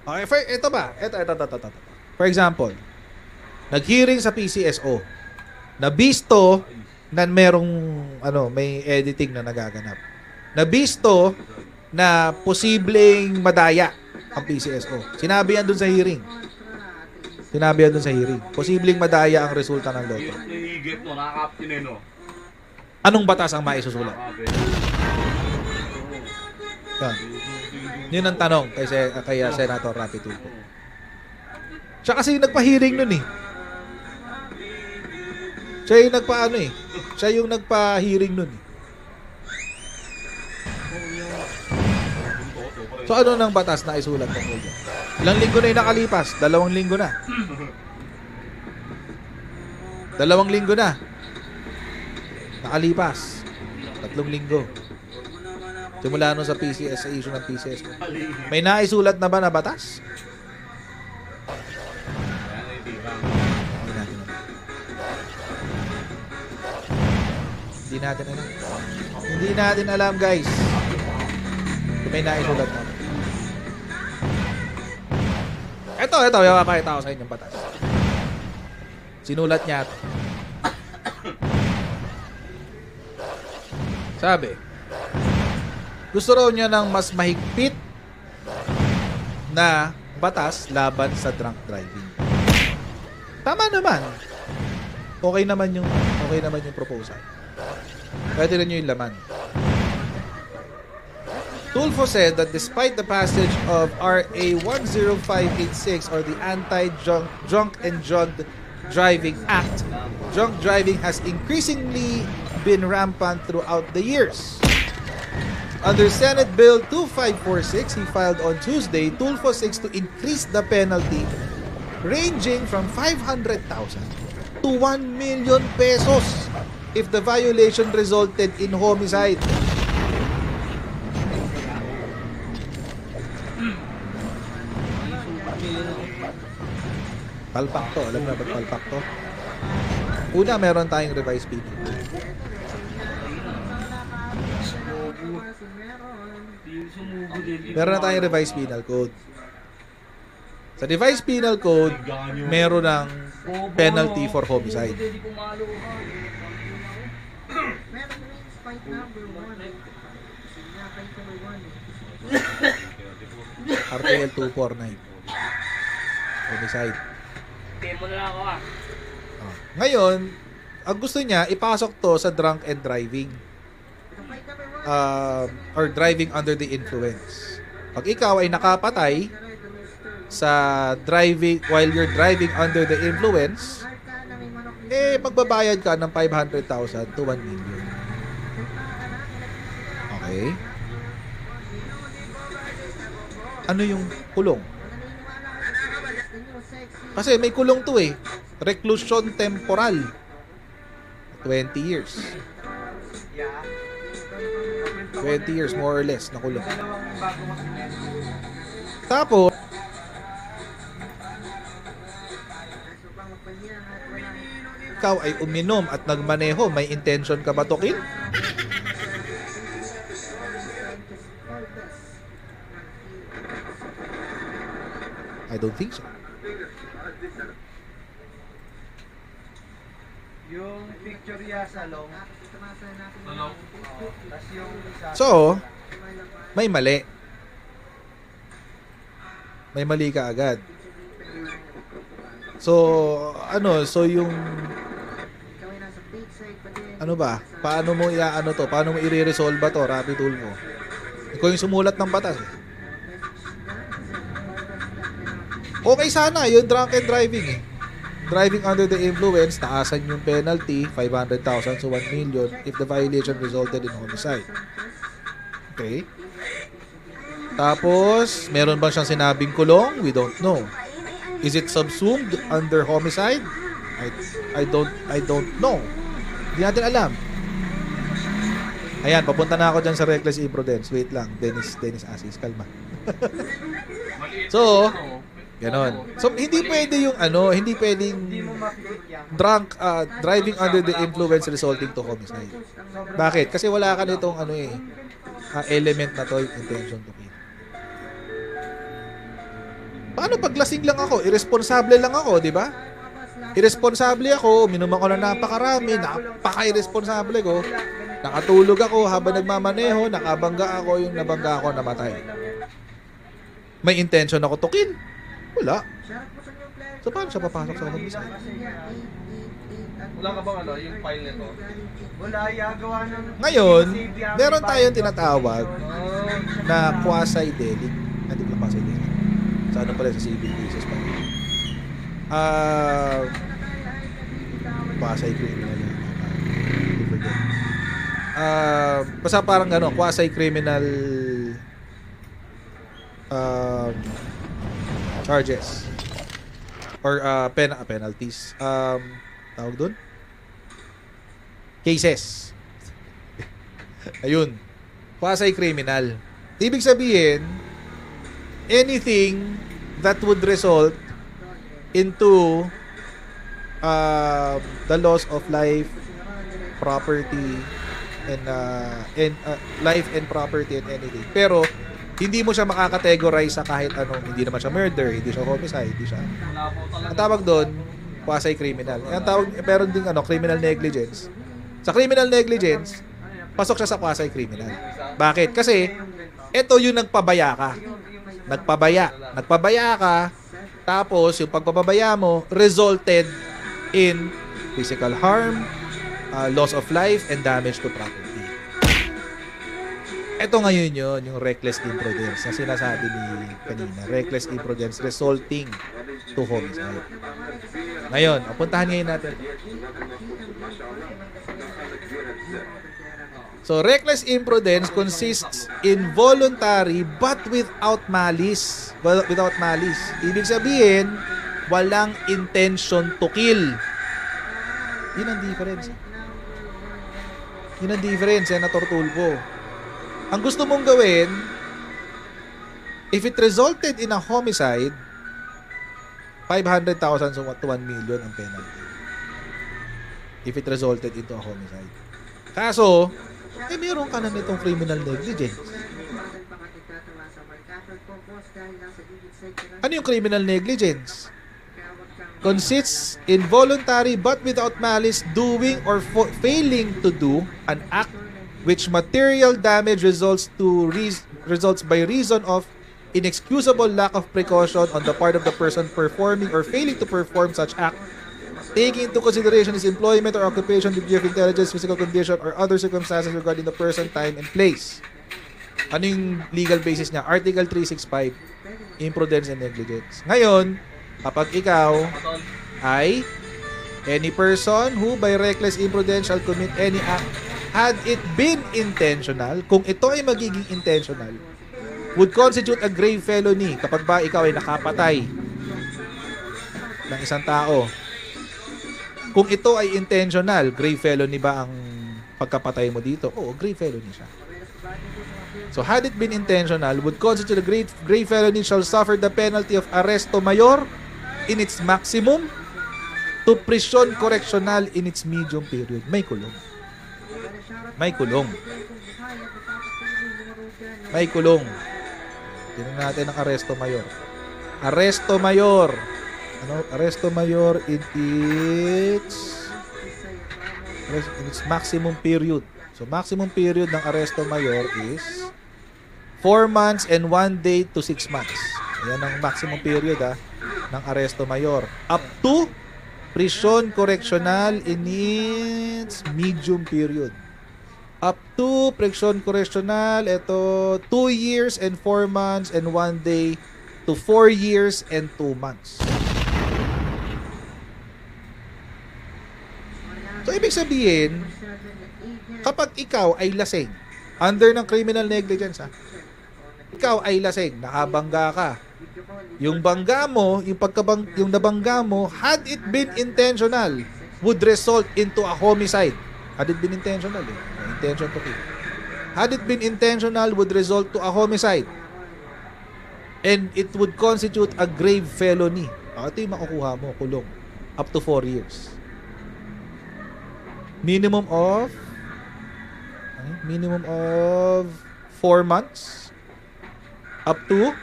Okay, ito ba? Ito. For example, nag-hearing sa PCSO. Nabisto na merong may editing na nagaganap. Nabisto na posibleng madaya ang PCSO. Sinabi yan dun sa hearing. Posibleng madaya ang resulta ng loto. Anong batas ang maisusulat? Yan. Yun ang tanong kay Senator Rapi Tulfo. Siya kasi yung nagpa-hearing nun eh. Siya yung nagpa-hearing nun eh. So ano nang batas na isulat ng Ulyo? Ilang linggo na yung nakalipas? 2 linggo na. 2 linggo na. Nakalipas. 3 linggo. Simula sa issue ng PCS. May naisulat na ba na batas? Hindi natin alam guys. May naisulat na. Ito, papakita ko sa inyo yung batas. Sinulat niya ito. Sabi, gusto raw niya ng mas mahigpit na batas laban sa drunk driving. Tama naman. Okay naman yung proposal. Pwede rin yung laman. Tulfo said that despite the passage of RA 10586 or the Anti-Drunk and Drugged Driving Act, drunk driving has increasingly been rampant throughout the years. Under Senate Bill 2546, he filed on Tuesday, Tulfo seeks to increase the penalty ranging from 500,000 to 1 million pesos if the violation resulted in homicide. Palpak to. Alam na ba palpak to? Una, meron tayong revised penal code. Meron na tayong revised penal code. Sa revised penal code, meron ng penalty for homicide. RTL 249. Homicide. Ngayon, ang gusto niya, ipasok to sa drunk and driving. Or driving under the influence. Pag ikaw ay nakapatay sa driving while you're driving under the influence, magbabayad ka ng 500,000 to 1 million. Okay? Ano yung kulong? Kasi may kulong to eh. Reclusion temporal. 20 years. 20 years more or less na kulong. Tapos, ikaw ay uminom at nagmaneho, may intention ka ba tukin? I don't think so. Yung picture niya sa long. So, may mali. May mali ka agad. So, so yung paano mo paano mo i-resolve to, Rapi Tulfo? Ikaw yung sumulat ng batas. Okay sana, yung drunk and driving eh. Driving under the influence, taasan yung penalty, 500,000 to 1 million if the violation resulted in homicide. Okay? Tapos, meron ba siyang sinabing kulong? We don't know. Is it subsumed under homicide? I don't know. Hindi natin alam. Ayan, papunta na ako dyan sa reckless imprudence. Wait lang, Dennis Asis, kalma. So, ganon. So, hindi pwede yung hindi pwedeng drunk, driving under the influence resulting to homicide. Bakit? Kasi wala ka nitong element na to, intention to kill. Paano pag lasing lang ako? Irresponsible lang ako, di ba? Irresponsible ako, minuman ko na napakarami, napaka-irresponsible ko. Nakatulog ako habang nagmamaneho, nakabangga ako, yung nabangga ako, namatay. May intention ako tukin? Wala. So, paano siya papasok sa homicide? Wala ka bang yung file nito? Wala, yagawa ng... Ngayon, meron tayong tinatawag na quasi-delict. Hindi pala quasi-delict. Sa ano pala sa civil cases pa. Quasi-criminal yan. I forget. Basta parang quasi-criminal charges or penalties. Tawag doon? Cases. Ayun. Quasi-criminal. Ibig sabihin, anything that would result into the loss of life, property, and life and property and anything. Pero, hindi mo siya makakategorize sa kahit anong, hindi naman siya murder, hindi siya homicide, hindi siya. Ang tawag doon, quasi-criminal. Ang tawag, meron ding criminal negligence. Sa criminal negligence, pasok siya sa quasi-criminal. Bakit? Kasi, ito yung nagpabaya ka. Nagpabaya ka, tapos yung pagpapabaya mo resulted in physical harm, loss of life, and damage to property. Ito ngayon yun, yung reckless imprudence na sinasabi ni kanina. Reckless imprudence resulting to homicide. Ngayon, puntahan ngayon natin. So, reckless imprudence consists in voluntary but without malice. Without malice. Ibig sabihin, walang intention to kill. Yun ang difference. Yun ang difference, Senator Tulfo. Ang gusto mong gawin, if it resulted in a homicide, 500,000 to 1 million ang penalty. If it resulted into a homicide. Kaso, meron ka na nitong criminal negligence. Ano yung criminal negligence? Consists in voluntary but without malice doing or failing to do an act which material damage results by reason of inexcusable lack of precaution on the part of the person performing or failing to perform such act, taking into consideration his employment or occupation, degree of intelligence, physical condition, or other circumstances regarding the person, time, and place. Ano yung legal basis niya? Article 365, imprudence and negligence. Ngayon, kapag ikaw ay any person who by reckless imprudence shall commit any act, had it been intentional, kung ito ay magiging intentional, would constitute a grave felony kapag ba ikaw ay nakapatay ng isang tao. Kung ito ay intentional, grave felony ba ang pagkapatay mo dito? Oo, grave felony siya. So, had it been intentional, would constitute a grave felony shall suffer the penalty of arresto mayor in its maximum to prison correctional in its medium period. May kulong. May kulong. May kulong. Tingnan natin ang arresto mayor. Arresto mayor. Arresto mayor in its maximum period. So, maximum period ng arresto mayor is 4 months and 1 day to 6 months. Ayan ang maximum period ng arresto mayor. Up to prison correctional in its medium period. Up to prison correctional, ito 2 years and 4 months and 1 day to 4 years and 2 months. So, ibig sabihin, kapag ikaw ay lasing, under ng criminal negligence, ikaw ay lasing, nakabangga ka, yung bangga mo, yung nabangga mo, had it been intentional, would result into a homicide. Had it been intentional, intention to kill. Had it been intentional, would result to a homicide. And it would constitute a grave felony. Ito yung makukuha mo, kulong. Up to 4 years. Minimum of 4 months up to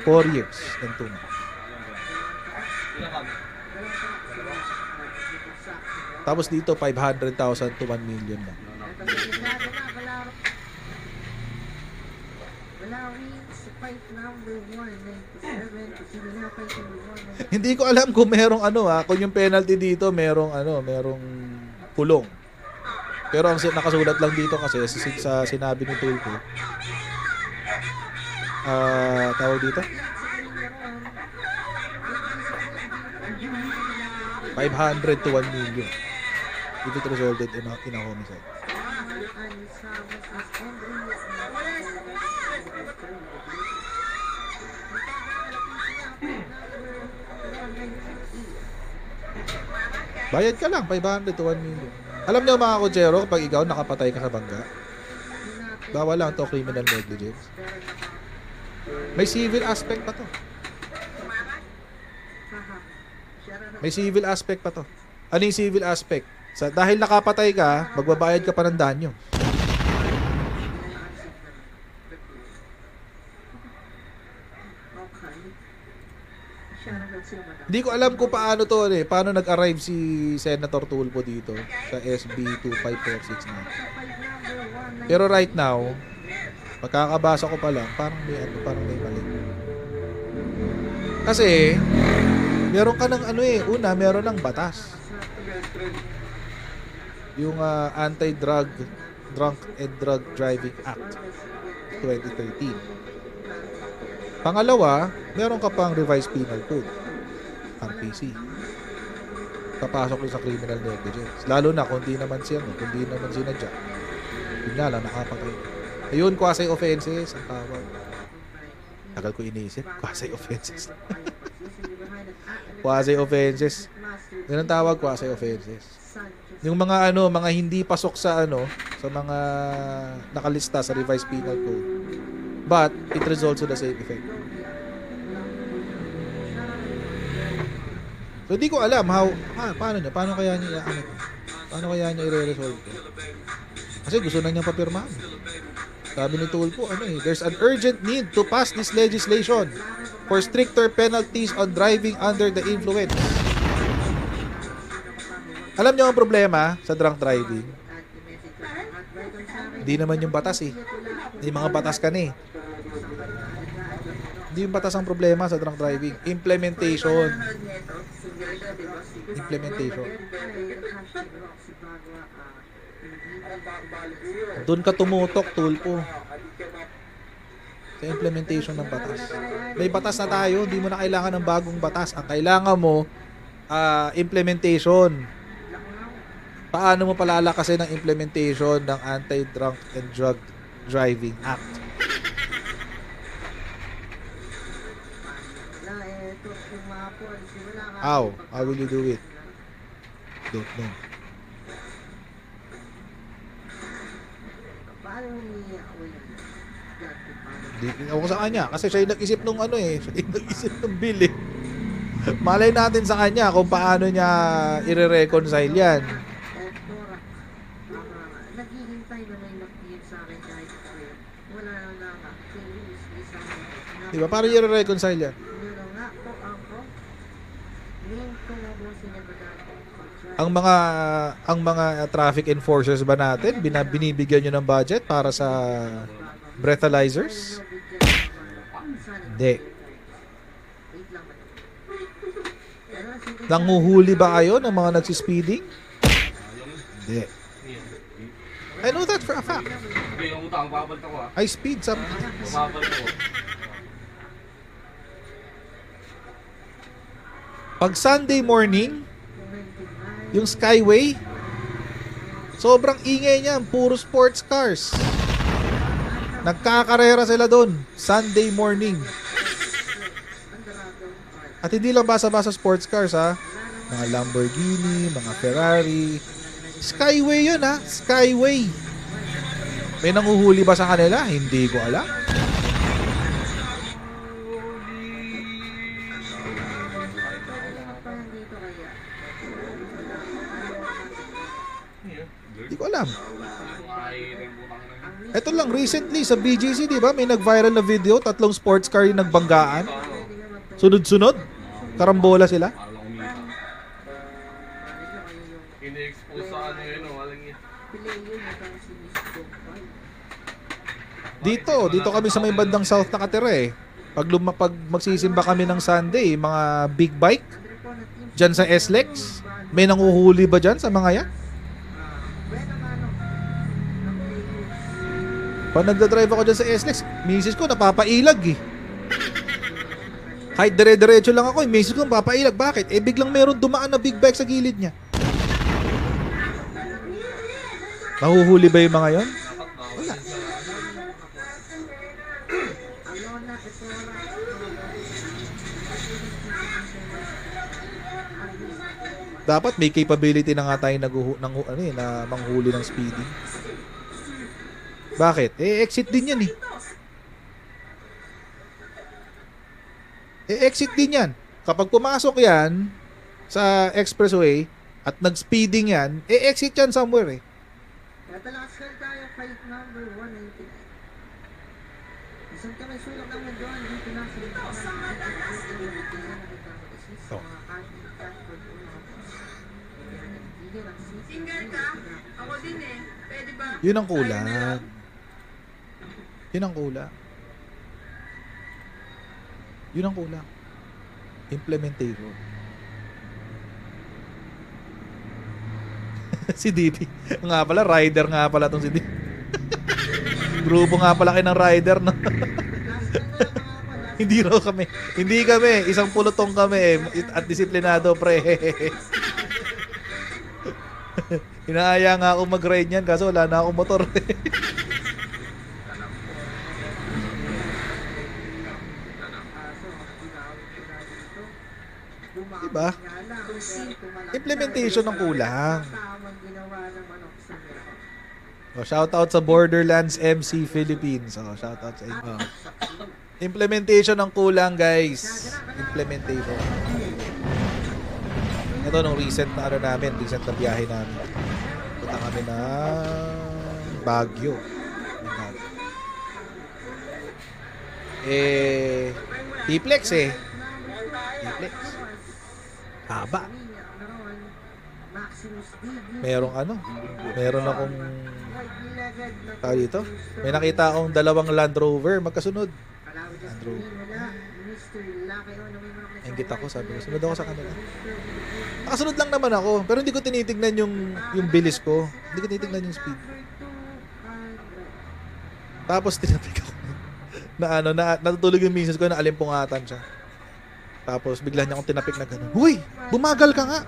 4 years and 2 months. Tapos dito 500,000 to 1 million na. Hindi ko alam kung merong kung yung penalty dito merong kulong. Pero ang nakasulat lang dito kasi sa sinabi ni Tulpo, tawag dito 500 to 1 million if it resulted in a homicide. Bayad ka lang 500 to 1 million. Alam niyo mga kutsero, pag ikaw nakapatay ka sa bangga, bawal lang to criminal negligence. May civil aspect pa to. May civil aspect pa to. Ano yung civil aspect? Dahil nakapatay ka, magbabayad ka pa ng danyo. Hindi ko alam kung paano paano nag-arrive si Senator Tulfo dito sa SB 2546 na. Pero right now, pagkakabasa ko pa lang, parang may mali. Kasi meron ka ng meron ng batas. Yung Anti-Drug Drunk and Drug Driving Act 2013. Pangalawa, meron ka pang Revised Penal Code, RPC. Papasok rin sa criminal negligence. Lalo na kung di naman sinadya. Yun nga lang, nakapatay. Ayun, quasi offenses ang tawag. Tagal ko iniisip, quasi offenses. Quasi offenses. Yan ang tawag, quasi offenses. Yung mga mga hindi pasok sa sa mga nakalista sa Revised Penal Code. But it results in the same effect. So hindi ko alam paano kaya niya i-resolve ito. Kasi gusto na niyang papirmahan. Sabi ni Tulfo, there's an urgent need to pass this legislation for stricter penalties on driving under the influence. Alam niyo ang problema sa drunk driving? Hindi naman yung batas Hindi mga batas ka Hindi yung batas ang problema sa drunk driving. Implementation. Doon ka tumutok, Tulfo. Sa implementation ng batas. May batas na tayo, hindi mo na kailangan ng bagong batas. Ang kailangan mo, implementation. Paano mo palalakasin ang implementation ng Anti-Drunk and Drug Driving Act? How will you do it? Don't know. Hindi ako sa kanya kasi siya yung nag-isip nung siya yung nag-isip nung bill Malay natin sa kanya kung paano niya i-reconcile yan. Diba? Paano niya i-reconcile yan? Ang mga traffic enforcers ba natin binibigyan nyo ng budget para sa breathalyzers? Hindi. Nanguhuli ba kayo ng mga nagsispeeding? Hindi. I know that for a fact. I speed sometimes. Pag Sunday morning, yung Skyway, sobrang ingay niyan, puro sports cars. Nagkakarera sila doon, Sunday morning. At hindi lang basa-basa sports cars mga Lamborghini, mga Ferrari. Skyway yun Skyway. May nanguhuli ba sa kanila? Hindi ko alam. Hindi ko alam. Ito lang, recently sa BGC, di ba? May nag-viral na video, 3 sports car yung nagbanggaan. Sunod-sunod. Karambola sila. Ini-expose sa ano yun, walang yun. Dito kami sa may bandang south nakatira eh. Pag magsisimba kami ng Sunday, mga big bike, dyan sa SLEX, may nanguhuli ba dyan sa mga yan? Pag nagdadrive ako dyan sa SLEX, misis ko napapailag eh. Kahit dire-diretso lang ako, misis ko napapailag. Bakit? Eh biglang meron dumaan na big bike sa gilid niya. Nahuhuli ba yung mga yon? Wala. Dapat may capability na nga tayo na manghuli ng speeding. Bakit? Eh, exit din yan eh. Exit din yan. Kapag pumasok yan sa expressway at nag-speeding yan, exit yan somewhere eh. Natalakas ka tayo, fight number 199. Isang kami sulak naman doon, dito na sa Singer ka? Ako din eh. Pwede ba? Yun ang kulang. Yun ang kulang. Yun ang kulang. Implementation. Si DP. Nga pala, rider nga pala tong si DP. Grupo nga pala kayo ng rider, no? Hindi raw kami. Hindi kami. Isang pulutong kami at disiplinado, pre. Inaaya nga ako mag-ride niyan kaso wala na akong motor. Diba? Implementation ng kulang. Oh, shout out sa Borderlands MC Philippines. Oh, shout out sa inyo. Implementation ng kulang, guys. Implementation. Ito nung recent na recent na biyahe namin. Punta kami na Baguio. T-Plex eh. T-Plex. Haba. Meron akong dito. May nakita akong 2 Land Rover magkasunod. Land Rover. Ingit ako, sabi ko, sunod ako sa kanila. Nakasunod lang naman ako, pero hindi ko tinitignan yung bilis ko. Hindi ko tinitignan yung speed. Tapos tinapik ako natutulog yung misis ko na alimpungatan siya. Tapos bigla niya akong tinapik na gano'n. Huy! Bumagal ka nga!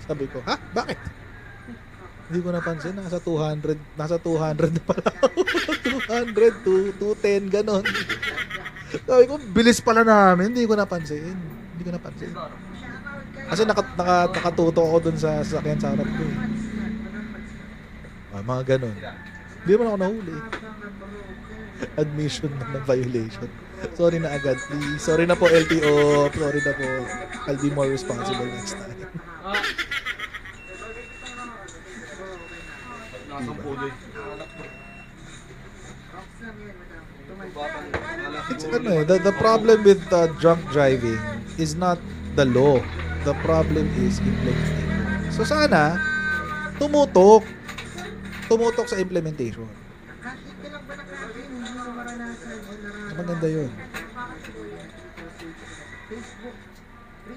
Sabi ko, ha? Bakit? Hindi ko napansin. Nasa 200 na pala. 200, 210, gano'n. Sabi ko, bilis pala namin. Hindi ko napansin. Kasi nakatuto ako dun sa sasakyan sa harap ko eh. Mga gano'n. Hindi naman ako nahuli. Admission na violation. Sorry na agad, please. Sorry na po, LTO. Sorry na po. I'll be more responsible next time. It's the problem with drunk driving is not the law. The problem is implementation. So sana tumutok sa implementation. Maganda yun.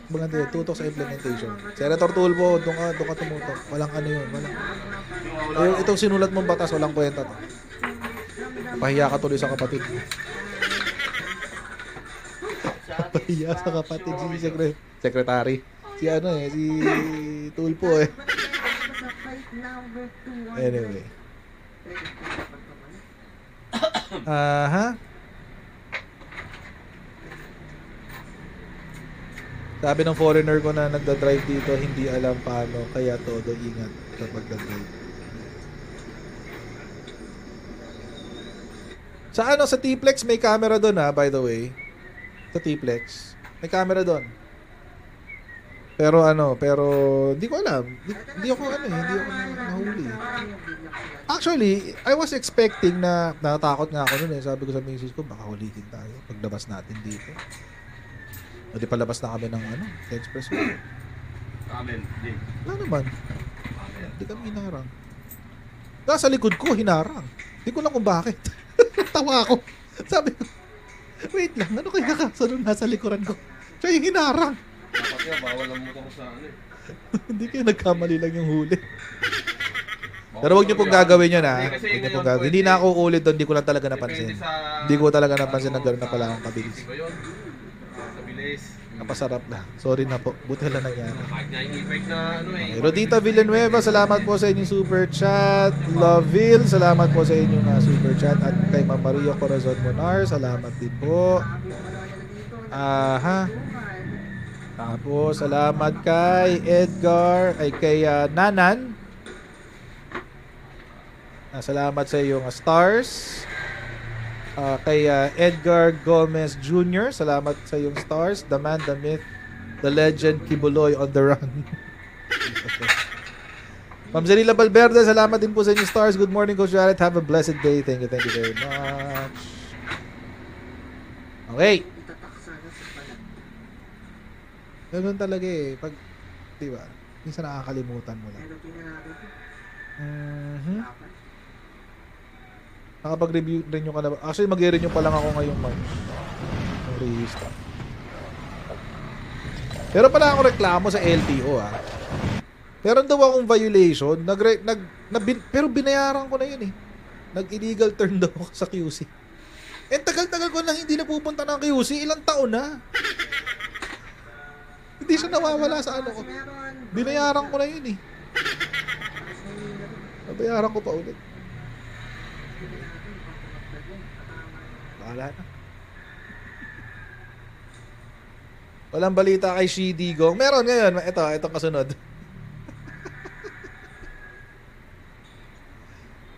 Maganda yun. Tutok sa implementation. Senator Tulfo, doon ka tumutok. Walang ano yun. Itong sinulat mong batas, walang kwenta to. Pahiya ka tuloy sa kapatid mo. Pahiya sa kapatid si secretary. Si Tulfo eh. Anyway. Sabi ng foreigner ko na nagda-drive dito, hindi alam paano, kaya todo ingat kapag nag-drive. Sa T-Plex may camera doon by the way. Sa T-Plex may camera doon. Pero hindi ko alam. Hindi ako nahuli. Actually, I was expecting na natatakot nga ako noon eh. Sabi ko sa misis ko, baka hulihin tayo paglabas natin dito. O di palabas na kami ng expressway. Amen. Wala naman. Hindi kami hinarang. Nasa likod ko, hinarang. Hindi ko lang kung bakit. Tawa ako. Sabi ko, wait lang, ano kaya nakasunod nasa likuran ko? Siya yung hinarang. Dapat nga, bawal ang motor sa Hindi kayo nagkamali lang yung huli. Pero wag niyo pong gagawin yun ha. Wag niyo pong gagawin. Hindi na ako ulit doon, hindi ko lang talaga napansin. Hindi ko talaga napansin na gano'n na pala akong kabilis. Sa bilis. Napasarap na. Sorry na po. Buti lang nangyari. Kahit nga yung e-bike na Rodita Villanueva, salamat po sa inyong super chat. Loville, salamat po sa inyong super chat. At kay Ma'am Maria Corazon Monar, salamat din po. Tapos, salamat kay Edgar, ay kay Nanan. Salamat sa iyong stars. Kay Edgar Gomez Jr., salamat sa iyong stars. The man, the myth, the legend, Kibuloy on the run. Ma'am Zanila Valverde, salamat din po sa inyong stars. Good morning, Coach Jared. Have a blessed day. Thank you very much. Okay. Ganun talaga eh. Pag, di ba? Minsan nakakalimutan mo lang. Nakapag-review rin yung kalabas. Actually, mag-renew pa lang ako ngayong month. Yung rehista. Pero pala akong reklamo sa LTO ah. Meron daw akong violation. Pero binayaran ko na yun eh. Nag-illegal turn daw ako sa QC. Tagal-tagal ko lang hindi napupunta ng QC. Ilang taon na. Hindi siya nawawala sa ko. Binayaran ko na yun eh. Nabayaran ko pa ulit. Wala na. Walang balita kay Shidigong. Meron ngayon. Itong kasunod.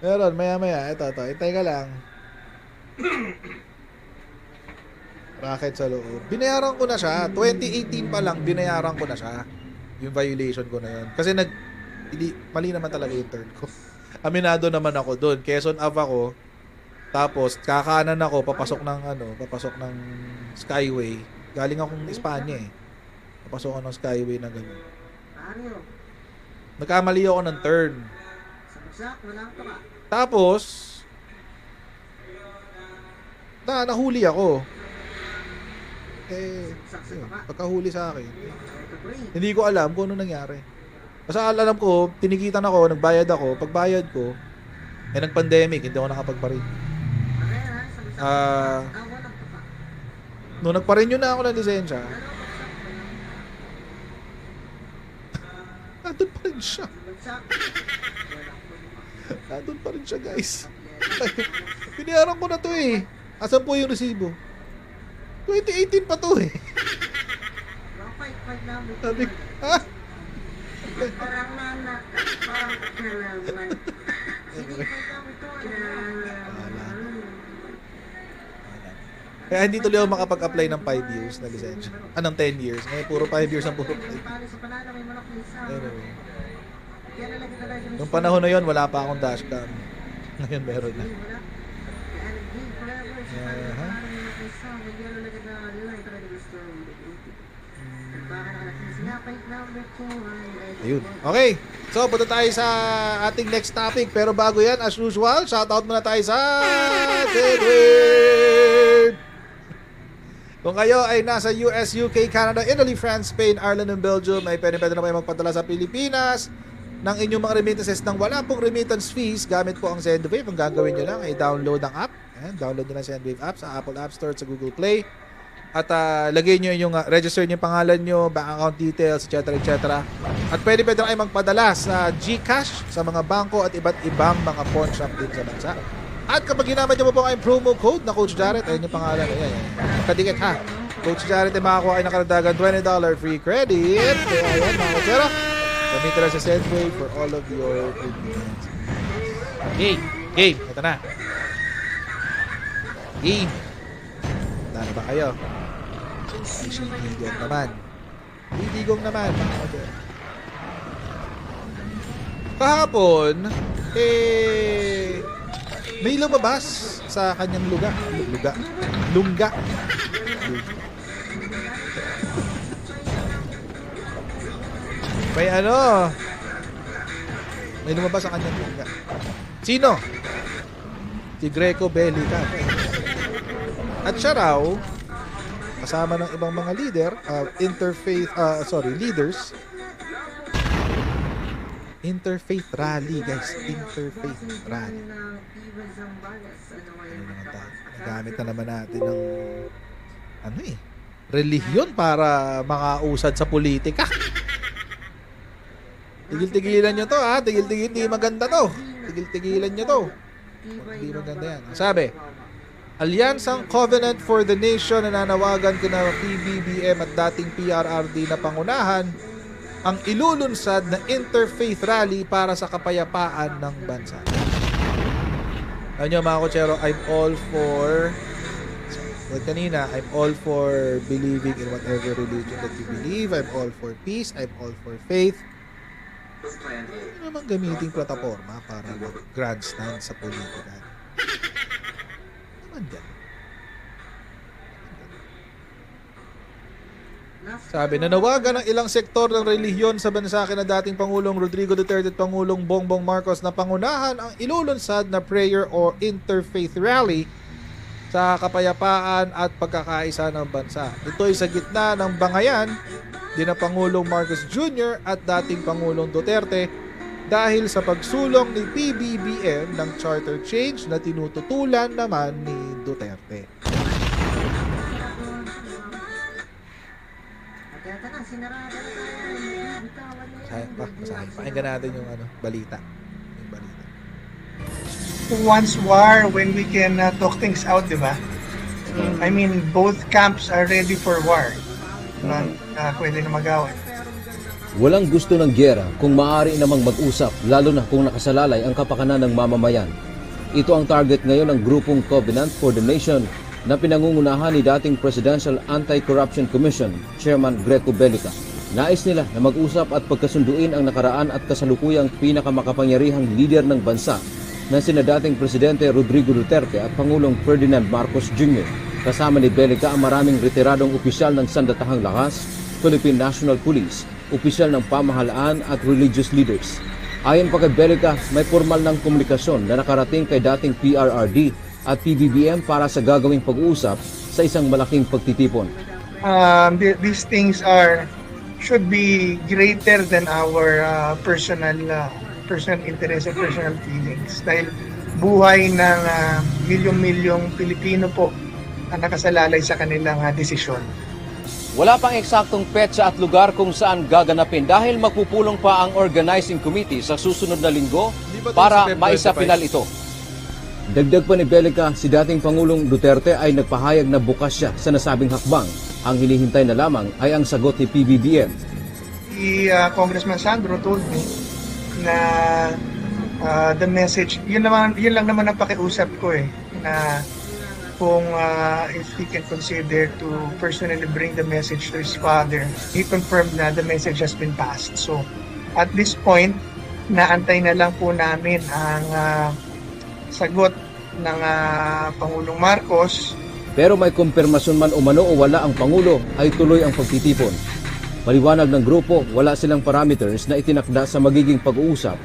Meron, maya-maya. Ito. Hintay ka lang. Racket sa loob. Binayaran ko na siya. 2018 pa lang, binayaran ko na siya. Yung violation ko na yun. Kasi mali naman talaga yung turn ko. Aminado naman ako doon. Quezon Ave ako. Tapos, kakanan ako, papasok ng Skyway. Galing akong Espanya eh. Papasok ako ng Skyway na gano'n. Nagkamali ako ng turn. Tapos, nahuli ako. Pagkahuli sa akin, hindi ko alam kung ano nangyari. Basta alam ko, tinikitan ako, nagbayad ako. Pagbayad ko, nag-pandemic, hindi ako nakapagparin. Nung nagpa-renew na ako ng lisensya, nandun pa rin siya. Nandun pa rin siya, guys. Pinayaran ko na to eh. Asan po yung resibo? 2018 pa to eh. Sabi, ha? Kaya hindi tuloy ako makapag-apply ng 5 years na lisensya. Ng 10 years. Ngayon, puro 5 years ang puro 5. Anyway. Nung panahon na yon wala pa akong dashcam. Ngayon, meron na. Ayun. Okay. So, punta tayo sa ating next topic. Pero bago yan, as usual, shoutout muna tayo sa Edwin! Kung kayo ay nasa US, UK, Canada, Italy, France, Spain, Ireland, and Belgium, ay pwede na kayo magpadala sa Pilipinas ng inyong mga remittances ng wala pong remittance fees gamit po ang Sendwave. Ang gagawin nyo lang ay download ang app. Ayan, download nyo lang Sendwave app sa Apple App Store, sa Google Play. At lagay nyo yung register nyo yung pangalan nyo, bank account details, etc. etc. At pwede na kayo magpadala sa GCash, sa mga bangko at iba't ibang mga pawn shop din sa bansa. At kapag ginamit nyo po ang promo code na Coach Jarrett, ayun yung pangalan. Ayan. Kadikit ha. Coach Jarrett ay makakuha ay nakaradagan $20 free credit. Kaya ayan mga kochero, gamitin lang sa Sendwave for all of your needs. Game. Ito na. Game. Tanda ba kayo? Ay, naman. Idigong naman, mga kader. Kahapon, may lumabas sa kanyang lungga. May lumabas sa kanyang lungga. Sino? Si Greco Bellica. At siya raw, kasama ng ibang mga leaders, interfaith rally, guys. Interfaith rally. Nagamit na naman natin ng relihiyon para makausad sa politika. Tigil-tigilan nyo to, ha? Tigil-tigil, hindi maganda to. Tigil-tigilan nyo to. Hindi maganda yan. Sabi, Alyansang Covenant for the Nation na nanawagan kina PBBM at dating PRRD na pangunahan ang ilulunsad na interfaith rally para sa kapayapaan ng bansa. Alam nyo mga kotsero, I'm all for believing in whatever religion that you believe. I'm all for peace. I'm all for faith. Hindi naman gamitin plataforma para mag-grandstand sa politika. Sabi, nanawagan ng ilang sektor ng relihiyon sa bansa kina dating Pangulong Rodrigo Duterte at Pangulong Bongbong Marcos na pangunahan ang ilulunsad na prayer or interfaith rally sa kapayapaan at pagkakaisa ng bansa. Ito ay sa gitna ng bangayan din ng Pangulong Marcos Jr. at dating Pangulong Duterte dahil sa pagsulong ni PBBM ng charter change na tinututulan naman ni Duterte. Pakinggan natin yung balita. Who wants war when we can talk things out, di ba? I mean, both camps are ready for war. Pwede na mag-away. Walang gusto ng gyera kung maaari namang mag-usap, lalo na kung nakasalalay ang kapakanan ng mamamayan. Ito ang target ngayon ng grupong Covenant for the Nation na pinangungunahan ni dating Presidential Anti-Corruption Commission Chairman Greco Bellica. Nais nila na mag-usap at pagkasunduin ang nakaraan at kasalukuyang pinakamakapangyarihang lider ng bansa na sina dating Presidente Rodrigo Duterte at Pangulong Ferdinand Marcos Jr. Kasama ni Bellica ang maraming retiradong opisyal ng Sandatahang Lakas, Philippine National Police, opisyal ng pamahalaan at religious leaders. Ayon pa kay Bellica, may formal ng komunikasyon na nakarating kay dating PRRD at PBBM para sa gagawing pag-uusap sa isang malaking pagtitipon. These things should be greater than our personal interest and personal feelings. Dahil buhay ng milyong-milyong Pilipino po ang nakasalalay sa kanilang desisyon. Wala pang eksaktong petsa at lugar kung saan gaganapin dahil magpupulong pa ang organizing committee sa susunod na linggo para maisapinal ito. Dagdag pa ni Bellica, si dating Pangulong Duterte ay nagpahayag na bukas siya sa nasabing hakbang. Ang hinihintay na lamang ay ang sagot ni PBBM. Si Congressman Sandro told me na the message, yun lang naman ang pakiusap ko na kung if he can consider to personally bring the message to his father. He confirmed na the message has been passed. So at this point, naantay na lang po namin ang sagot ng Pangulong Marcos. Pero may kumpirmasyon man umano o wala ang Pangulo ay tuloy ang pagtitipon. Paliwanag ng grupo, wala silang parameters na itinakda sa magiging pag-uusap.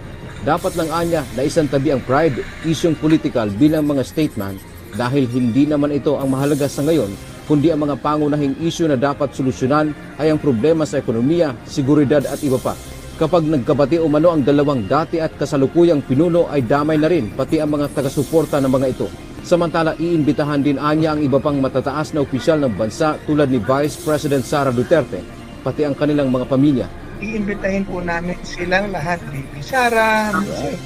Dapat lang anya na isang tabi ang pride, isyong political bilang mga statement dahil hindi naman ito ang mahalaga sa ngayon, kundi ang mga pangunahing isyu na dapat solusyonan ay ang problema sa ekonomiya, seguridad at iba pa. Kapag nagkabati umano ang dalawang dati at kasalukuyang pinuno ay damay na rin pati ang mga taga-suporta ng mga ito. Samantala, iimbitahan din anya ang iba pang matataas na opisyal ng bansa tulad ni Vice President Sara Duterte, pati ang kanilang mga pamilya. Iimbitahin po namin silang lahat, Baby Sara,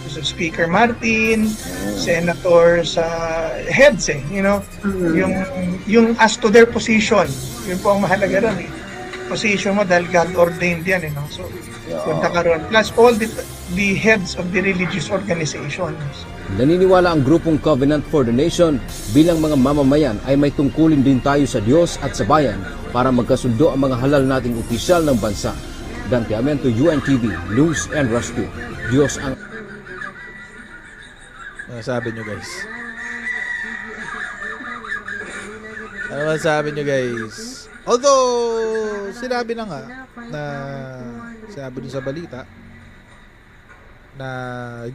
Speaker Martin, Senators, heads yung as to their position, yun po ang mahalaga rin position mo dahil God ordained yan so punta ka ron. Plus all the heads of the religious organizations. Naniniwala ang grupong Covenant for the Nation bilang mga mamamayan ay may tungkulin din tayo sa Diyos at sa bayan para magkasundo ang mga halal nating opisyal ng bansa. Dan Piamento, UNTV, News and Rescue. Diyos ang... Ano sabi nyo guys? Ano masabi nyo guys? Although, sinabi na nga na sinabi dun sa balita na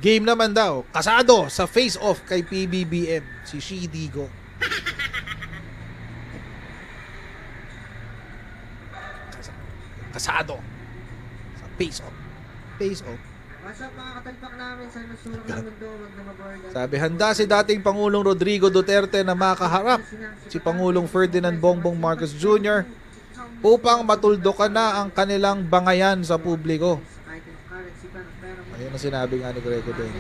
game naman daw, kasado sa face-off kay PBBM, si Shidigo. Kasado sa face-off. Face-off. What's up mga katalpak namin sa nasulong ng mundo, wag na maborda. Sabi, handa si dating Pangulong Rodrigo Duterte na makaharap si Pangulong Ferdinand Bongbong Marcos Jr. upang matuldukan na ang kanilang bangayan sa publiko. Ayun ang sinabi nga ni Greco doon.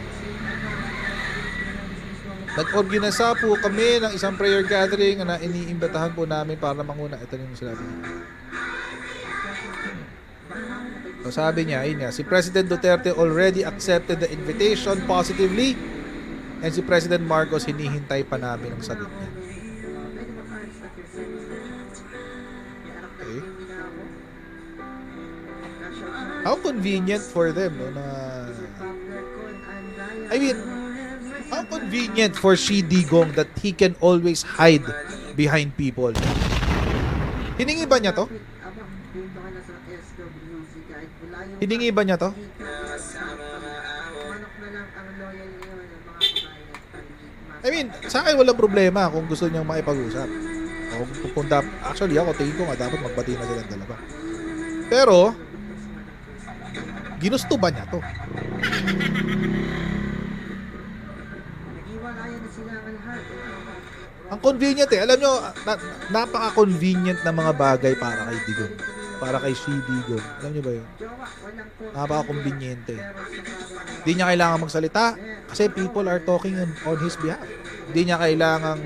Nag-organisa po kami ng isang prayer gathering na iniimbitahan po namin para manguna. Ito yung sinabi niya. So sabi niya, ayun nga, si President Duterte already accepted the invitation positively and si President Marcos hinihintay pa namin ang sagot niya. Okay. How convenient for them, no, na I mean, how convenient for Shidigong that he can always hide behind people. Hiningi ba niya to? Hiningi ba niya to? I mean, sa akin walang problema kung gusto niyang makipag-usap. O pupunta, actually ako tingin ko nga dapat magbati na silang dalawa. Pero ginusto ba niya to? Ang convenient alam nyo, napaka-convenient na mga bagay para kay Digong. Para kay Shidigong. Alam nyo ba yun? Napaka-conveniente. Hindi niya kailangan magsalita kasi people are talking on his behalf. Hindi niya kailangang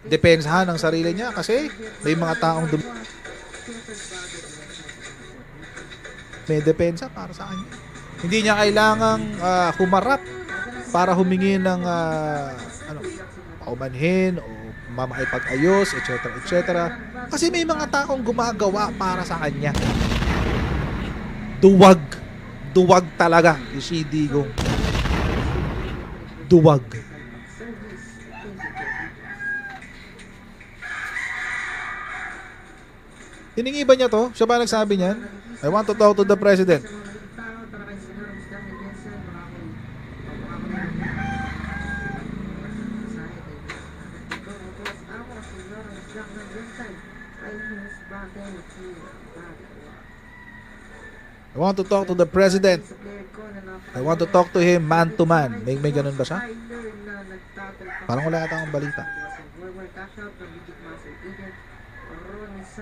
depensahan ang sarili niya kasi may mga taong may depensa para sa kanya. Hindi niya kailangang humarap para humingi ng paumanhin o mamakipag-ayos, etc. etc. Kasi may mga taong gumagawa para sa kanya. Duwag. Duwag talaga si Shidigong. Duwag. Hiningi ba niya to? Siya ba nagsabi niyan? I want to talk to the president. I want to talk to the president. I want to talk to him man to man. May ganun ba siya? Parang wala yata akong balita.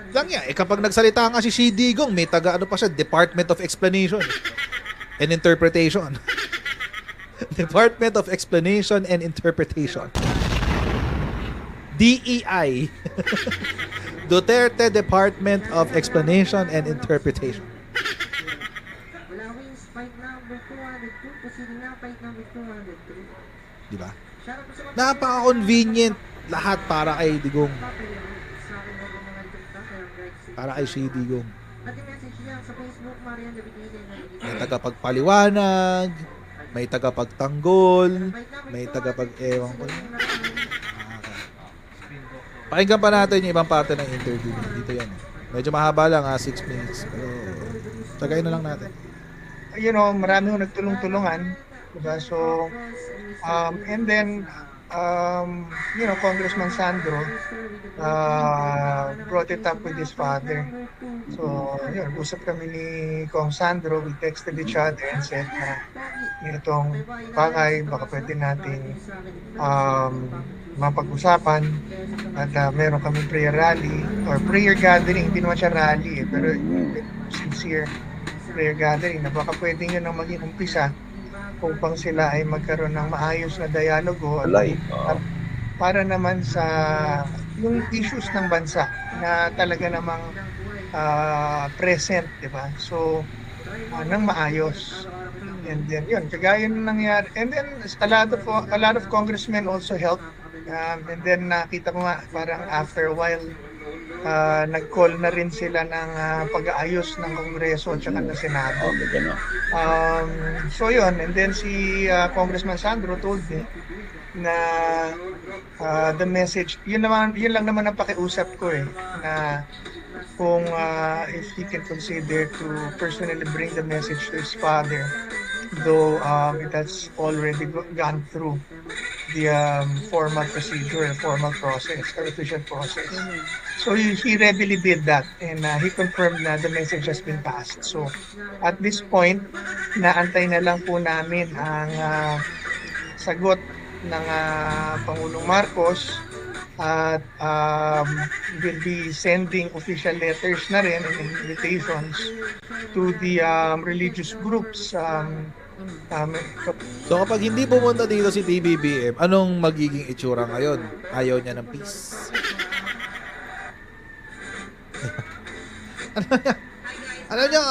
Lang yan, kapag nagsalita nga si Shidigong, may taga ano pa siya, Department of Explanation and Interpretation. Department of Explanation and Interpretation. DEI. Duterte Department of Explanation and Interpretation. Diba? Napaka-convenient lahat para kay Digong. Para kay Shidigong. May tagapagpaliwanag, may tagapagtanggol, may tagapag-ewang ko. Pakinggan pa natin yung ibang parte ng interview. Dito yan. Medyo mahaba lang 6 minutes. Pero tagayin na lang natin. You know, marami yung nagtulong-tulungan. Diba? So, and then, you know, Congressman Sandro brought it up with his father. So, yun, usap kami ni Kong Sandro. We texted each other and said na itong bagay, baka pwede natin mapag-usapan at meron kami prayer rally or prayer gathering. Hindi naman siya rally pero sincere prayer gathering na baka pwede yun ang maging umpisa upang sila ay magkaroon ng maayos na dialogo at para naman sa yung issues ng bansa na talaga namang present, di ba? So, nang maayos. And then, yun, kagaya ng nangyari. And then, a lot of congressmen also helped. And then, nakita ko nga, parang after a while, nag-call na rin sila ng pag-aayos ng Kongreso at saka ng Senado. So yun, and then si Congressman Sandro told me na the message, yun lang naman ang pakiusap ko na kung if he can consider to personally bring the message to his father, though it has already gone through the formal procedure, formal process, or official process. So he readily did that, and he confirmed na the message has been passed. So at this point, naantay na lang po namin ang sagot ng Pangulong Marcos at will be sending official letters na rin and invitations to the religious groups. So kapag hindi pumunta dito si PBBM, anong magiging itsura ngayon? Ayaw niya ng peace. Ano niya,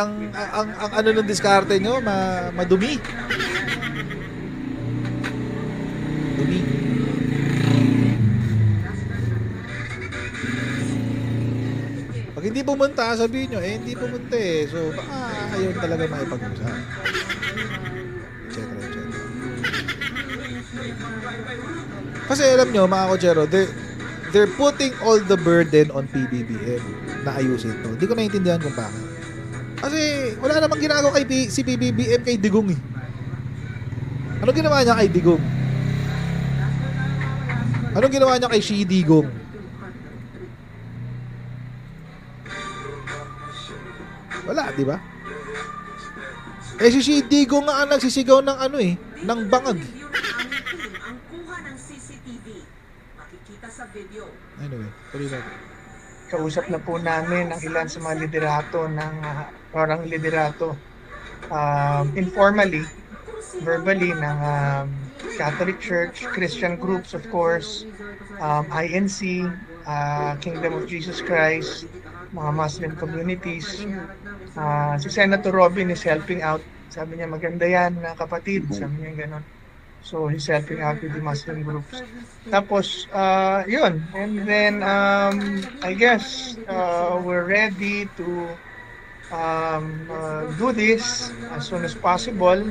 ang ano ng diskarte nyo, madumi. Dumi. Pag hindi pumunta, sabihin nyo, hindi pumunta So, baka ayaw talaga makipag-usap. Et cetera, et cetera. Kasi alam nyo, mga kotsero, they're putting all the burden on PBBM na ayusin to. Hindi ko naiintindihan kung bakit. Kasi wala namang ginagawa si PBBM kay Digong Anong ginawa niya kay Digong? Anong ginawa niya kay Shi Digong? Wala, di ba? Si Shi Digong nga ang nagsisigaw ng ng bangag. Ang kuha ng CCTV. Makikita sa video. Anyway, tuloy natin. Kausap na po namin ang ilan sa mga liderato informally, verbally ng Catholic Church, Christian groups of course, INC, Kingdom of Jesus Christ, mga Muslim communities. Si Senator Robin is helping out. Sabi niya, maganda yan kapatid. Sabi niya gano'n. So he's helping out with the Muslim groups. Tapos, yun. And then, I guess we're ready to do this as soon as possible.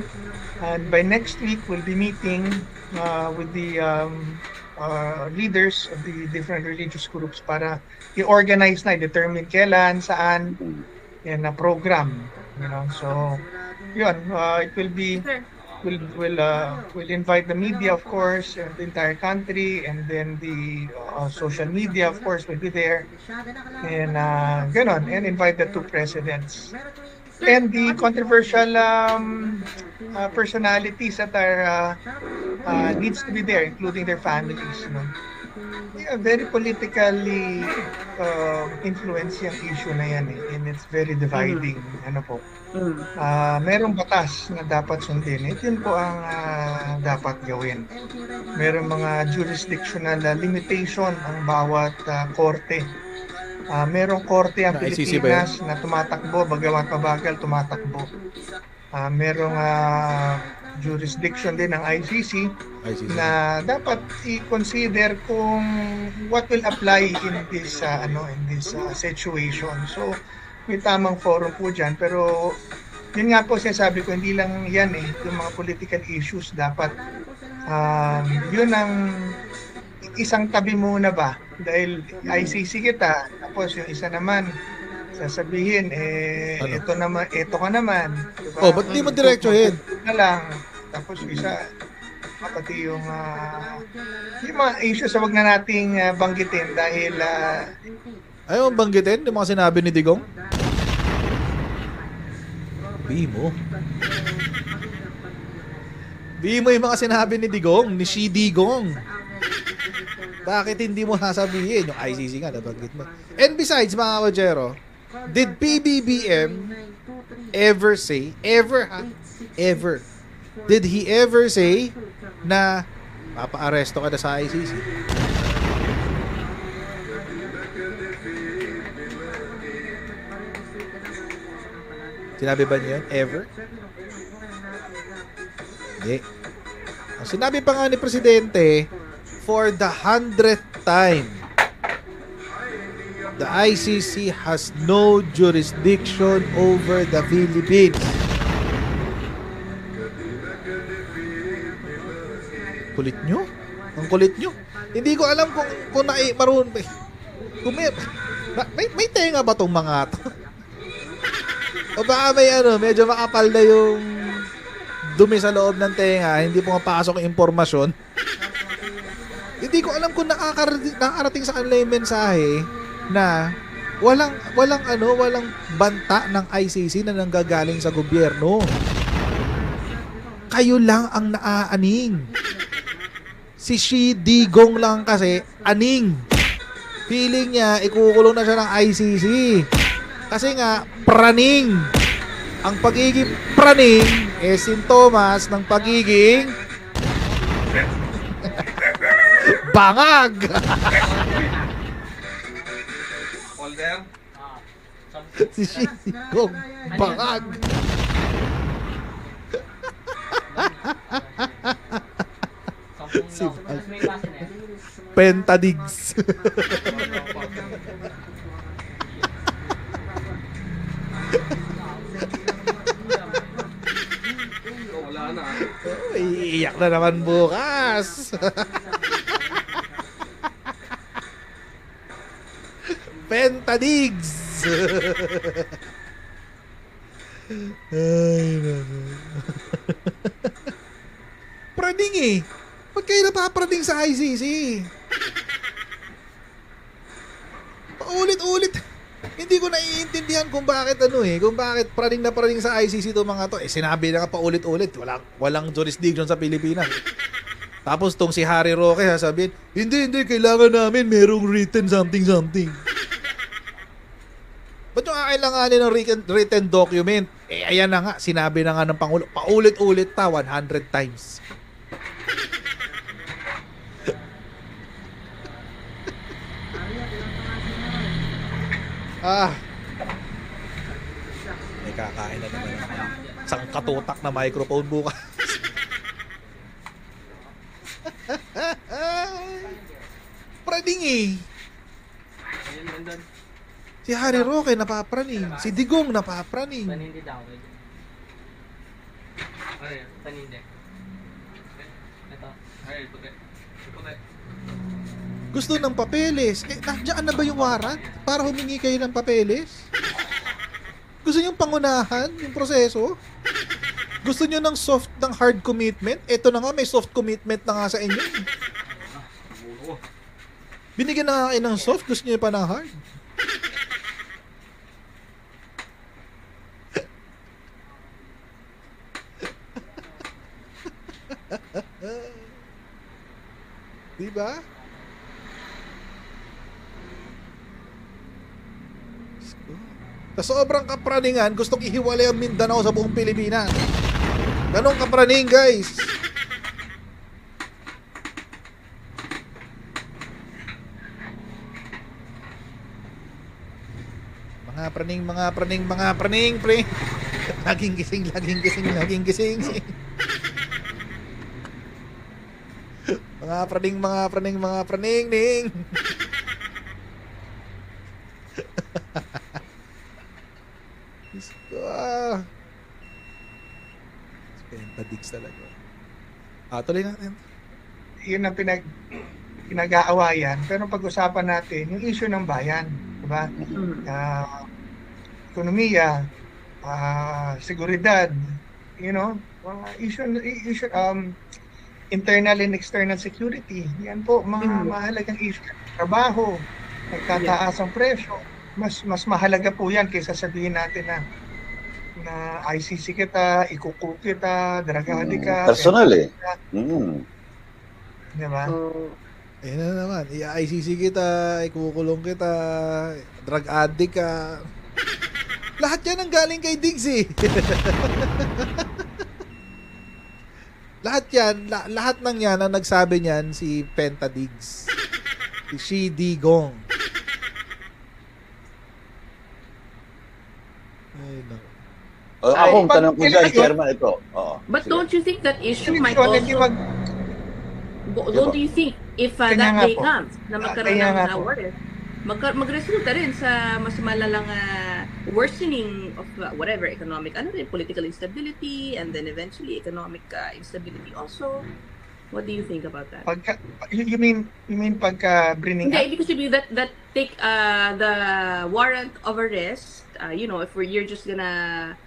And by next week, we'll be meeting with the leaders of the different religious groups para i-organize na, determine kailan, saan, and a program. So, yun. It will be... We'll invite the media, of course, and the entire country, and then the social media, of course, will be there, and ganon, and invite the two presidents and the controversial personalities that are needs to be there, including their families. Yeah, very politically influenced yung issue na yan and it's very dividing. Merong batas na dapat sundin. Yun po ang dapat gawin. Merong mga jurisdictional limitation ang bawat korte. Merong korte ang Pilipinas na tumatakbo, bagamat mabagal tumatakbo. Merong jurisdiction din ng ICC na dapat i-consider kung what will apply in this situation. So may tamang forum po dyan, pero yun nga po sinasabi ko, hindi lang yan yung mga political issues dapat yun ang isang tabi muna ba, dahil ICC kita, tapos yung isa naman sasabihin ito ka naman, diba? Ba't di mo diretsuhin? Na lang, tapos isa pati yung mga issues wag na nating banggitin dahil ayaw banggitin yung mga sinabi ni Digong? Di mo yung mga sinabi ni Digong, ni Shi Digong. Bakit hindi mo sasabihin? Yung ICC nga, nabanggit mo. And besides, mga kawajero, did PBBM ever say, did he ever say na papa-aresto ka na sa ICC? Sinabi ba niya yun? Ever? Hindi. Sinabi pa nga ni Presidente, for the 100th time, the ICC has no jurisdiction over the Philippines. Kulit nyo? Ang kulit nyo. Hindi ko alam kung marunong. Kung may tenga ba tong mga to? O baka may medyo makapal na yung dumi sa loob ng tenga, hindi pumapasok yung impormasyon. Hindi ko alam kung nakakarating sa kanila yung mensahe na walang banta ng ICC na nanggagaling sa gobyerno. Kayo lang ang naaaning. Si Shi Digong lang kasi aning. Feeling niya ikukulong na siya ng ICC. Kasi nga praning. Ang pagiging praning sintomas ng pagiging bangag. Folder. Si Shi Digong bangag. Si Pentadigs. Wala na. Iiyak na naman bukas. Pentadigs. Ay, naku. Praning eh. Ba't kayo napapraning sa ICC? Paulit-ulit. Hindi ko naiintindihan kung bakit kung bakit praning na praning sa ICC to mga to. Sinabi na nga paulit-ulit, walang jurisdiction sa Pilipinas. Tapos tong si Harry Roque sasabihin, hindi, kailangan namin merong written something. Ba't yung kakailanganin ng written document? Ayan na nga, sinabi na nga ng Pangulo, paulit-ulit pa, 100 times. May kakain na naman isang katutak na microphone bukas. Praning eh. Si Harry Roque napapraning. Si Digong napapraning. Panindi daw. Ay, Panindi. Ito. ay, puti. Puti. Gusto ng papeles. Nandiyan na ba yung warrant para humingi kayo ng papeles? Gusto nyo pangunahan yung proseso? Gusto nyo ng hard commitment? Ito na nga, may soft commitment na nga sa inyo. Binigyan na nga kayo ng soft, gusto nyo pa ng hard. Diba? Sa sobrang kapraningan, gustong ihiwalay ang Mindanao sa buong Pilipinas. Ganong kapraning, guys. Mga praning, pre. Laging gising. Mga praning, ning. Pentadigs talaga. Tuloy natin. Yun ang pinag-aawayan. Pero pag-usapan natin, yung issue ng bayan. Diba? Ekonomiya, seguridad, issue, internal and external security. Yan po, mga mahalagang issue. Trabaho, nagtataas ang presyo. Mas mahalaga po yan kaysa sabihin natin na ICC kita, ikuku kita, dragadi ka. Personal Diba? Ayun na naman, i-ICC kita, ikukulong kita, drug addict ka. Lahat yan ang galing kay Diggs eh. Lahat ng yan ang nagsabi niyan si Pentadigs. Si Shi Digong. Ay, no. Akong tanong ko dyan, Chairman, ito. But don't you think that issue might Eleksyon, hindi also... Don't you think if Kaya that nga day po. comes na magkaroon Kaya ng nga po. warrant, magresulta rin sa mas malalang worsening of whatever economic, political instability, and then eventually economic instability also. What do you think about that? You mean pagka bringing Hindi, up? ibig ko sabihin that take the warrant of arrest, if you're just gonna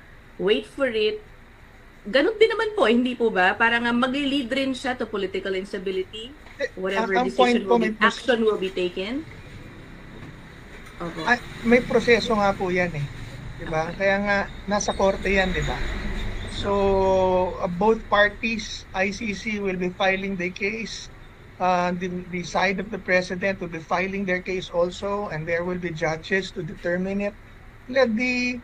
wait for it, ganun din naman po, hindi po ba? Parang mag-lead rin siya to political instability, whatever Ang point decision po, action will be taken. Opo. May proseso nga po yan eh. Diba? Kaya nga, nasa korte yan, diba? So, both parties, ICC will be filing their case. The side of the president will be filing their case also, and there will be judges to determine it. Let the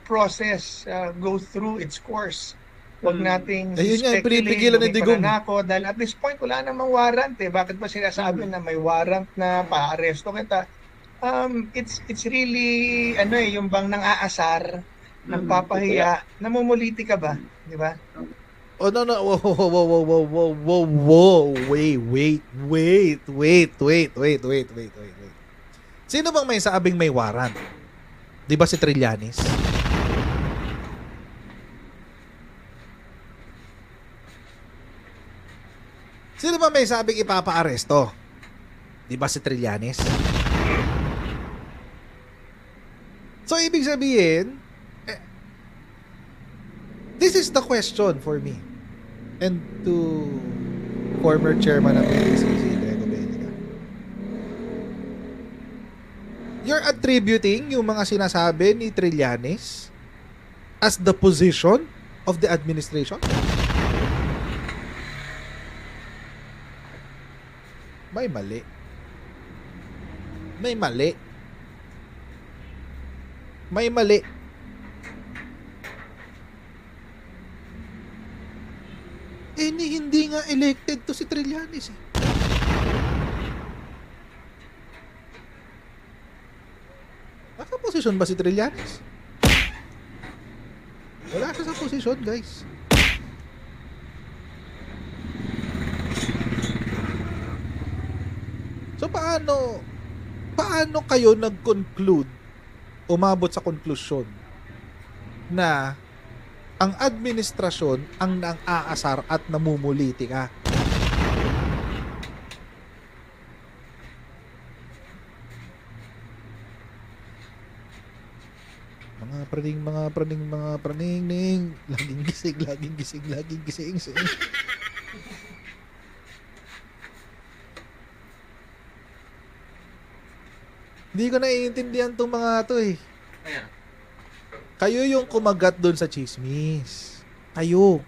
process go through its course. Huwag nating Ayun nga, speculate, pinipigilan ni Digong. pananako, dahil at this point wala namang warrant eh. Bakit ba sinasabi na may warrant na pa-aresto kita? It's really yung bang nang aasar, nagpapahiya, namumuliti ka ba, di ba? Oh no, whoa, wait. Sino bang may sabing may warrant? Di ba si Trillanes? Sino ba may sabing ipapa-aresto? Di ba si Trillanes? So, ibig sabihin, this is the question for me and to former chairman ng PCC, Diego Bendiga. You're attributing yung mga sinasabi ni Trillanes as the position of the administration? May mali. Hindi nga elected to si Trillanes eh. Nasa posisyon ba si Trillanes? Wala siya sa posisyon, guys. So paano kayo nag-conclude, umabot sa konklusyon na ang administrasyon ang nang-aasar at namumuliti ka? Mga praning, laging gising. Hindi ko naiintindihan tong mga to eh. Ayan. Kayo yung kumagat doon sa chismis. Kayo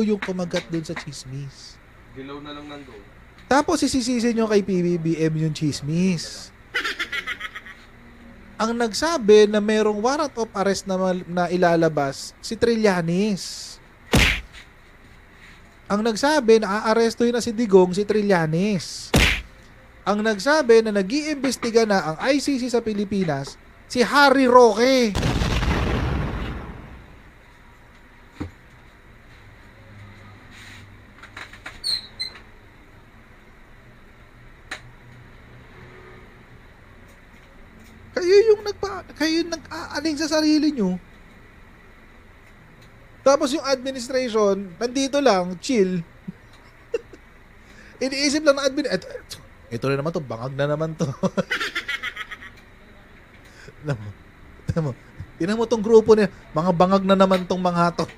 yung kumagat doon sa chismis. Dilaw na lang nandoon. Tapos isisisi nyo kay PBBM yung chismis. Ang nagsabi na merong warrant of arrest na ilalabas, si Trillanes. Ang nagsabi na aarestuhin na si Digong, si Trillanes. Ang nagsabi na nag-iimbestiga na ang ICC sa Pilipinas, si Harry Roque. Kayo nag-aaling sa sarili nyo. Tapos yung administration, nandito lang, chill. Iniisip lang ng ito na naman to, bangag na naman to. Tingnan mo tong grupo niya, mga bangag na naman tong mga to.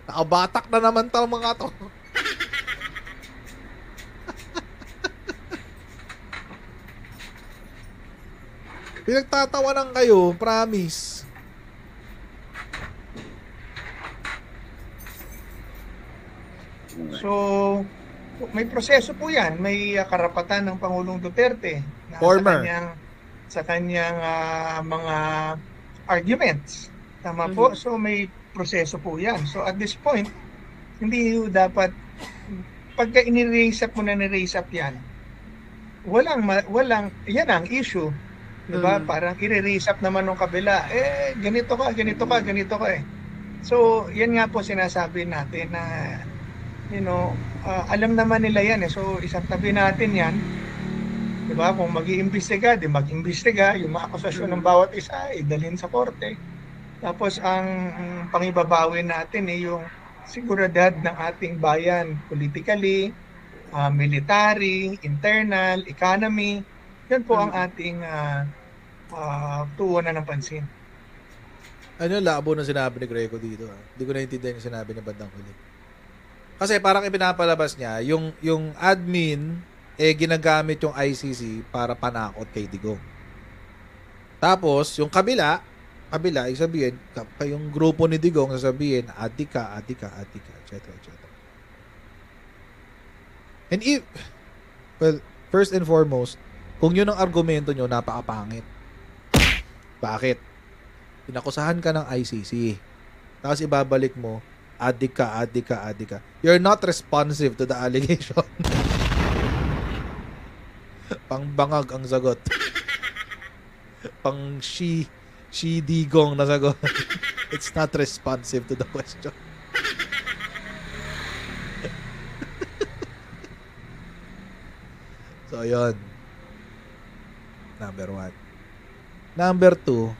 Nakabatak na naman tong mga to. Pinagtatawanan kayo, promise. So, may proseso po yan. May karapatan ng Pangulong Duterte na Former. sa kanyang mga arguments. Tama po? So, may proseso po yan. So, at this point, hindi dapat, pagka iniraise up mo na ni-raise up yan, yan ang issue. Diba? Parang i-raise up naman ng kabila, ganito ka eh. So, yan nga po sinasabi natin na alam naman nila yan eh. So isang tabi natin yan. Diba? Kung mag-iimbestiga, di mag-imbestiga. Yung mga akusasyon ng bawat isa, idalhin sa korte. Tapos ang pangibabawi natin yung seguridad ng ating bayan politically, military, internal, economy. Yan po ang ating tuunan ng pansin. Ano labo na sinabi ni Greco dito? Hindi ko naintindihan yung sinabi ni bandang huli. Kasi parang ipinapalabas niya, yung admin, ginagamit yung ICC para panakot kay Digong. Tapos, yung kabila, sabihin, yung grupo ni Digong, sasabihin, atika, etc. And well, first and foremost, kung yun ang argumento nyo, napakapangit. Bakit? Pinakusahan ka ng ICC. Tapos ibabalik mo, adika. You're not responsive to the allegation. Pangbangag ang sagot. Pang she digong na sagot. It's not responsive to the question. So, yun. Number 1. Number 2,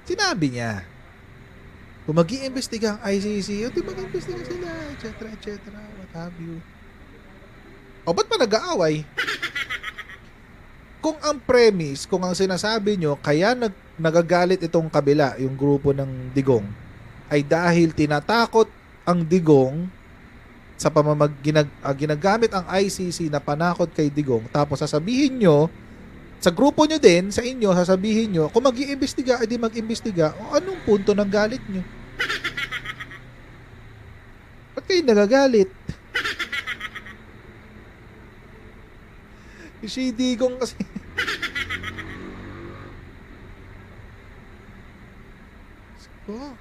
sinabi niya, kung mag-iimbestiga ang ICC, di mag-iimbestiga sila, etc. What have you. O, ba't pa nag-aaway? Kung ang premise, kung ang sinasabi nyo, kaya nagagalit itong kabila, yung grupo ng Digong, ay dahil tinatakot ang Digong sa ginagamit ang ICC na panakot kay Digong, tapos sasabihin nyo, sa grupo nyo din, sa inyo, sasabihin nyo, kung mag-iimbestiga, edi mag-iimbestiga, o anong punto ng galit nyo? Ba't kayo nagagalit? Si Digong kasi. Oh.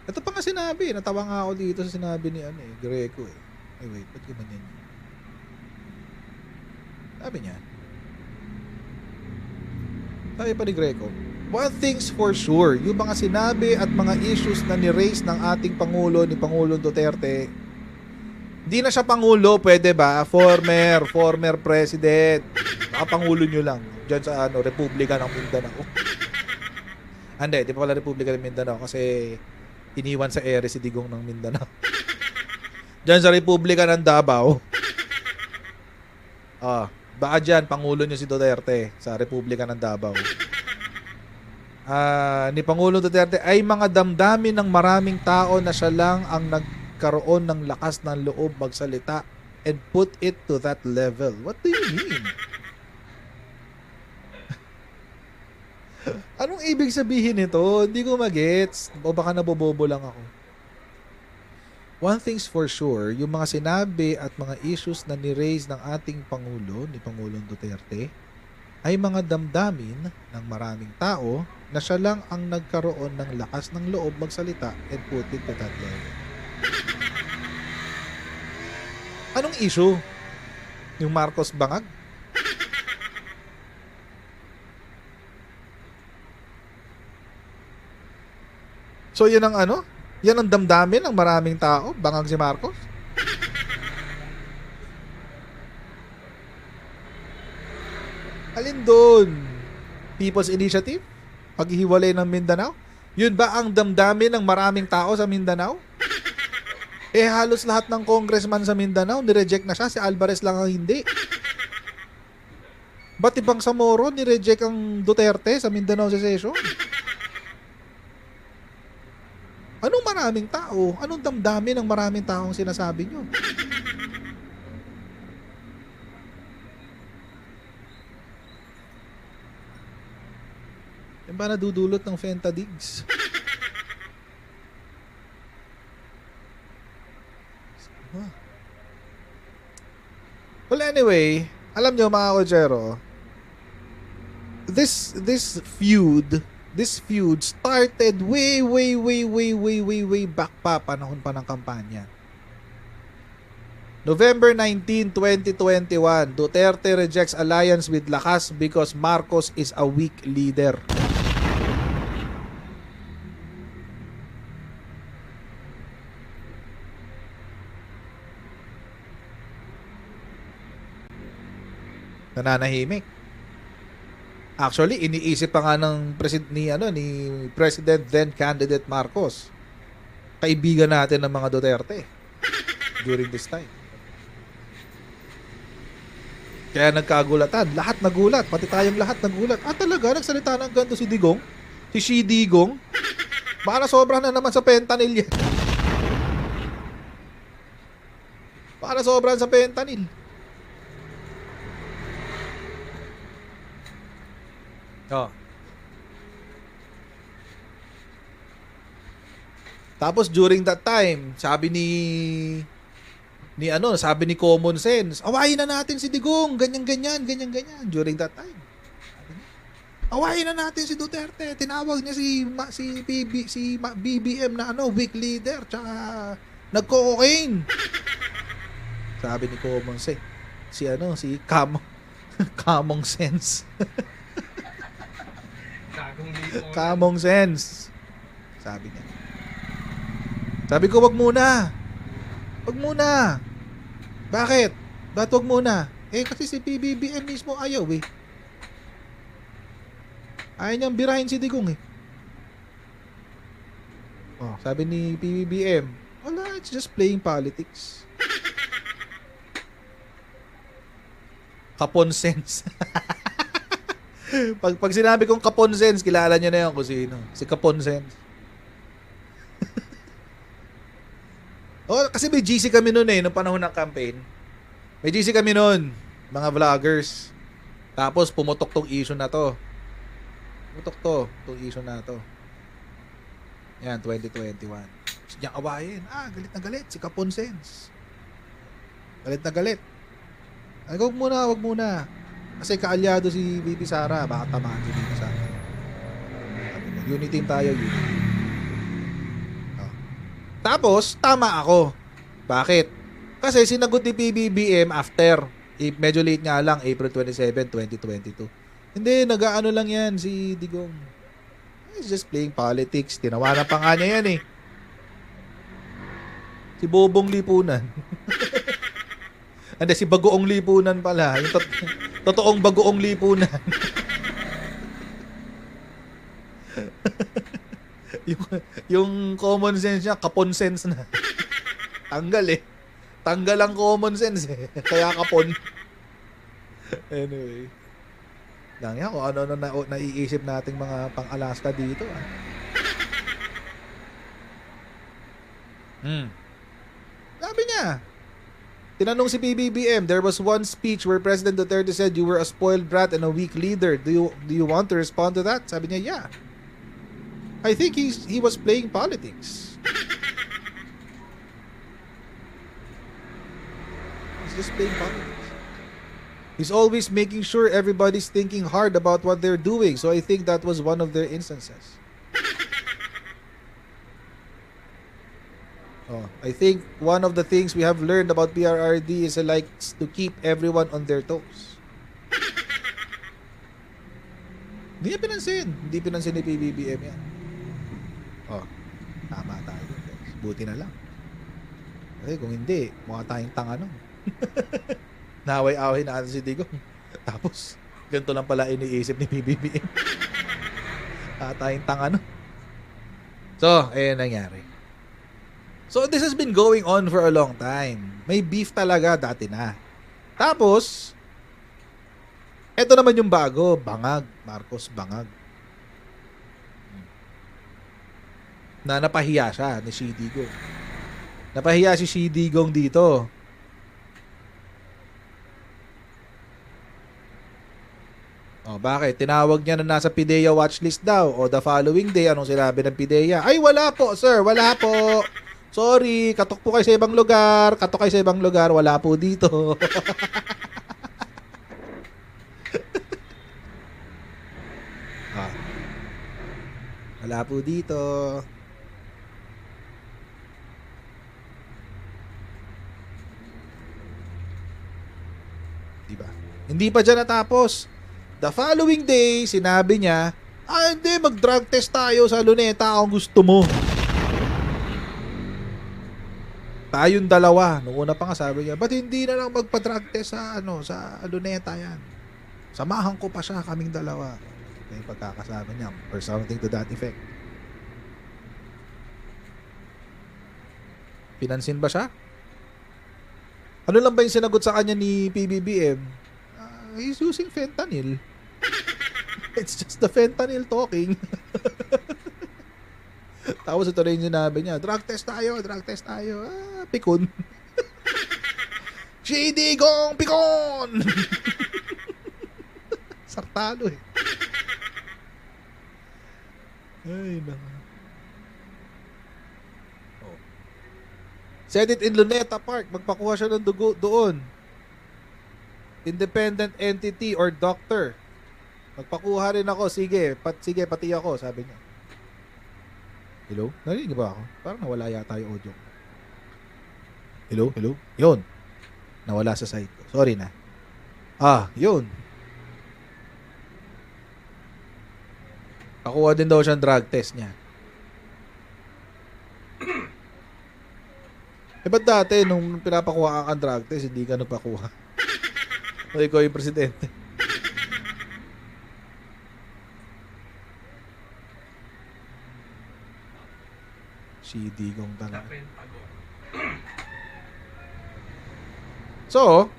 Ito pa nga sinabi, natawa nga ako dito sa sinabi ni Greco eh. Ay wait, ba't ganyan yun? Sabi niya, sabi pa ni Greco, one thing's for sure, yung mga sinabi at mga issues na ni-raise ng ating Pangulo, ni Pangulong Duterte, hindi na siya Pangulo, pwede ba? Former President. Pangulo nyo lang dyan sa Republika ng Mindanao. Hindi, di pa pala Republika ng Mindanao kasi iniwan sa ere si Digong ng Mindanao. Dyan sa Republika ng Davao. Baka dyan, Pangulo nyo si Duterte sa Republika ng Davao. Ni Pangulong Duterte ay mga damdamin ng maraming tao na siya lang ang nagkaroon ng lakas ng loob magsalita and put it to that level. What do you mean? Anong ibig sabihin nito? Hindi ko magets. O baka nabobobo lang ako. One thing's for sure, yung mga sinabi at mga issues na ni-raise ng ating Pangulo, ni Pangulong Duterte, ay mga damdamin ng maraming tao na siya lang ang nagkaroon ng lakas ng loob magsalita and put it to that level. Anong issue? Yung Marcos bangag? So yan ang yan ang damdamin ng maraming tao, bangag si Marcos. Alin doon? People's Initiative? Paghihiwalay ng Mindanao? Yun ba ang damdamin ng maraming tao sa Mindanao? Halos lahat ng congressman sa Mindanao nireject na siya, si Alvarez lang ang hindi. Ba't ibang Samoro nireject ang Duterte sa Mindanao secession? Anong maraming tao? Anong damdamin ng maraming tao ang sinasabi nyo? Yan ba nadudulot ng Fentadigs? Well, anyway, alam nyo mga kochero, this feud started way back pa, panahon pa ng kampanya. November 19, 2021, Duterte rejects alliance with Lakas because Marcos is a weak leader. Nananahimik. Actually, iniisip pa nga ng ni President then candidate Marcos. Kaibigan natin ng mga Duterte during this time. Kaya nagkagulatan. Lahat nagulat. Pati tayong lahat nagulat. Talaga? Nagsalita ng ganito si Digong? Si Shi Digong? Baka sobra na naman sa fentanyl yan. Baka sobra sa fentanyl. Oh. Tapos during that time, sabi ni Common Sense, awayin na natin si Digong, ganyan-ganyan during that time. Awayin na natin si Duterte. Tinawag niya si BBM na weak leader, tsaka nagko-cocaine. Sabi ni Common Sense, si Common Sense. Common Sense. Sabi niya. Sabi ko, wag muna. Wag muna. Bakit? Ba't wag muna? Kasi si PBBM mismo ayaw Ayaw niyang birahin si Digong sabi ni PBBM, wala, it's just playing politics. Kapon Sense. pag sinabi kong Kapon Sense, kilala niyo na yun kung sino. Si Kapon Sense. Kasi may GC kami noon nung panahon ng campaign. May GC kami noon, mga vloggers. Tapos pumutok tong issue na to. Tong issue na to. Yan, 2021. Siyang awayin. Galit na galit. Si Kapon Sense. Galit na galit. Wag muna. Kasi kaalyado si VP Sara. Baka tamaan si VP Sara. Unity tayo, unity. Tapos, tama ako. Bakit? Kasi sinagot ni PBBM after. Medyo late nga lang, April 27, 2022. Hindi, nag-aano lang yan si Digong. He's just playing politics. Tinawanan pa nga niya yan Si Bobong Lipunan. Hindi, si Bagoong Lipunan pala. Yung totoong Bagoong Lipunan. yung common sense niya, Kapon Sense na. Tanggal ang common sense Kaya kapon. Anyway. Lang yan kung ano naiisip nating mga pang-Alaska dito. Sabi niya, tinanong si PBBM, there was one speech where President Duterte said you were a spoiled brat and a weak leader. Do you want to respond to that? Sabi niya, yeah. I think he was playing politics. He's just playing politics. He's always making sure everybody's thinking hard about what they're doing. So I think that was one of their instances. I think one of the things we have learned about PRRD is it likes to keep everyone on their toes. Hindi pinansin ni PBBM yan. Tama tayo. Buti na lang. Kasi kung hindi, mukha tayong tanga nun. Naway-away na si Digong. Tapos, ganito lang pala iniisip ni PBBM. Tayong tanga nun. So, ayun nangyari. So, this has been going on for a long time. May beef talaga dati na. Tapos, eto naman yung bago. Bangag. Marcos Bangag. Na napahiya siya ni Shi Digong. Napahiya si Shi Digong dito. Bakit? Tinawag niya na nasa PIDEA watchlist daw. The following day, anong sinabi ng PIDEA? Ay, wala po, sir. Wala po. Sorry, katok po kayo sa ibang lugar. Wala po dito. Wala po dito. Diba? Hindi pa dyan natapos. The following day, sinabi niya, hindi, mag-drug test tayo sa Luneta kung gusto mo. Tayong dalawa. Noong una pa nga sabi niya, ba't hindi na lang magpa-drug test sa Luneta yan? Samahan ko pa siya, kaming dalawa. Ito yung pagkakasama niya. Or something to that effect. Pinansin ba siya? Ano lang ba yung sinagot sa kanya ni PBBM? He's using fentanyl. It's just the fentanyl talking. Tapos ito rin yung sinabi niya, drug test tayo. Pikon. Shady Gong Pikon! Sartalo eh. Ay, naman. Oh. Set it in Luneta Park. Magpakuha siya ng dugo doon. Independent entity or doctor. Magpakuha rin ako. Sige, pati ako, sabi niya. Hello? Narinig ba ako? Parang nawala yata yung audio. Hello? Yun. Nawala sa site ko. Sorry na. Yun. Pakuha din daw siyang drug test niya. Ba't dati nung pinapakuha ang drug test, hindi ka nagpakuha? O ikaw yung presidente. CD kong talaga. So,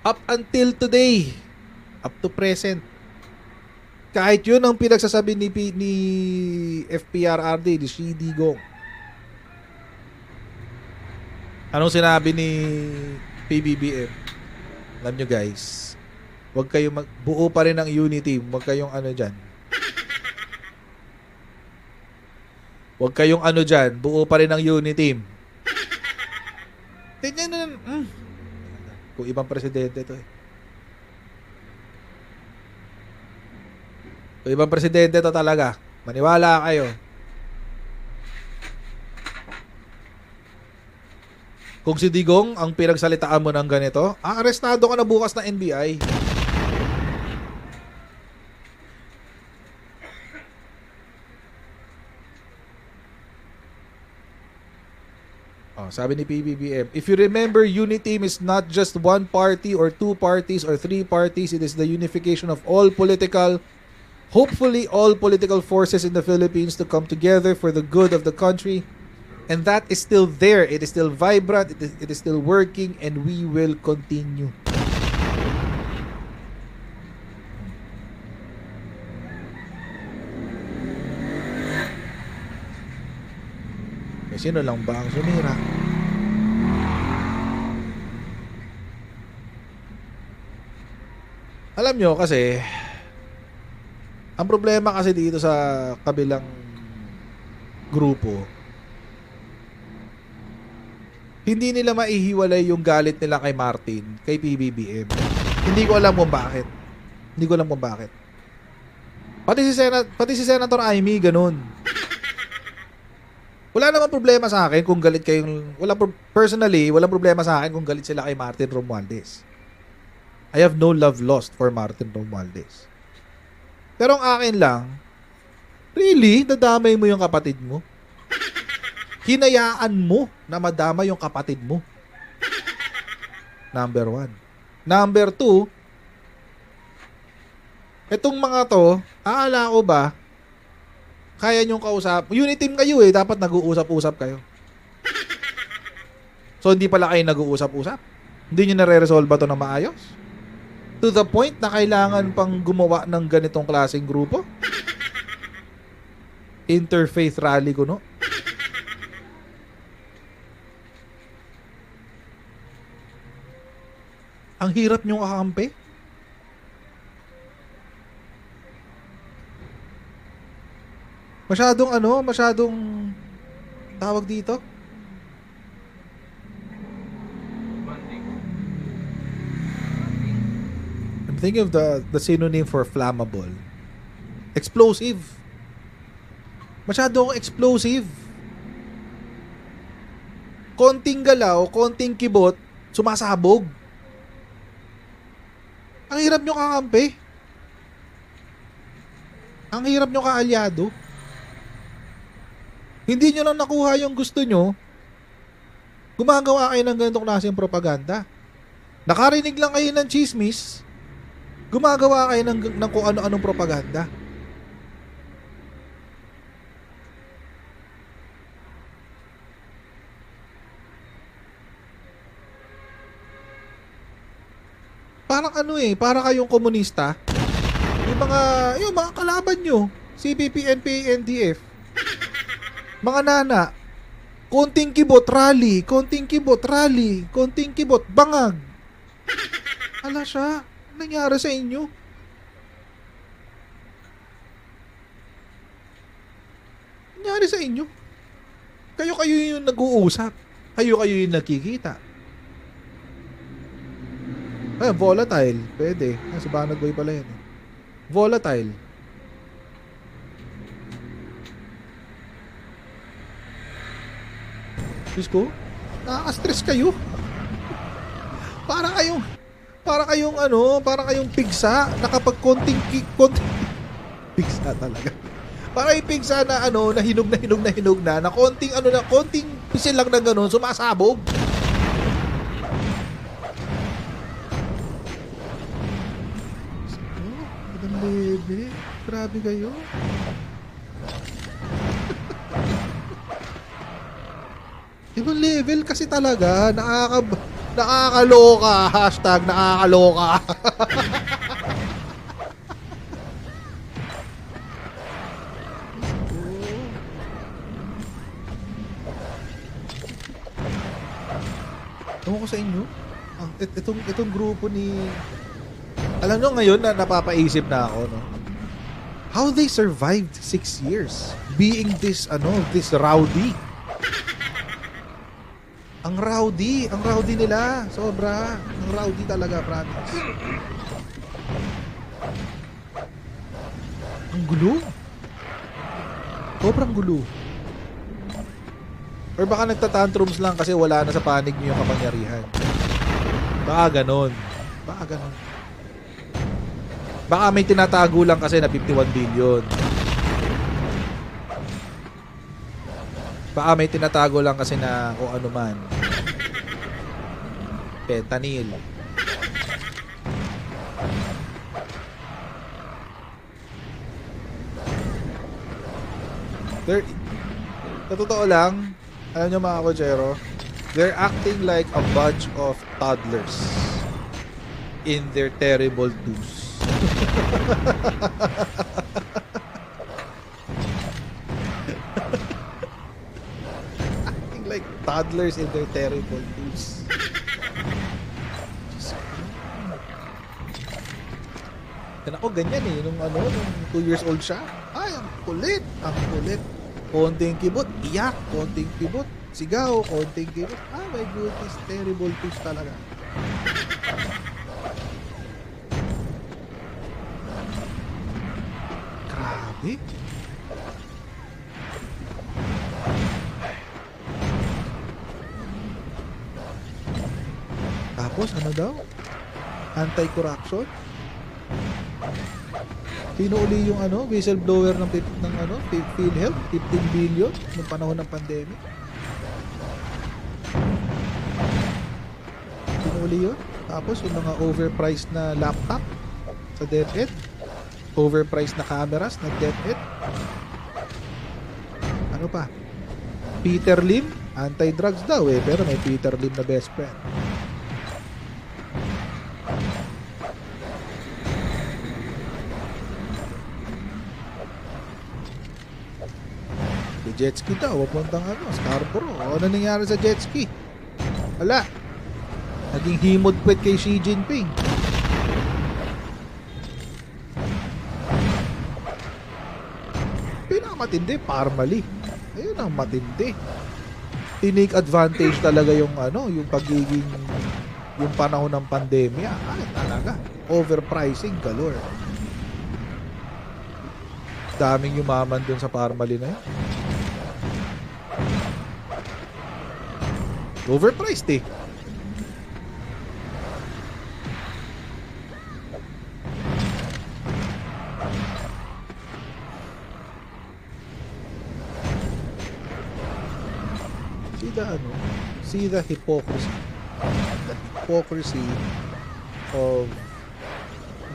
up until today, up to present, kahit yun ang pinagsasabi ni FPRRD, ni CD Gong. Anong sinabi ni PBBM? Alam nyo guys, huwag kayong buo pa rin ang unity, huwag kayong dyan. Huwag kayong dyan, buo pa rin ang unity. Tingnan na, kung ibang presidente to eh. Kung ibang presidente to talaga, maniwala kayo. Kung si Digong ang pinagsalitaan mo ng ganito, arestado ka na bukas na NBI. Sabi ni PBBM, if you remember, unity is not just one party or two parties or three parties. It is the unification of all political, hopefully all political forces in the Philippines to come together for the good of the country. And that is still there. It is still vibrant. It is still working, and we will continue. Sino lang ba ang sumira? Alam nyo kasi, ang problema kasi dito sa kabilang grupo, hindi nila maihiwalay yung galit nila kay Martin, kay PBBM. Hindi ko alam kung bakit. Pati si Senator Amy, ganun. Wala namang problema sa akin kung galit kayong... Personally, walang problema sa akin kung galit sila kay Martin Romualdez. I have no love lost for Martin Romualdez. Pero ang akin lang, really, nadamay mo yung kapatid mo? Hinayaan mo na madama yung kapatid mo? Number 1. Number 2, etong mga to, aala ko ba, kaya nyong kausap. Unit team kayo eh. Dapat nag-uusap-usap kayo. So, hindi pala kayo nag-uusap-usap? Hindi nyo nare-resolve ba ito na maayos? To the point na kailangan pang gumawa ng ganitong klaseng grupo? Interfaith rally ko, no? Ang hirap nyong kakampi? Masyadong tawag dito. I'm thinking of the synonym for flammable. Explosive. Masyadong explosive. Konting galaw, konting kibot, sumasabog. Ang hirap nyo kakampi. Ang hirap nyo kaalyado. Hindi nyo lang nakuha yung gusto nyo, gumagawa kayo ng ganitong klaseng propaganda. Nakarinig lang kayo ng chismis, Gumagawa kayo ng kung ano-anong propaganda. Parang ano para kayong komunista. Yung mga kalaban nyo, CPP, NPA, NDF. Mga nana, konting kibot, rally, konting kibot, rally, konting kibot, bangag. Hala siya, nangyari sa inyo? Nangyari sa inyo? Kayo yung nag-uusap. Kayo yung nakikita. Ay, volatile. Pwede. Sa Banag Boy pala yan. Volatile. Diyos ko, nakaka-stress kayo. Para kayong pigsa na kapag konting pigsa talaga. Para yung pigsa na na hinog na konting pisil lang na gano'n, sumasabog. Ang lebe. Grabe kayo. Ibang level kasi talaga. Nakakaloka. Hashtag nakakaloka. Ewan ko sa inyo. Itong grupo ni... Alam nyo ngayon na napapaisip na ako, no? How they survived 6 years being this rowdy. Ang rowdy nila, sobra. Ang rowdy talaga, promise. Ang gulo. Sobrang gulo. Or baka nagtatantrums lang kasi wala na sa panig niyo yung kapangyarihan. Baka ganon. Baka may tinatago lang kasi na 51 billion. Baka may tinatago lang kasi na kung ano man. Fentanyl. Sa totoo lang, alam nyo mga kochero, they're acting like a bunch of toddlers in their terrible twos. Acting like toddlers in their terrible twos. Yan ako ganyan nung 2 years old siya. Ay, ang kulit. Konting kibot, iyak, konting kibot, sigaw, konting kibot. Ah, my goodness, terrible twos talaga. Grabe. Tapos ano daw? Anti-corruption? Sino uli yung whistleblower ng PhilHealth? 15 billion noong panahon ng pandemic. Sino uli yun? Tapos yung mga overpriced na laptop sa DepEd. Overpriced na cameras na DepEd. Ano pa? Peter Lim, anti-drugs daw pero may Peter Lim na best friend. Jet ski daw, papuntang Scarborough. Ano nangyari sa jet ski? Wala. Naging himod-pwet kay Xi Jinping. Pinakamatindi, Parmali. Ayun ang matindi. Tinake advantage talaga yung yung panahon ng pandemya. Ay, talaga. Overpricing galore. Daming yumaman dun sa Parmali na yun. Overpriced eh. See the hypocrisy. The hypocrisy of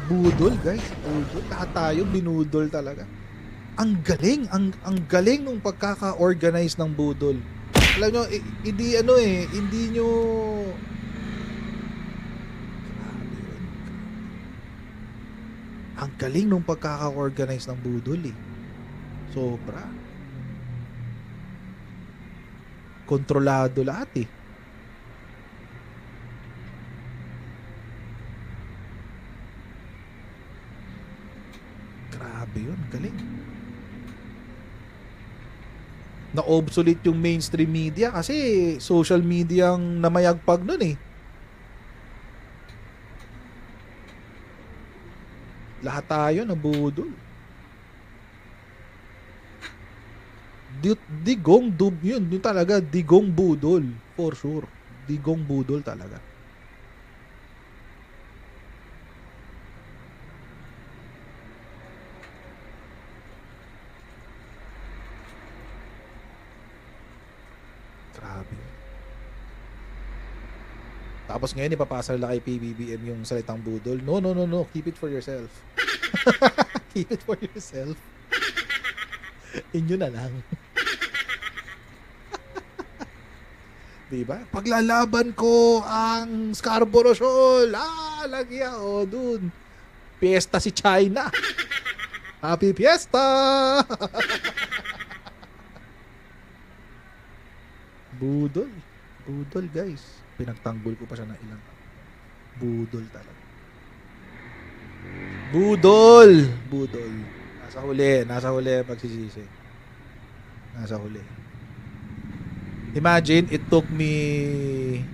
Budol, guys. Budol. Lahat tayo binudol talaga. Ang galing. Ang galing nung pagkaka-organize ng budol. Alam nyo, hindi hindi nyo... Ang galing nung pagkaka-organize ng budol eh. Sobra. Kontrolado lahat eh. Grabe yun, galing. Na-obsolete yung mainstream media kasi social media ang namayagpag nun eh. Lahat tayo nabudol. Digong dub yun. Yun talaga, digong budol. For sure. Digong budol talaga. Grabe. Tapos ngayon ipapasa nila kay PBBM yung salitang budol. No. Keep it for yourself. Keep it for yourself. Inyo na lang. Diba? Paglalaban ko ang Scarborough Shoal. Lagya. Dun. Fiesta si China. Happy Fiesta! Budol. Budol, guys. Pinagtanggol ko pa siya ng ilang. Budol talaga. Budol. Nasa huli pagsisisi. Nasa huli. Imagine it took me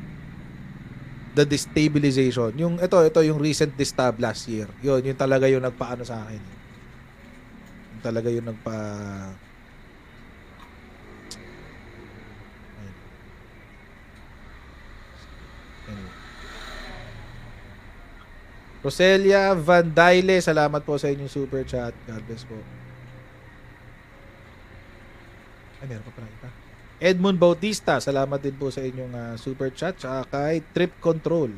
the destabilization. Ito yung recent destab last year. Yun talaga yung nagpaano sa akin. Yung talaga yung nagpa Roselia Vandaile, salamat po sa inyong super chat. God bless po. Ay, meron pa pala ita. Edmund Bautista, salamat din po sa inyong super chat. Tsaka kay Trip Control.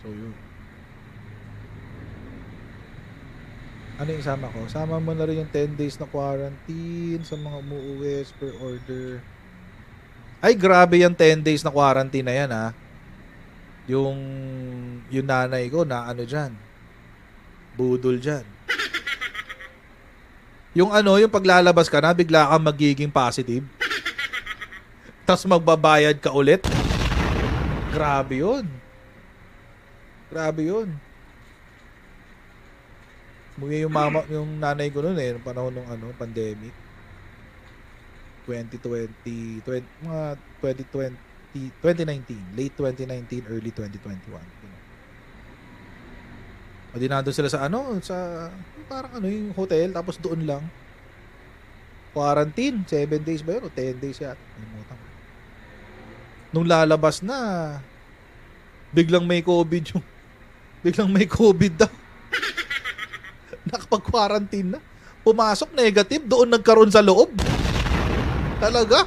So, yun. Ano yung sama ko? Sama mo na rin yung 10 days na quarantine sa mga umuuwi per order. Ay, grabe yung 10 days na quarantine na yan, ha. Yung nanay ko na ano dyan. Budol dyan. Yung paglalabas ka na, bigla kang magiging positive. Tapos magbabayad ka ulit. Grabe yun. Yung nanay ko noon noong panahon ng pandemic. 2019, late 2019, early 2021. O di nandun sila sa parang yung hotel, tapos doon lang. Quarantine, 7 days ba yun? O 10 days yata. Nung lalabas na, biglang may COVID daw. Nakapag-quarantine na. Pumasok, negative. Doon nagkaroon sa loob. Talaga?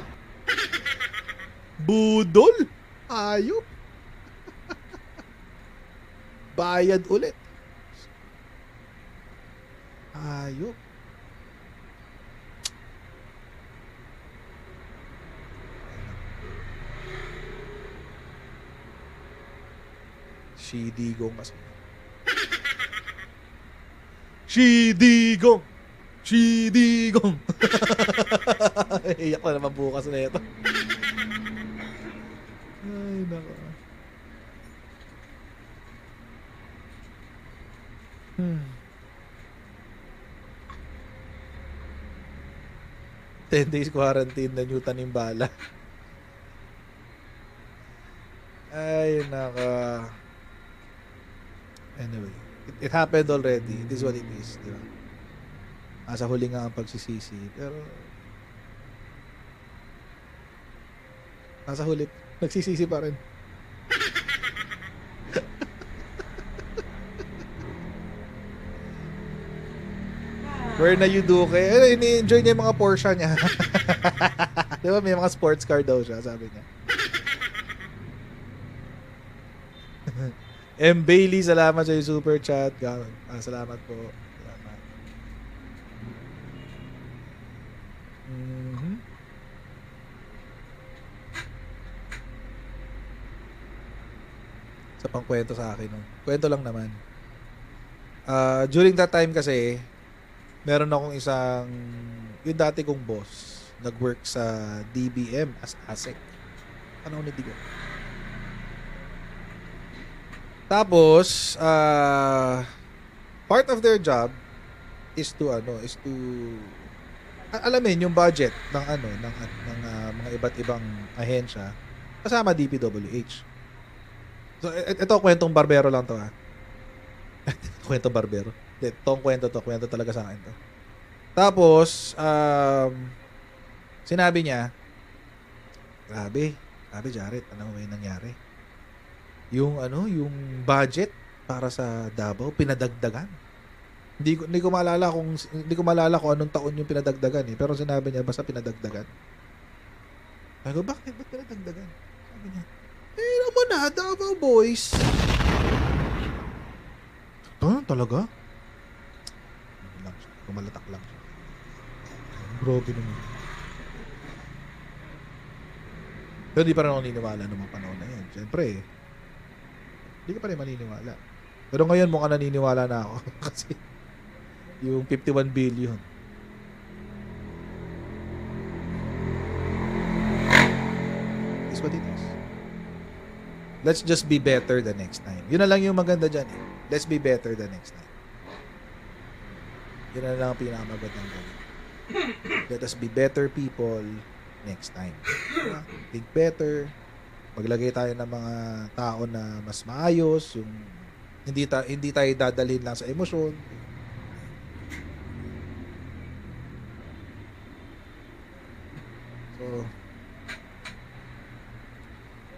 Budol. Ayop. Bayad ulit. Ayop. Shidigong kasi. Shidigong. Iyak na naman bukas na ito. Ay, nako. 10 days quarantine na new tanimbala. Ay, nako. Anyway, it happened already. It is what it is, di ba? Nasa huli nga ang pagsisisi, pero nasa huli, nagsisisi pa rin. Where na Yuduke? Ini-enjoy niya yung mga Porsche niya. Di ba may mga sports car daw siya, sabi niya. M. Bailey, salamat sa yung super chat. Salamat po. Salamat. Mhm. Sa pangkwento sa akin. No? Kwento lang naman. During that time kasi, meron akong isang, yung dati kong boss, nag-work sa DBM as ASEC. Ano ni Digo? Tapos, part of their job is to alamin yung budget ng mga iba't ibang ahensya kasama DPWH. So ito kwentong barbero lang to ha. Kwento barbero. Kwento talaga sa akin to. Tapos sinabi niya, grabe Jared, ano may nangyari? Yung budget para sa Davao pinadagdagan. Hindi ko maalala kung anong taon yung pinadagdagan eh, pero sinabi niya basta pinadagdagan. Sabi ko, bakit pinadagdagan? Sabi niya, naman na, Davao boys. Talaga? Kumalatak lang siya. Grabe naman. Pero di pa rin ako naniniwala ng mga panahon na yan. Siyempre hindi ka pa rin maniniwala. Pero ngayon mukhang naniniwala na ako. Kasi yung 51 billion. Is what it is. Let's just be better the next time. Yun na lang yung maganda dyan eh. Let's be better the next time. Yun na lang ang pinakamagandang gawin. Let us be better people next time. Think better. Maglagay tayo ng mga tao na mas maayos, yung hindi tayo dadalhin lang sa emosyon. So,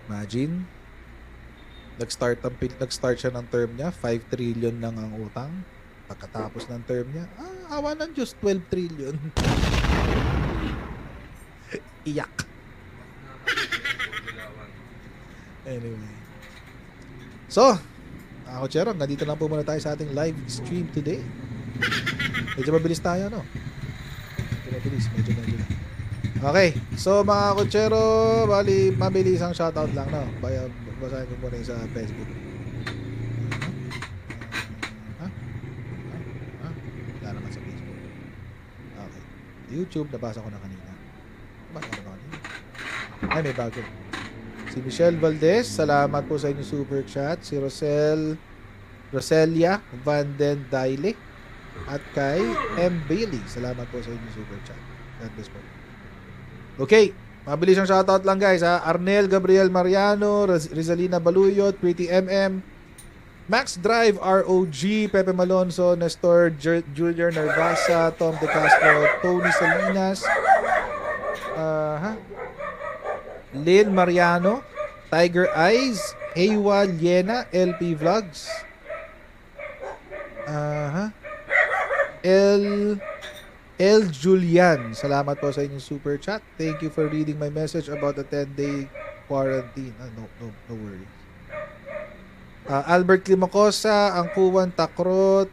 imagine, nag-start siya ng term niya, 5 trillion lang ang utang. Pagkatapos ng term niya, awa ng Diyos, 12 trillion. Iyak. Anyway. So, mga kutsero, nandito lang po muna tayo sa ating live stream today. Medyo mabilis tayo, no? Medyo lang. Okay. So, mga kutsero, bali, mabilis ang shoutout lang, no? Basahin ko muna yung sa Facebook. Wala naman sa Facebook. Okay. YouTube, nabasa ko na kanina. Ay, may bago. Si Michelle Valdez, salamat po sa inyong super chat. Si Roselia Van Den Daile at kay M. Bailey, salamat po sa inyong super chat. God bless po. Okay, mabilis ang shoutout lang guys ha. Arnel Gabriel Mariano, Rizalina Baluyot, Pretty MM, Max Drive ROG, Pepe Malonzo, Nestor Junior Nervasa, Tom De Castro, Tony Salinas, Lynn Mariano, Tiger Eyes, Hewa Liena, LP Vlogs, El Julian, salamat po sa inyong super chat. Thank you for reading my message about the 10-day quarantine. No worries. Albert Climacosa, Angkuwan Takrot,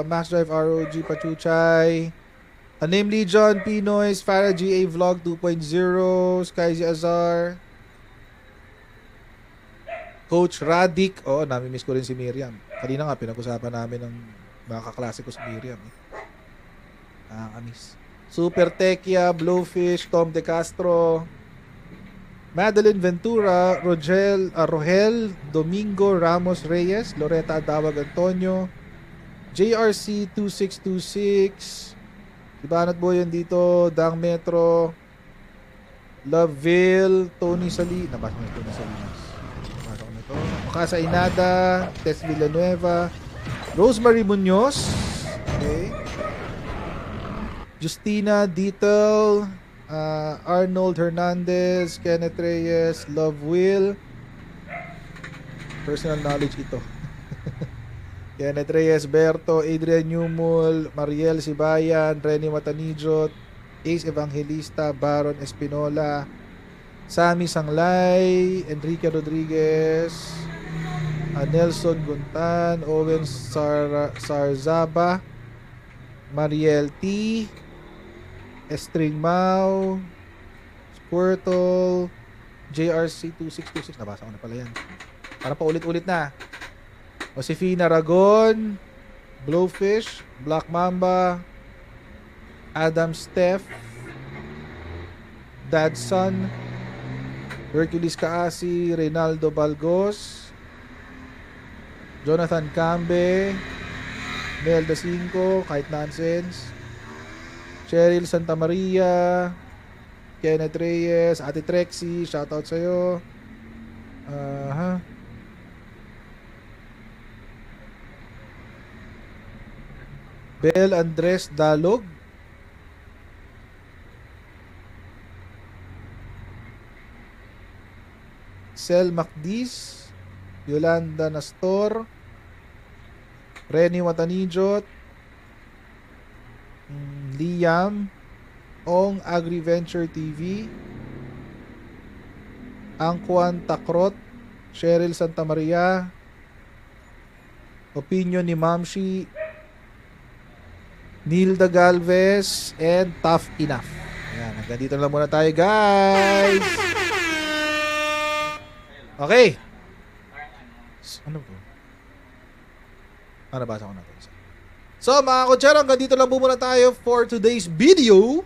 Max Drive ROG Pachuchay, Name Legion, Pinoy's, Farah GA Vlog 2.0, Skyzy Azar, Coach Radic. Nami-miss ko rin si Miriam. Kanina nga, pinag-usapan namin ng mga kaklase ko si Miriam. Nakakamiss. Super Tekia, Blowfish, Tom De Castro, Madeline Ventura, Rogel, Domingo Ramos Reyes, Loretta Adawag Antonio, JRC 2626, Ibanat Boyan dito, Dang Metro, Loveville, Tony Salinas. Nabasa ko na Tony Salinas. Nabasa ko na ito. Makasa Inada, Tess Villanueva, Rosemary Munoz, okay, Justina Dietel, Arnold Hernandez, Kenneth Reyes, Love Will. Personal knowledge ito. Kenneth Reyes, Berto, Adrian Newmul, Mariel Sibayan, Renny Matanijot, Ace Evangelista, Baron Espinola, Sammy Sanglay, Enrique Rodriguez, Nelson Guntan, Owen Sarzaba, Mariel T, Estring Mau, Squirtle, JRC2626, nabasa ko na pala yan. Para pa ulit-ulit na. Josefina Ragon, Blowfish, Black Mamba, Adam Steph, Dadson, Hercules Kaasi, Reynaldo Balgos, Jonathan Cambe, Melda Cinco, kahit nonsense, Cheryl Santa Maria, Kenneth Reyes, Ate Trexie, shoutout sa'yo. Bel Andres Dalog, Sel Macdis, Yolanda Nastor, Renny Watanijot, Liam, Ong AgriVenture TV, Angkuan Takrot, Cheryl Santa Maria, Opinion ni Mamshi, Nilda Galvez, and Tough Enough. Ayan, hanggang dito na lang muna tayo, guys. Okay. Ano po? Nabasa ko na ito. So, mga kotsero, hanggang dito lang po muna tayo for today's video.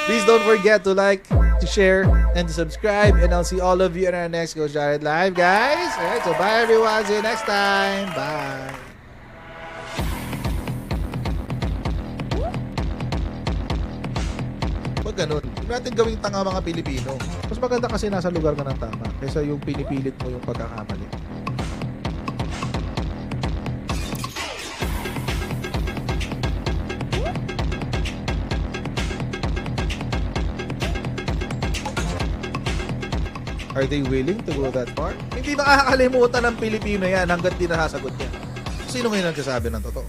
Please don't forget to like, to share, and to subscribe. And I'll see all of you in our next Go Jared Live, guys. Alright, so bye everyone. See you next time. Bye. Wag ganun. Huwag natin gawing tanga mga Pilipino. Mas maganda kasi nasa lugar ka ng tama kaysa yung pinipilit mo yung pagkakamali. Are they willing to go that far? Hindi makakalimutan ng Pilipino yan hanggat di nasasagot niya. Sino ngayon nagsasabi ng totoo?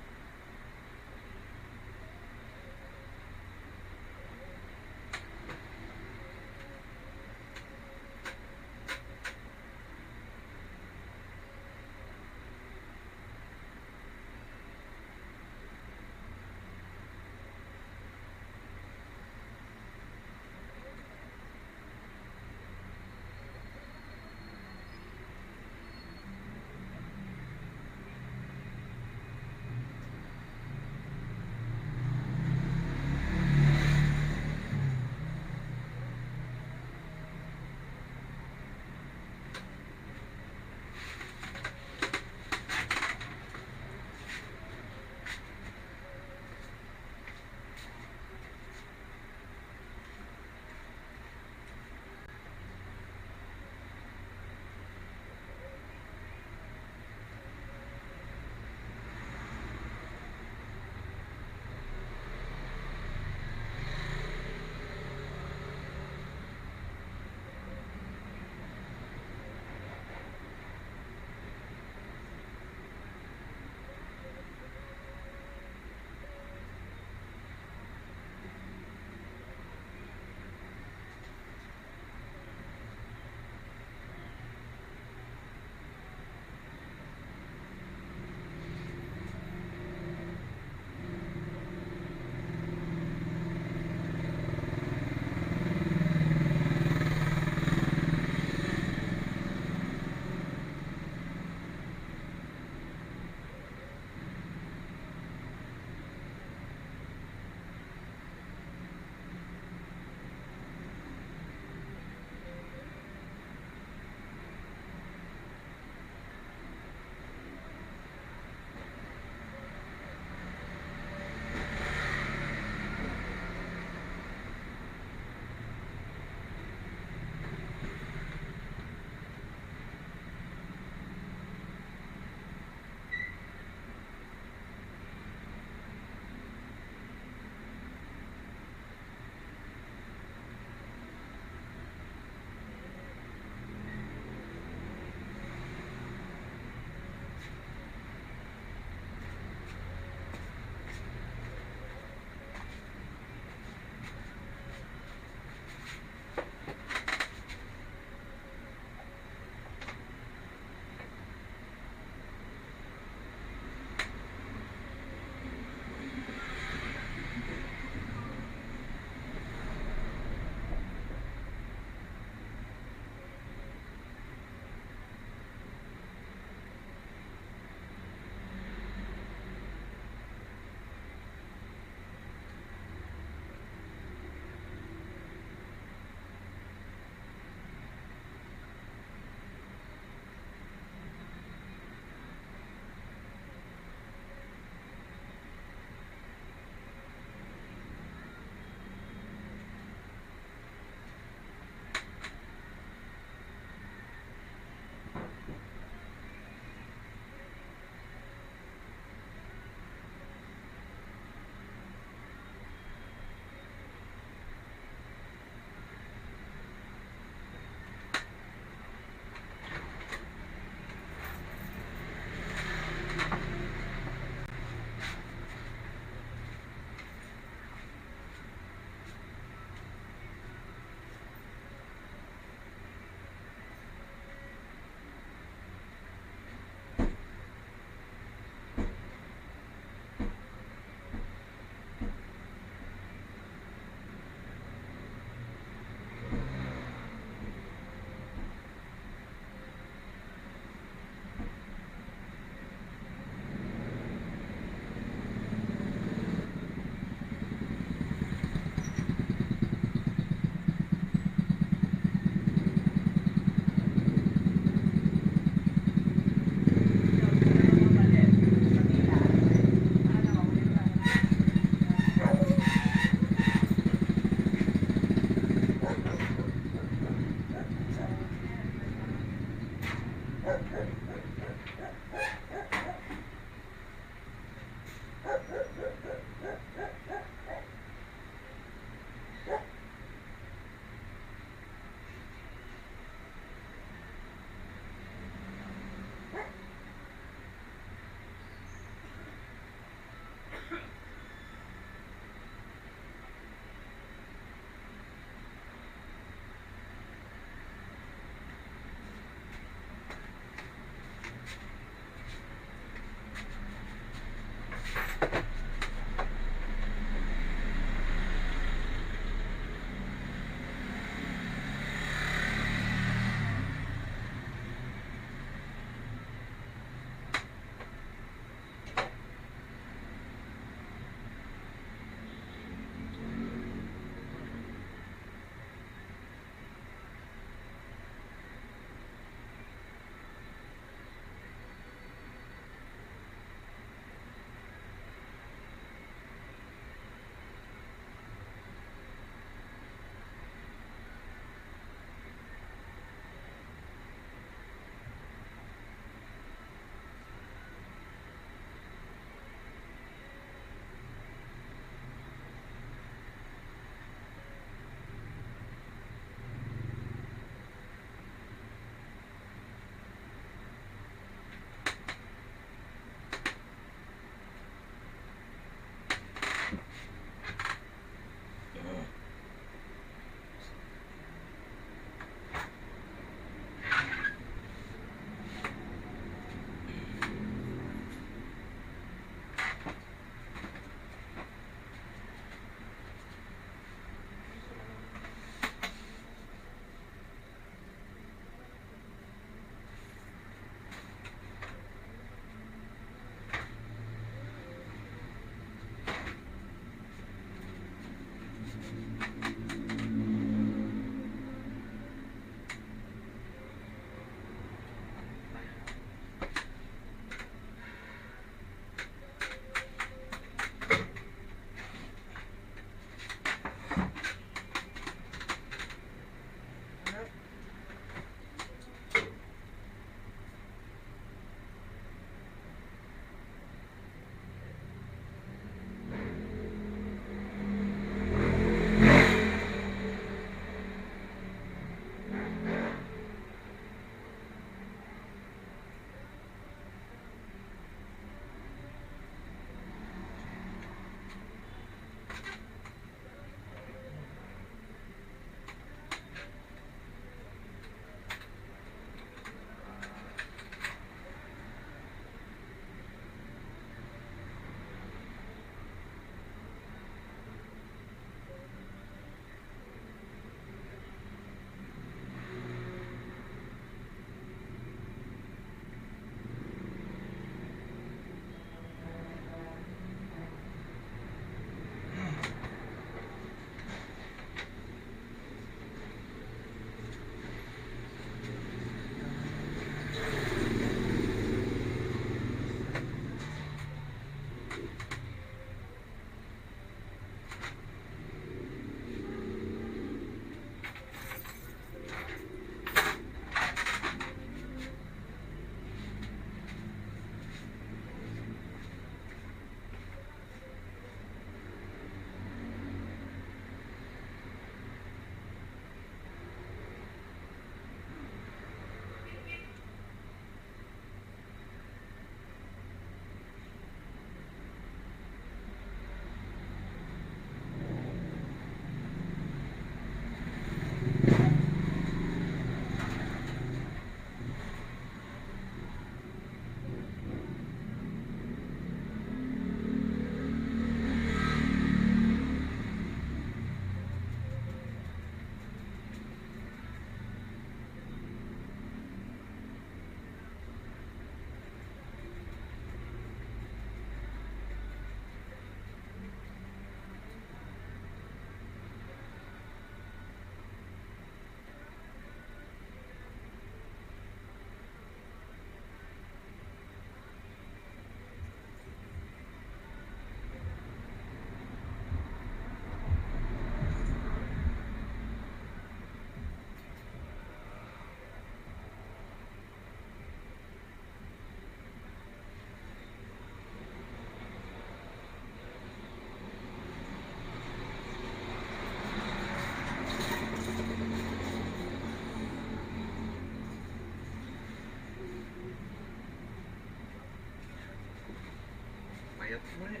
Payat mo eh.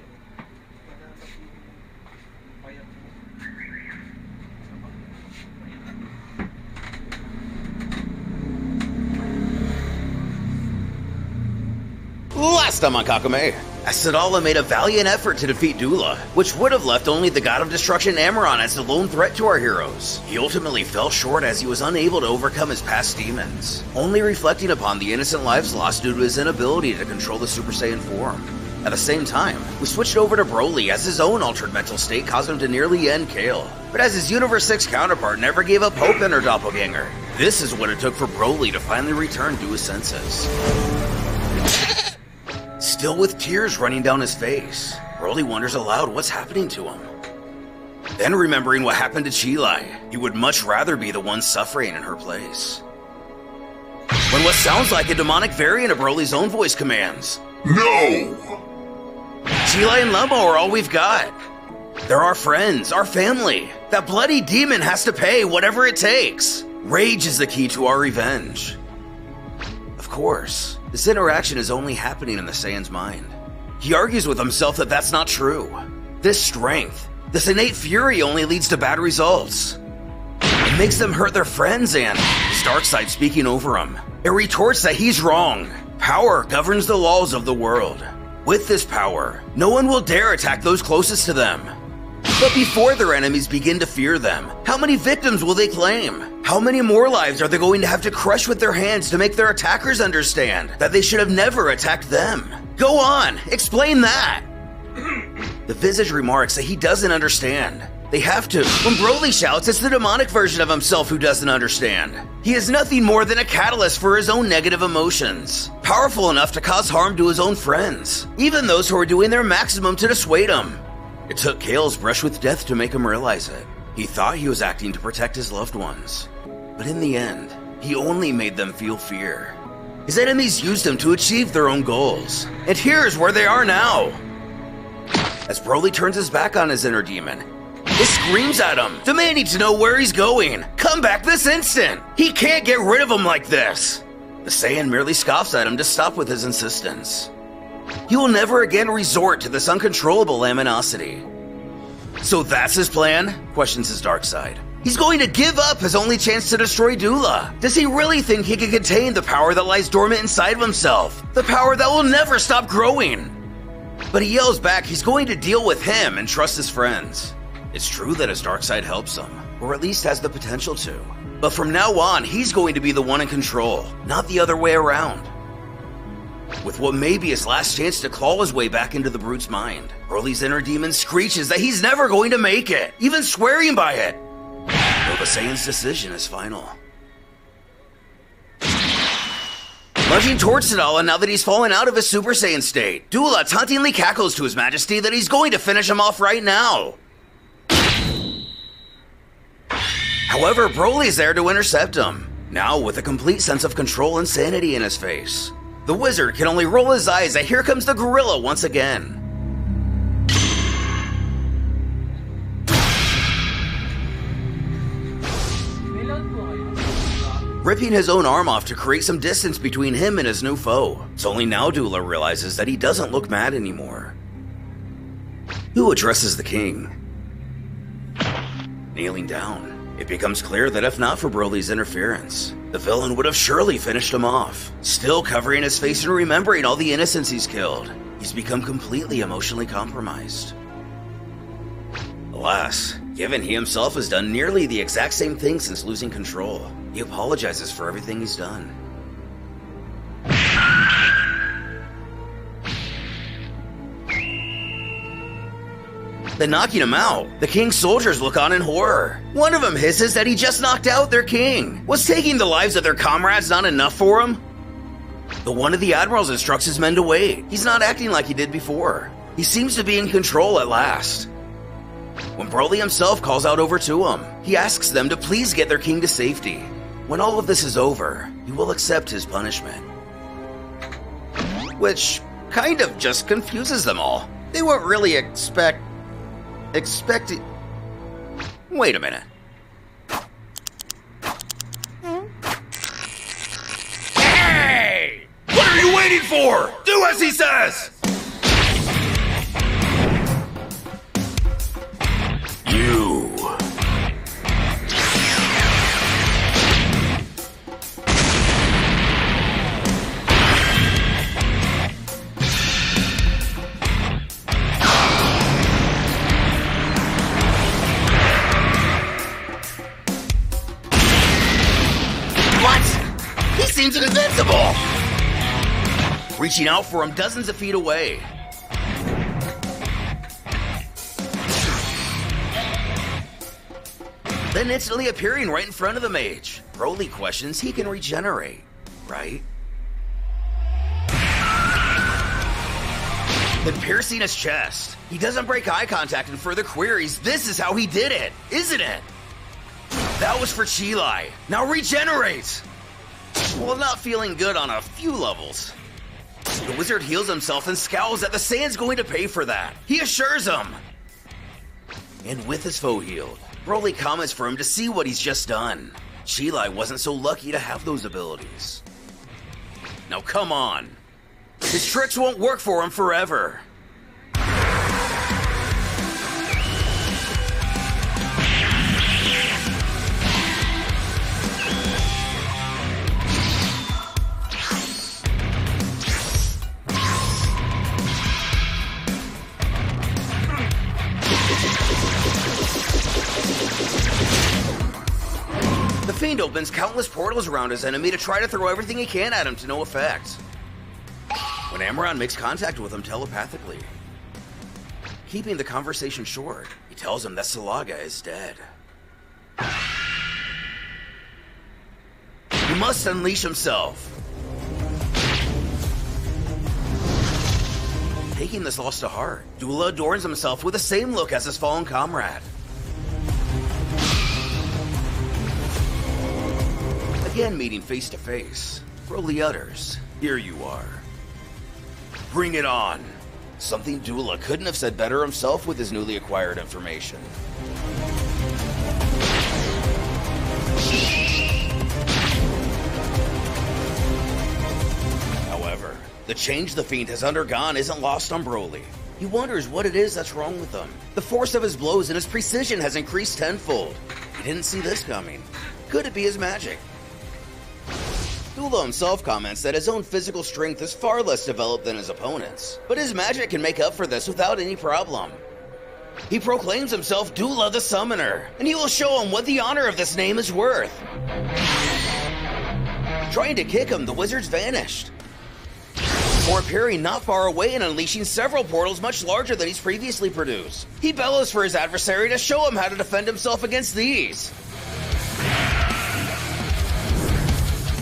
Panakat yung payat mo. Last time on Kakame, Asadala made a valiant effort to defeat Dula, which would have left only the god of destruction Amaron as the lone threat to our heroes. He ultimately fell short as he was unable to overcome his past demons, only reflecting upon the innocent lives lost due to his inability to control the Super Saiyan form. At the same time, we switched over to Broly as his own altered mental state caused him to nearly end Kale. But as his Universe 6 counterpart never gave up hope in her doppelganger, this is what it took for Broly to finally return to his senses. Still with tears running down his face, Broly wonders aloud what's happening to him. Then remembering what happened to Chilai, he would much rather be the one suffering in her place. When what sounds like a demonic variant of Broly's own voice commands, "No!" Chilai and Lembo are all we've got. They're our friends, our family. That bloody demon has to pay whatever it takes. Rage is the key to our revenge. Of course, this interaction is only happening in the Saiyan's mind. He argues with himself that that's not true. This strength, this innate fury only leads to bad results. It makes them hurt their friends and his dark side speaking over him. It retorts that he's wrong. Power governs the laws of the world. With this power, no one will dare attack those closest to them. But before their enemies begin to fear them, how many victims will they claim? How many more lives are they going to have to crush with their hands to make their attackers understand that they should have never attacked them? Go on, explain that! The Visage remarks that he doesn't understand. They have to. When Broly shouts, it's the demonic version of himself who doesn't understand. He is nothing more than a catalyst for his own negative emotions, powerful enough to cause harm to his own friends, even those who are doing their maximum to dissuade him. It took Kale's brush with death to make him realize it. He thought he was acting to protect his loved ones, but in the end, he only made them feel fear. His enemies used him to achieve their own goals, and here's where they are now. As Broly turns his back on his inner demon, he screams at him, demanding to know where he's going. Come back this instant! He can't get rid of him like this! The Saiyan merely scoffs at him to stop with his insistence. He will never again resort to this uncontrollable luminosity. So that's his plan? Questions his dark side. He's going to give up his only chance to destroy Dula. Does he really think he can contain the power that lies dormant inside of himself? The power that will never stop growing? But he yells back he's going to deal with him and trust his friends. It's true that his dark side helps him, or at least has the potential to. But from now on, he's going to be the one in control, not the other way around. With what may be his last chance to claw his way back into the brute's mind, Broly's inner demon screeches that he's never going to make it, even swearing by it. Though the Saiyan's decision is final. Lunging towards Sadala now that he's fallen out of his Super Saiyan state, Dula tauntingly cackles to his majesty that he's going to finish him off right now. However, Broly's there to intercept him, now with a complete sense of control and sanity in his face. The wizard can only roll his eyes that here comes the gorilla once again. Ripping his own arm off to create some distance between him and his new foe. It's only now Dula realizes that he doesn't look mad anymore. Who addresses the king? Kneeling down, it becomes clear that if not for Broly's interference, the villain would have surely finished him off. Still covering his face and remembering all the innocents he's killed, he's become completely emotionally compromised. Alas, given he himself has done nearly the exact same thing since losing control, he apologizes for everything he's done. Then knocking him out, the king's soldiers look on in horror. One of them hisses that he just knocked out their king. Was taking the lives of their comrades not enough for him? The one of the admirals instructs his men to wait. He's not acting like he did before. He seems to be in control at last. When Broly himself calls out over to him, he asks them to please get their king to safety. When all of this is over, he will accept his punishment. Which kind of just confuses them all. They weren't really expecting... Wait a minute. Hey! What are you waiting for? Do as he says! Saiyan's invincible! Reaching out for him dozens of feet away. Then instantly appearing right in front of the mage. Broly questions he can regenerate, right? Then piercing his chest. He doesn't break eye contact and further queries, this is how he did it, isn't it? That was for Chilai. Now regenerate! Well, not feeling good on a few levels. The wizard heals himself and scowls that the Saiyan's going to pay for that. He assures him. And with his foe healed, Broly comments for him to see what he's just done. Chilai wasn't so lucky to have those abilities. Now come on. His tricks won't work for him forever. The Fiend opens countless portals around his enemy to try to throw everything he can at him to no effect. When Amaran makes contact with him telepathically, keeping the conversation short, he tells him that Salaga is dead. He must unleash himself. Taking this loss to heart, Dula adorns himself with the same look as his fallen comrade. Again meeting face to face, Broly utters, "Here you are. Bring it on." Something Dula couldn't have said better himself with his newly acquired information. However, the change the Fiend has undergone isn't lost on Broly. He wonders what it is that's wrong with him. The force of his blows and his precision has increased tenfold. He didn't see this coming. Could it be his magic? Dula himself comments that his own physical strength is far less developed than his opponent's, but his magic can make up for this without any problem. He proclaims himself Dula the Summoner, and he will show him what the honor of this name is worth. Trying to kick him, the wizard's vanished, before appearing not far away and unleashing several portals much larger than he's previously produced. He bellows for his adversary to show him how to defend himself against these,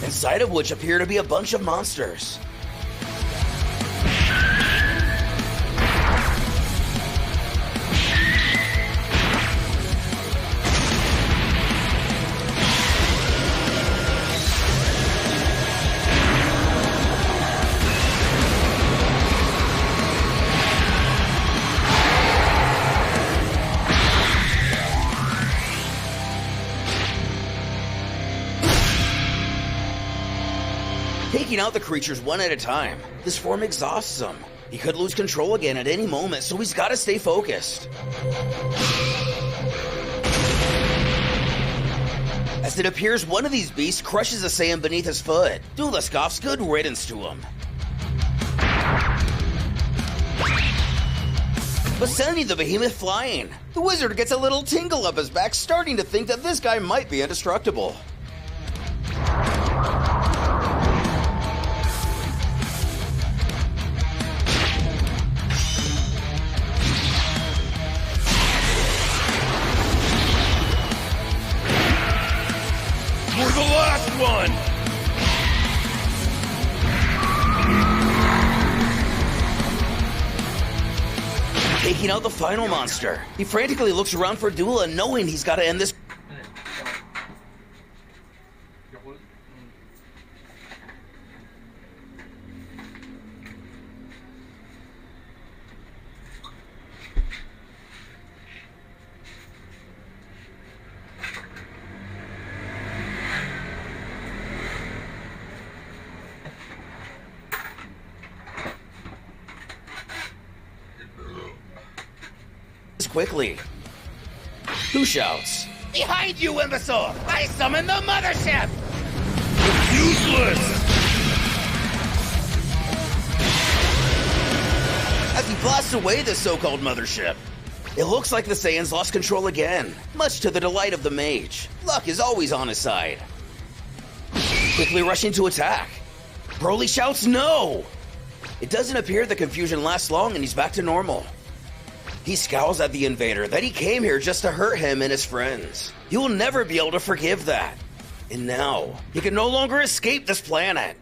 inside of which appear to be a bunch of monsters. Taking out the creatures one at a time, this form exhausts him. He could lose control again at any moment, so he's gotta stay focused. As it appears, one of these beasts crushes a Saiyan beneath his foot. Dula scoffs good riddance to him, but sending the behemoth flying. The wizard gets a little tingle up his back, starting to think that this guy might be indestructible. For the last one! Taking out the final monster, he frantically looks around for Dula, knowing he's got to end this. Quickly. Who shouts? "Behind you, imbecile! I summon the mothership!" Useless! As he blasts away the so-called mothership, it looks like the Saiyans lost control again, much to the delight of the mage. Luck is always on his side. quickly rushing to attack. Broly shouts no! It doesn't appear the confusion lasts long and he's back to normal. He scowls at the invader that he came here just to hurt him and his friends. He will never be able to forgive that. And now, he can no longer escape this planet.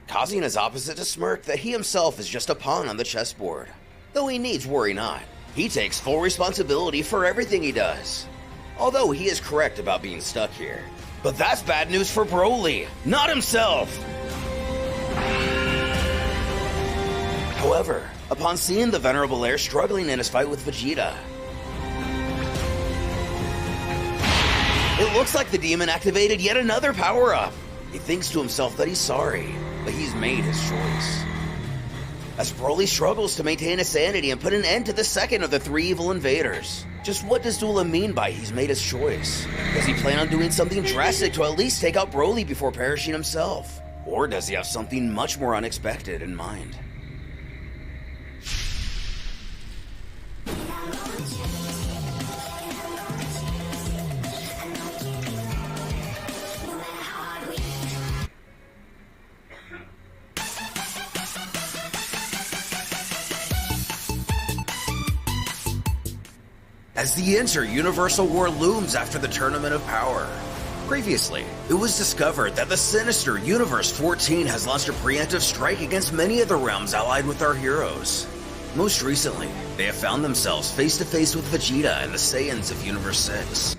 Causing his opposite to smirk that he himself is just a pawn on the chessboard. Though he needs worry not. He takes full responsibility for everything he does. Although he is correct about being stuck here. But that's bad news for Broly, not himself! However, upon seeing the venerable heir struggling in his fight with Vegeta, it looks like the demon activated yet another power-up. He thinks to himself that he's sorry, but he's made his choice. As Broly struggles to maintain his sanity and put an end to the second of the three evil invaders. Just what does Dula mean by he's made his choice? Does he plan on doing something drastic to at least take out Broly before perishing himself? Or does he have something much more unexpected in mind? As the inter-universal war looms after the Tournament of Power. Previously, it was discovered that the sinister Universe 14 has launched a preemptive strike against many of the realms allied with our heroes. Most recently, they have found themselves face to face with Vegeta and the Saiyans of Universe 6.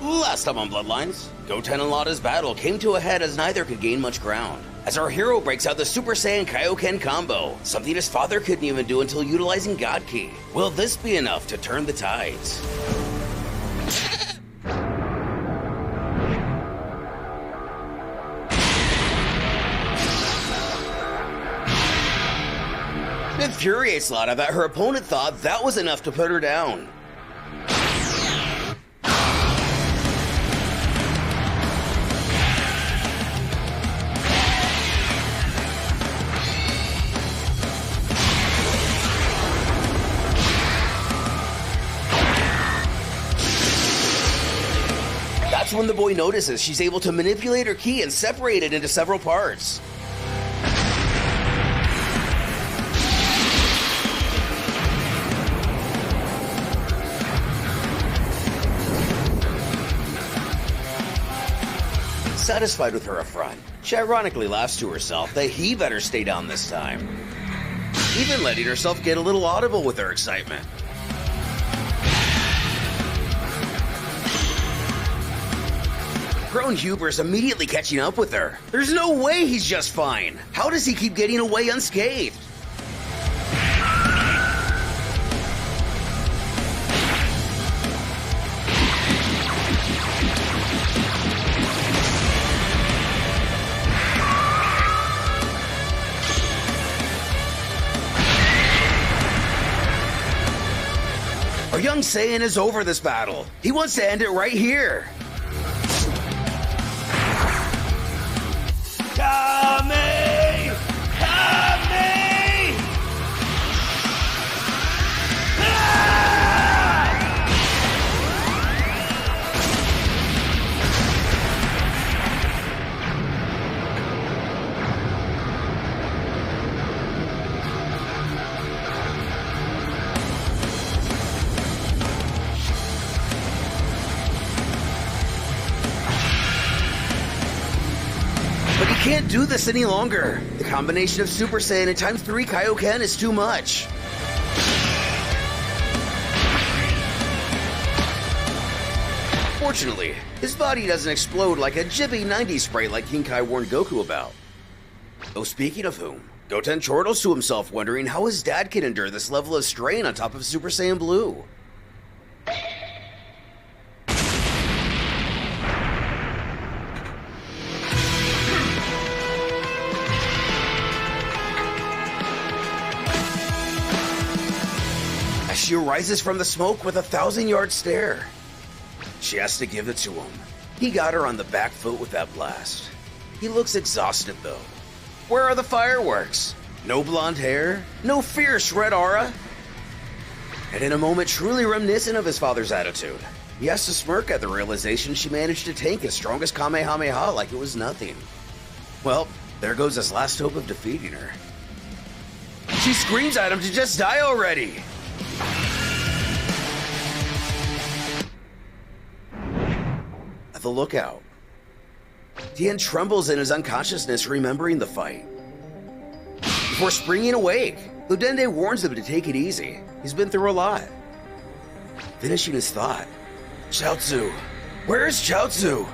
Last time on Bloodlines, Goten and Lada's battle came to a head as neither could gain much ground. As our hero breaks out the Super Saiyan Kaioken combo, something his father couldn't even do until utilizing God Ki. Will this be enough to turn the tides? It infuriates Lada that her opponent thought that was enough to put her down. That's when the boy notices she's able to manipulate her ki and separate it into several parts. Satisfied with her affront, she ironically laughs to herself that he better stay down this time. Even letting herself get a little audible with her excitement. Grown Huber's immediately catching up with her. There's no way he's just fine. How does he keep getting away unscathed? Our young Saiyan is over this battle. He wants to end it right here. Kame! Kame! But he can't do this any longer. The combination of Super Saiyan and times 3 Kaioken is too much. Fortunately, his body doesn't explode like a jibbly 90s sprite like King Kai warned Goku about. Oh, speaking of whom, Goten chortles to himself wondering how his dad can endure this level of strain on top of Super Saiyan Blue. she arises from the smoke with a 1,000-yard stare. She has to give it to him. He got her on the back foot with that blast. He looks exhausted though. Where are the fireworks? No blonde hair? No fierce red aura? And in a moment truly reminiscent of his father's attitude, he has to smirk at the realization she managed to tank his strongest Kamehameha like it was nothing. Well, there goes his last hope of defeating her. She screams at him to just die already! At the lookout, Tien trembles in his unconsciousness, remembering the fight. Before springing awake, Ludende warns him to take it easy. He's been through a lot. Finishing his thought, Chaozu, where is Chaozu?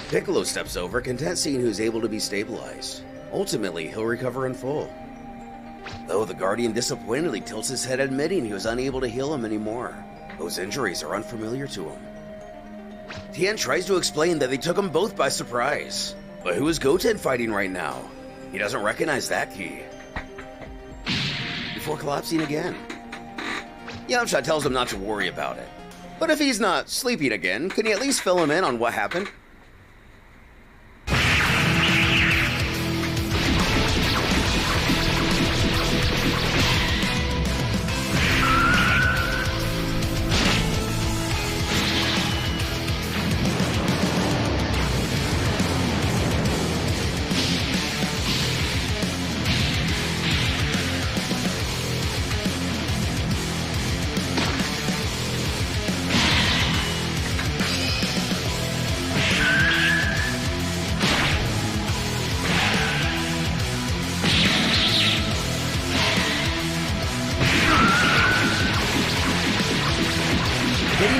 Piccolo steps over, content seeing who's able to be stabilized. Ultimately, he'll recover in full. Though the Guardian disappointedly tilts his head, admitting he was unable to heal him anymore. Those injuries are unfamiliar to him. Tien tries to explain that they took them both by surprise. But who is Goten fighting right now? He doesn't recognize that key. Before collapsing again. Yamcha tells him not to worry about it. But if he's not sleeping again, can he at least fill him in on what happened?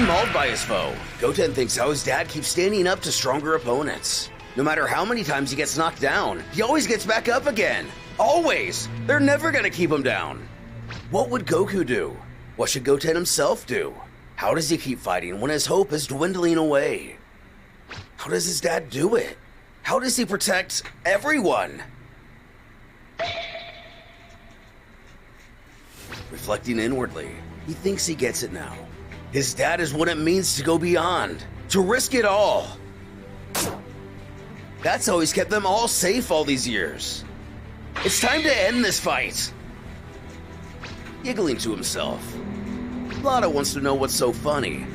Mauled by his foe, Goten thinks how his dad keeps standing up to stronger opponents. No matter how many times he gets knocked down, he always gets back up again. Always! They're never gonna keep him down. What would Goku do? What should Goten himself do? How does he keep fighting when his hope is dwindling away? How does his dad do it? How does he protect everyone? Reflecting inwardly, he thinks he gets it now. His dad is what it means to go beyond, to risk it all. That's how he's kept them all safe all these years. It's time to end this fight. Giggling to himself, Lada wants to know what's so funny.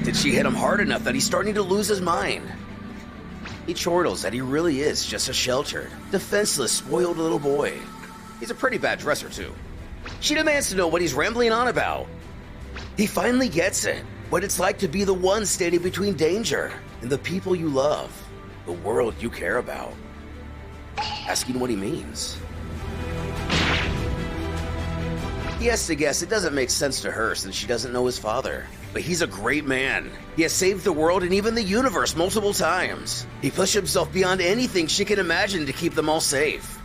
Did she hit him hard enough that he's starting to lose his mind? He chortles that he really is just a sheltered, defenseless, spoiled little boy. He's a pretty bad dresser too. She demands to know what he's rambling on about. He finally gets it, what it's like to be the one standing between danger and the people you love, the world you care about. Asking what he means. He has to guess it doesn't make sense to her since she doesn't know his father. But he's a great man. He has saved the world and even the universe multiple times. He pushed himself beyond anything she can imagine to keep them all safe.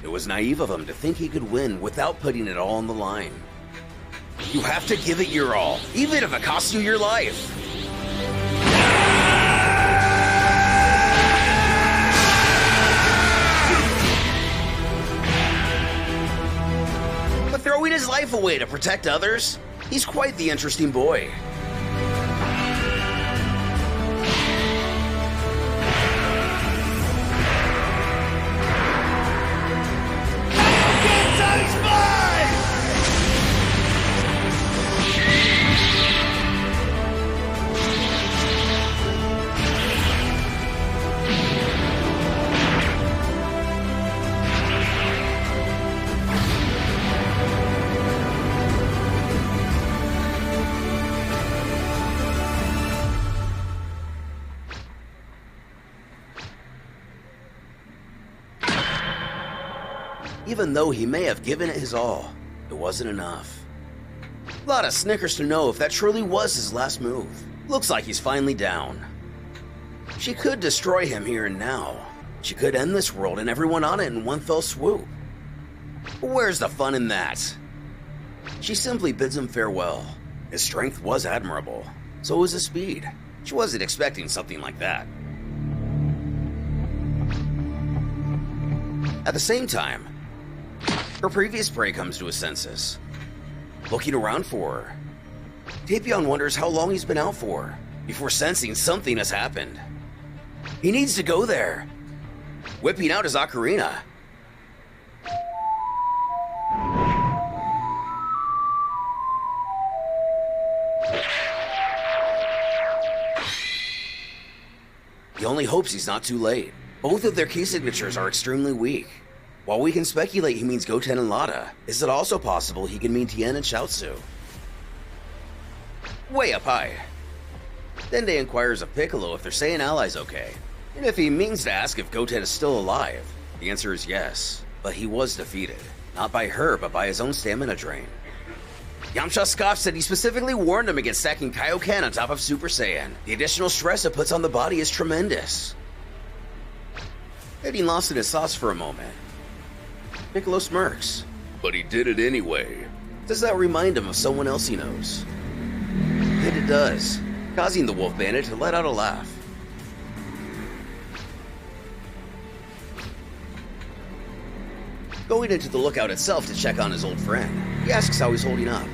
It was naive of him to think he could win without putting it all on the line. You have to give it your all, even if it costs you your life. But throwing his life away to protect others, he's quite the interesting boy. Even though he may have given it his all, it wasn't enough. Lada snickers to know if that truly was his last move. Looks like he's finally down. She could destroy him here and now. She could end this world and everyone on it in one fell swoop. But where's the fun in that? She simply bids him farewell. His strength was admirable, so was his speed. She wasn't expecting something like that. At the same time, her previous prey comes to his senses. looking around for her. Tapion wonders how long he's been out for, before sensing something has happened. He needs to go there. Whipping out his ocarina. He only hopes he's not too late. Both of their key signatures are extremely weak. While we can speculate he means Goten and Lada, is it also possible he can mean Tien and Chaozu? Way up high. Dende inquires of Piccolo if they're saying allies okay, and if he means to ask if Goten is still alive. The answer is yes, but he was defeated. Not by her, but by his own stamina drain. Yamcha scoffs that he specifically warned him against stacking Kaioken on top of Super Saiyan. The additional stress it puts on the body is tremendous. Getting lost in his thoughts for a moment, Piccolo smirks. But he did it anyway. Does that remind him of someone else he knows? And it does, causing the Wolf Bandit to let out a laugh. Going into the lookout itself to check on his old friend, he asks how he's holding up.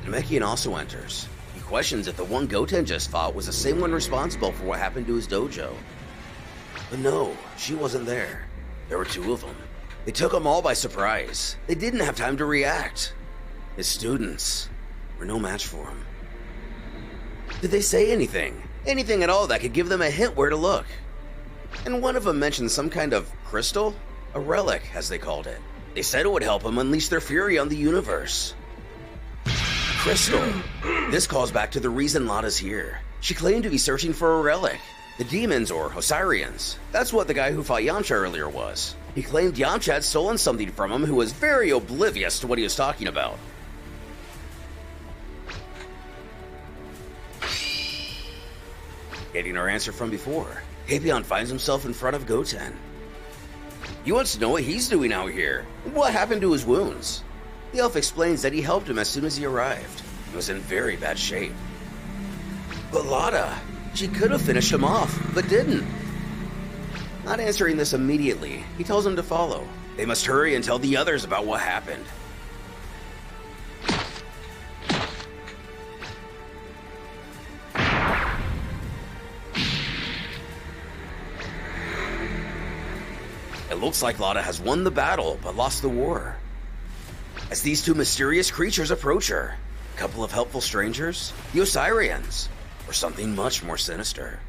Namekian also enters. He questions if the one Goten just fought was the same one responsible for what happened to his dojo. But no, she wasn't there. There were two of them. They took him all by surprise. They didn't have time to react. His students were no match for him. Did they say anything? Anything at all that could give them a hint where to look? And one of them mentioned some kind of crystal? A relic, as they called it. They said it would help them unleash their fury on the universe. Crystal. This calls back to the reason Lada's here. She claimed to be searching for a relic. The demons, or Osirians. That's what the guy who fought Yamcha earlier was. He claimed Yamcha had stolen something from him who was very oblivious to what he was talking about. Getting our answer from before, Tapion finds himself in front of Goten. He wants to know what he's doing out here, and what happened to his wounds. The elf explains that he helped him as soon as he arrived. He was in very bad shape. But Lada, she could have finished him off, but didn't. Not answering this immediately, he tells him to follow. They must hurry and tell the others about what happened. It looks like Lada has won the battle, but lost the war. As these two mysterious creatures approach her, a couple of helpful strangers, the Osirians, or something much more sinister.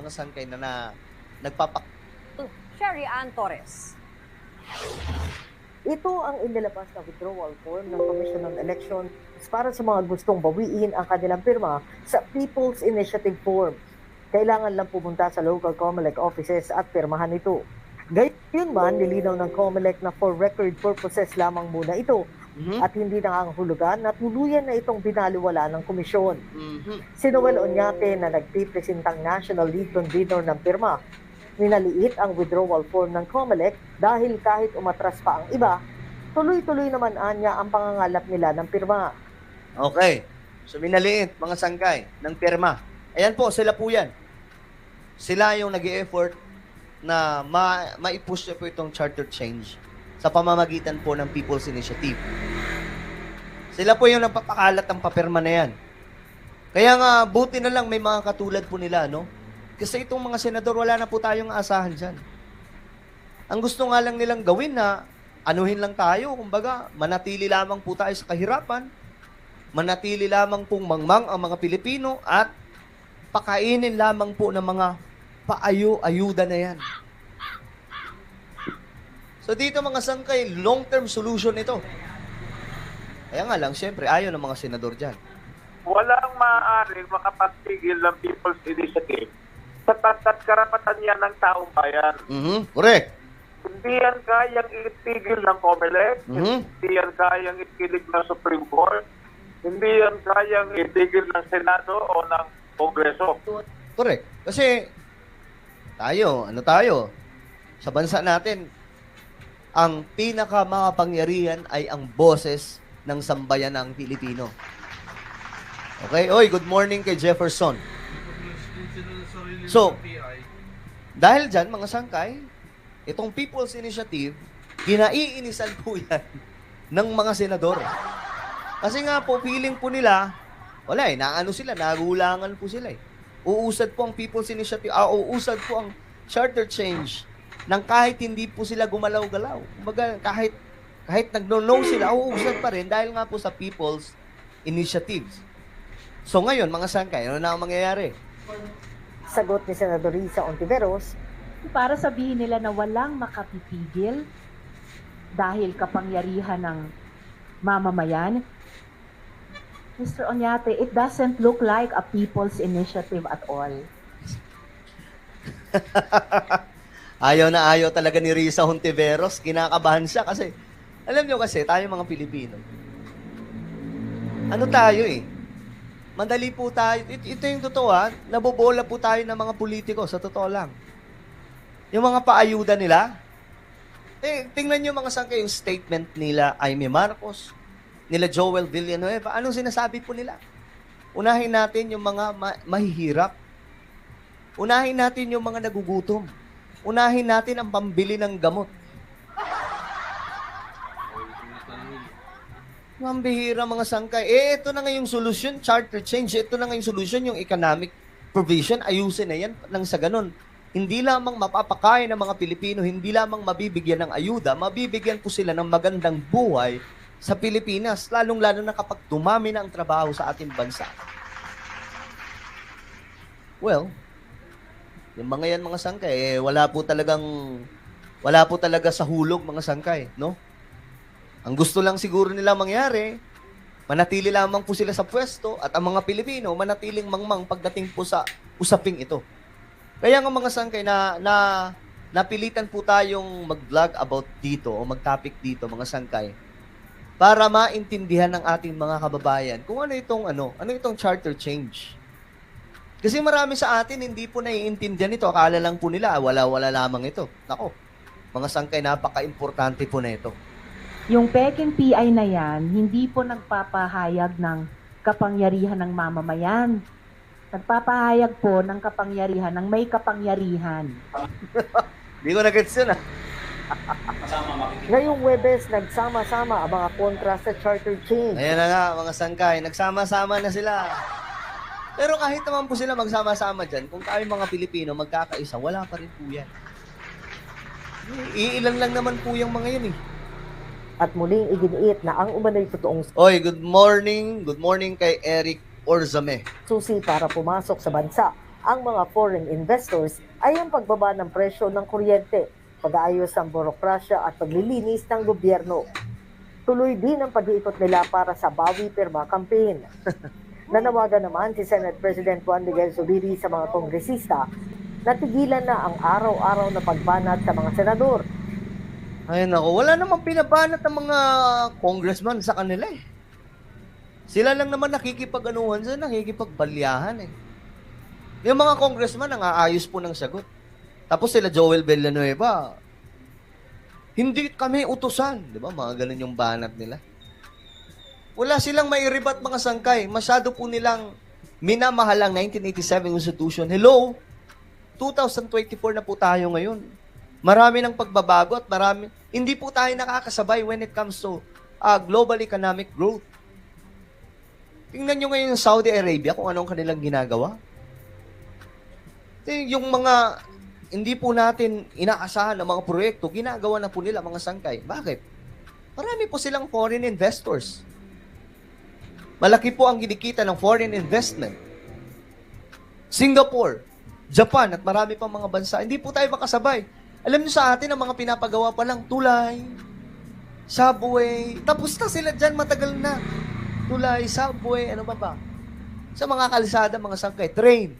mga sangkay na nagpapak... Sherry Ann Torres. Ito ang inilabas na withdrawal form ng Commission on Elections para sa mga gustong bawiin ang kanilang pirma sa People's Initiative Form. Kailangan lang pumunta sa local COMELEC offices at pirmahan ito. Gayunman, nilinaw ng COMELEC na for record purposes lamang muna ito at hindi nangangahulugan na tuluyan na itong binaliwala ng komisyon. Si Noel Oñate na nagpipresentang National League Convenor ng pirma, ninaliit ang withdrawal form ng COMELEC dahil kahit umatras pa ang iba, tuloy-tuloy naman anya ang pangangalap nila ng pirma. Okay. So, minaliit, mga sangkay, ng pirma. Ayan po, sila po yan. Sila yung nag-i-effort na ma-push po itong charter change sa pamamagitan po ng People's Initiative. Sila po yung nagpapakalat ng papirma na yan. Kaya nga, buti na lang may mga katulad po nila, no? Kasi itong mga senador, wala na po tayong aasahan dyan. Ang gusto nga lang nilang gawin na anuhin lang tayo, kumbaga, manatili lamang po tayo sa kahirapan, manatili lamang pong mangmang ang mga Pilipino at pakainin lamang po ng mga paayo-ayuda na yan. So dito mga sangkay, long-term solution ito. Kaya nga lang, siyempre, ayaw ng mga senador dyan. Walang maaaring makapagpigil ng People's Initiative sa tatat karapatan yan ng taong bayan. Correct. Hindi yan kayang itigil ng COMELEC, hindi yan kayang itigil ng Supreme Court, hindi yan kayang itigil ng Senado o ng Kongreso. Correct. Kasi tayo, sa bansa natin, ang pinakamakapangyarihan ay ang boses ng sambayanang Pilipino. Okay? Oy, good morning kay Jefferson. So, dahil dyan, mga sangkay, itong People's Initiative, kinaiinisan po yan ng mga senador. Kasi nga po, feeling po nila, wala naano sila, nagulangan po sila Uusad po ang People's Initiative, uusad po ang charter change nang kahit hindi po sila gumalaw-galaw. Kumbaga, kahit nagno-no sila, uusad pa rin dahil nga po sa People's Initiatives. So ngayon, mga sangkay, ano na ang mangyayari? Sagot ni Senador Risa Ontiveros, para sabihin nila na walang makapipigil dahil kapangyarihan ng mamamayan. Mr. Oñate, it doesn't look like a people's initiative at all. Ayaw talaga ni Risa Hontiveros. Kinakabahan siya kasi, alam nyo kasi, tayo mga Pilipino. Ano tayo Madali po tayo. Ito yung totoo nabobola po tayo ng mga politiko, sa totoo lang. Yung mga paayuda nila, tingnan nyo mga sangkay yung statement nila Aimee Marcos, nila Joel Villanueva. Anong sinasabi po nila? Unahin natin yung mga mahihirap. Unahin natin yung mga nagugutom. Unahin natin ang pambili ng gamot. Mambihira mga sangkay. Ito na nga yung solusyon, charter change. Ito na nga yung solusyon, yung economic provision. Ayusin na yan nang sa ganun. Hindi lamang mapapakain ng mga Pilipino, hindi lamang mabibigyan ng ayuda, mabibigyan po sila ng magandang buhay sa Pilipinas, lalong-lalo na kapag dumami na ang trabaho sa ating bansa. Well, yung mga yan mga sangkay, wala po talaga sa hulog mga sangkay, no? Ang gusto lang siguro nila mangyari, manatili lamang po sila sa pwesto at ang mga Pilipino manatiling mangmang pagdating po sa usaping ito. Kaya nga mga sangkay napilitan po tayong mag-vlog about dito o mag-topic dito mga sangkay para maintindihan ng ating mga kababayan kung ano itong charter change. Kasi marami sa atin hindi po naiintindihan ito. Akala lang po nila wala lamang ito. Nako, mga sangkay, napaka-importante po na ito. Yung peking PI na yan, hindi po nagpapahayag ng kapangyarihan ng mamamayan. Nagpapahayag po ng kapangyarihan ng may kapangyarihan. Hindi ko na-gets yun Ngayong Webes, nagsama-sama ang mga kontra sa charter change. Ayan na nga, mga sangkay, nagsama-sama na sila. Pero kahit naman po sila magsama-sama dyan, kung tayo mga Pilipino magkakaisa, wala pa rin po yan. Iilan lang naman po yung mga yun At muling iginiit na ang umano'y totoong Oy, good morning kay Eric Orzame. susi para pumasok sa bansa ang mga foreign investors ay ang pagbaba ng presyo ng kuryente, pag-aayos ng burokrasya at paglilinis ng gobyerno. Tuloy din ang pag-iikot nila para sa Bawi Pirma campaign. Nanawagan naman si Senate President Juan Miguel Zubiri sa mga kongresista na tigilan na ang araw-araw na pagbanat sa mga senador. Ay nako, wala namang pinabanat ng mga congressman sa kanila eh. Sila lang naman nakikipag-anuhan sa nakikipagbalyahan eh. Yung mga congressman ang aayos po ng sagot. Tapos sila Joel Villanueva, hindi kami utusan, di ba? Mga ganun yung banat nila. Wala silang mairibat mga sangkay. Masyado po nilang minamahal ang 1987 Constitution. Hello? 2024 na po tayo ngayon. Marami ng pagbabago at hindi po tayo nakakasabay when it comes to global economic growth. Tingnan nyo ngayon sa Saudi Arabia kung anong kanilang ginagawa. Yung mga hindi po natin inaasahan ng mga proyekto, ginagawa na po nila mga sangkay. Bakit? Marami po silang foreign investors. Malaki po ang kinikita ng foreign investment. Singapore, Japan, at marami pang mga bansa. Hindi po tayo makasabay. Alam niyo sa atin, ang mga pinapagawa pa lang, tulay, subway, tapos na sila dyan, matagal na. Tulay, subway, ano ba? Sa mga kalsada, mga sangkay, train.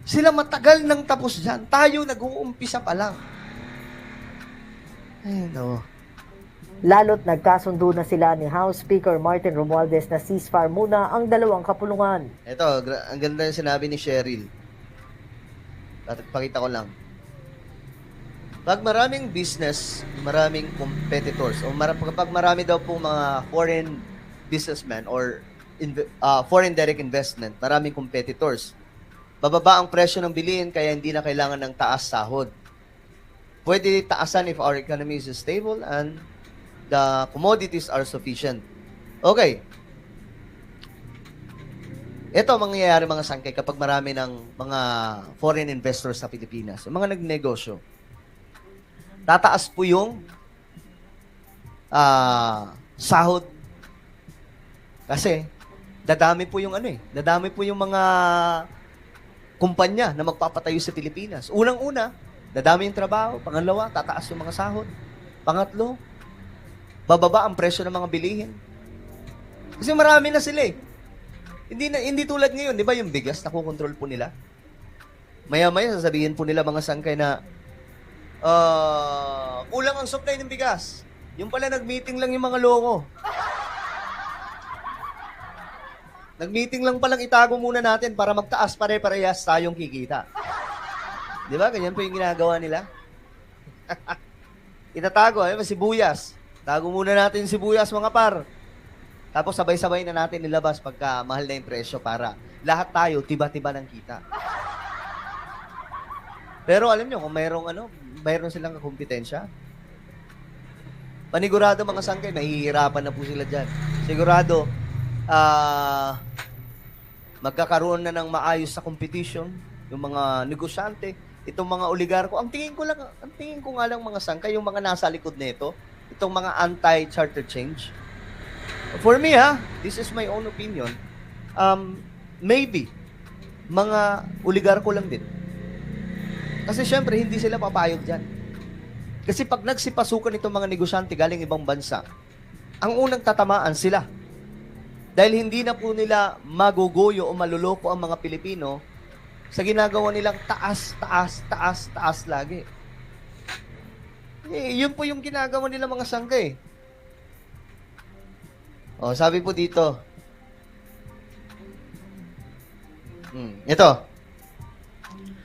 Sila matagal nang tapos dyan. Tayo nag-uumpisa pa lang. Ay, no. Lalo't nagkasundo na sila ni House Speaker Martin Romualdez na ceasefire muna ang dalawang kapulungan. Ito, ang ganda yung sinabi ni Cheryl. Pakita ko lang. Pag maraming business, maraming competitors, o pag marami daw po mga foreign businessmen or foreign direct investment, maraming competitors, bababa ang presyo ng bilihin kaya hindi na kailangan ng taas sahod. Pwede taasan if our economy is stable and the commodities are sufficient. Okay. Ito mangyayari mga sangkay kapag marami ng mga foreign investors sa Pilipinas, yung mga nagnegosyo. Tataas po yung sahod. Kasi dadami po yung dadami po yung mga kumpanya na magpapatayo sa Pilipinas. Unang-una, dadami yung trabaho. Pangalawa, tataas yung mga sahod. Pangatlo, bababa ang presyo ng mga bilihin. Kasi marami na sila eh. Hindi tulad ngayon, di ba yung bigas, nakukontrol po nila. Maya-maya, sasabihin po nila mga sangkay na kulang ang supply ng bigas. Yung pala, nag-meeting lang yung mga loko. Nag-meeting lang palang itago muna natin para magtaas pare-parehas tayong kikita. Di ba? Ganyan po yung ginagawa nila. Itatago, sibuyas. Tago muna natin sibuyas, mga par. Tapos sabay-sabay na natin nilabas pagka mahal na yung presyo para lahat tayo tiba-tiba ng kita. Pero alam nyo, kung mayroon silang kompetensya, panigurado mga sangkay, mahihirapan na po sila dyan. Sigurado, magkakaroon na ng maayos sa competition, yung mga negosyante, itong mga oligarko. Ang tingin ko nga lang mga sangkay, yung mga nasa likod nito, itong mga anti-charter change. For me, this is my own opinion, maybe, mga oligarko lang din. Kasi syempre, hindi sila papayag dyan. Kasi pag nagsipasukan itong mga negosyante galing ibang bansa, ang unang tatamaan sila. Dahil hindi na po nila maguguyo o maluloko ang mga Pilipino sa ginagawa nilang taas lagi. Yun po yung ginagawa nila mga sangkay. Sabi po dito. Ito.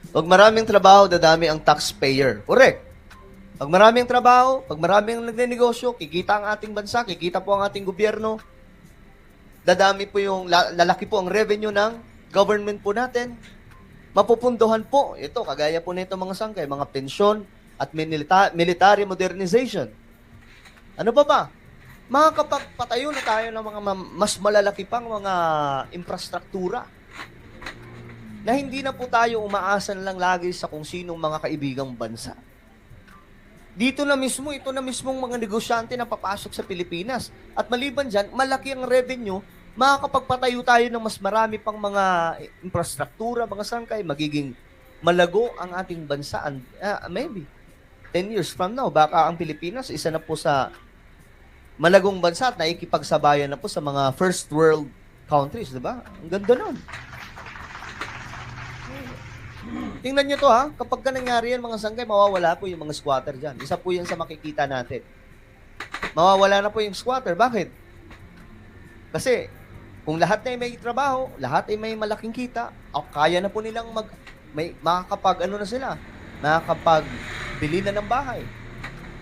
Pag maraming trabaho, dadami ang taxpayer. Correct. Pag maraming trabaho, pag maraming nagnenegosyo, kikita ang ating bansa, kikita po ang ating gobyerno, dadami po lalaki po ang revenue ng government po natin. Mapupunduhan po, ito, kagaya po nito mga sangkay, mga pensyon at military modernization. Ano pa ba? Makakapagpatayo na tayo ng mga mas malalaki pang mga infrastruktura na hindi na po tayo umaasan lang lagi sa kung sinong mga kaibigang bansa. Ito na mismong mga negosyante na papasok sa Pilipinas. At maliban dyan, malaki ang revenue makakapagpatayo tayo ng mas marami pang mga infrastruktura, mga sangkay, magiging malago ang ating bansa. And, maybe 10 years from now, baka ang Pilipinas isa na po sa malagong bansa at naikipagsabayan na po sa mga first world countries, di ba? Ang ganda nun. Tingnan nyo to ha, kapag ka nangyari yan mga sangkay, mawawala po yung mga squatter dyan. Isa po yan sa makikita natin. Mawawala na po yung squatter. Bakit? Kasi, kung lahat na may trabaho, lahat ay may malaking kita, kaya na po nilang makakapagbili na ng bahay.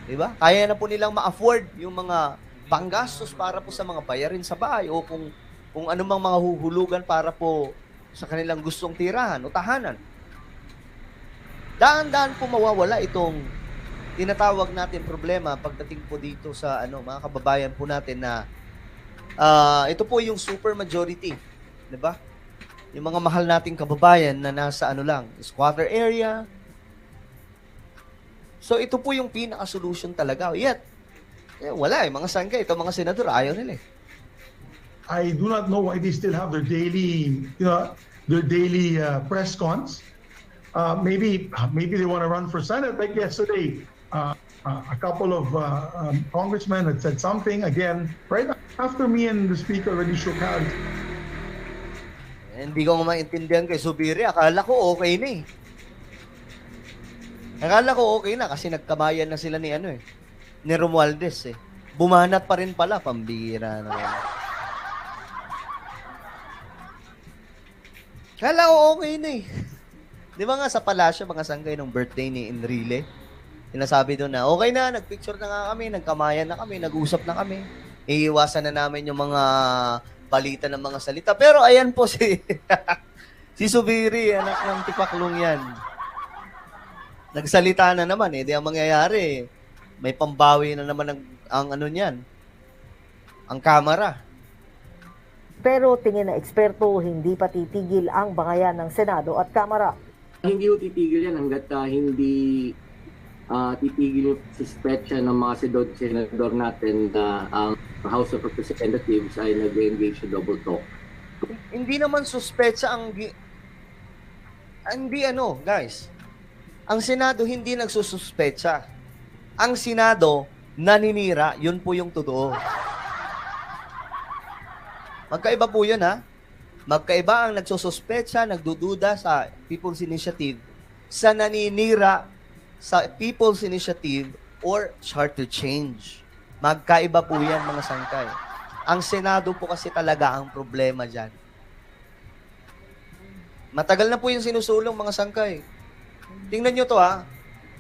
Diba? Kaya na po nilang ma-afford yung mga panggastos para po sa mga bayarin sa bahay o kung anumang mga huhulugan para po sa kanilang gustong tirahan o tahanan. Daan-daan po mawawala itong tinatawag natin problema pagdating po dito sa mga kababayan po natin na ito po yung super majority, 'di ba? Yung mga mahal nating kababayan na nasa squatter area. So ito po yung pinaka-solution talaga. Yet wala mga sangkay, ito mga senador ayaw nila. I do not know why they still have their daily press cons. Maybe they want to run for Senate like yesterday. A couple of congressmen had said something again right after me and the speaker already shook hands. Hindi ko maintindihan kay Subiri. Akala ko okay na Akala ko okay na kasi nagkamayan na sila ni Romualdez Bumanat pa rin pala, pambira na. Akala ko okay na Di ba nga sa palasyo, mga sanggay nung birthday ni Enrile? Sinasabi doon na, okay na, nagpicture na nga kami, nagkamayan na kami, nag-usap na kami. Iiwasan na namin yung mga palitan ng mga salita. Pero ayan po si Subiri, anak ng tipaklong yan. Nagsalita na naman Di ang mangyayari, may pambawi na naman ang niyan, ang kamera. Pero tingin na eksperto, hindi pa titigil ang bangayan ng Senado at Kamara. Hindi ko titigil yan hanggat hindi titigil yung suspetsya ng mga senador natin na ang House of Representatives ay nag-engage sa double talk. Hindi naman suspetsya guys. Ang Senado hindi nagsususpetsya. Ang Senado naninira, yun po yung totoo. Magkaiba po yun Magkaiba ang nagsususpetsa, nagdududa sa People's Initiative sa naninira sa People's Initiative or charter change. Magkaiba po yan mga sangkay. Ang Senado po kasi talaga ang problema dyan. Matagal na po yung sinusulong mga sangkay. Tingnan nyo to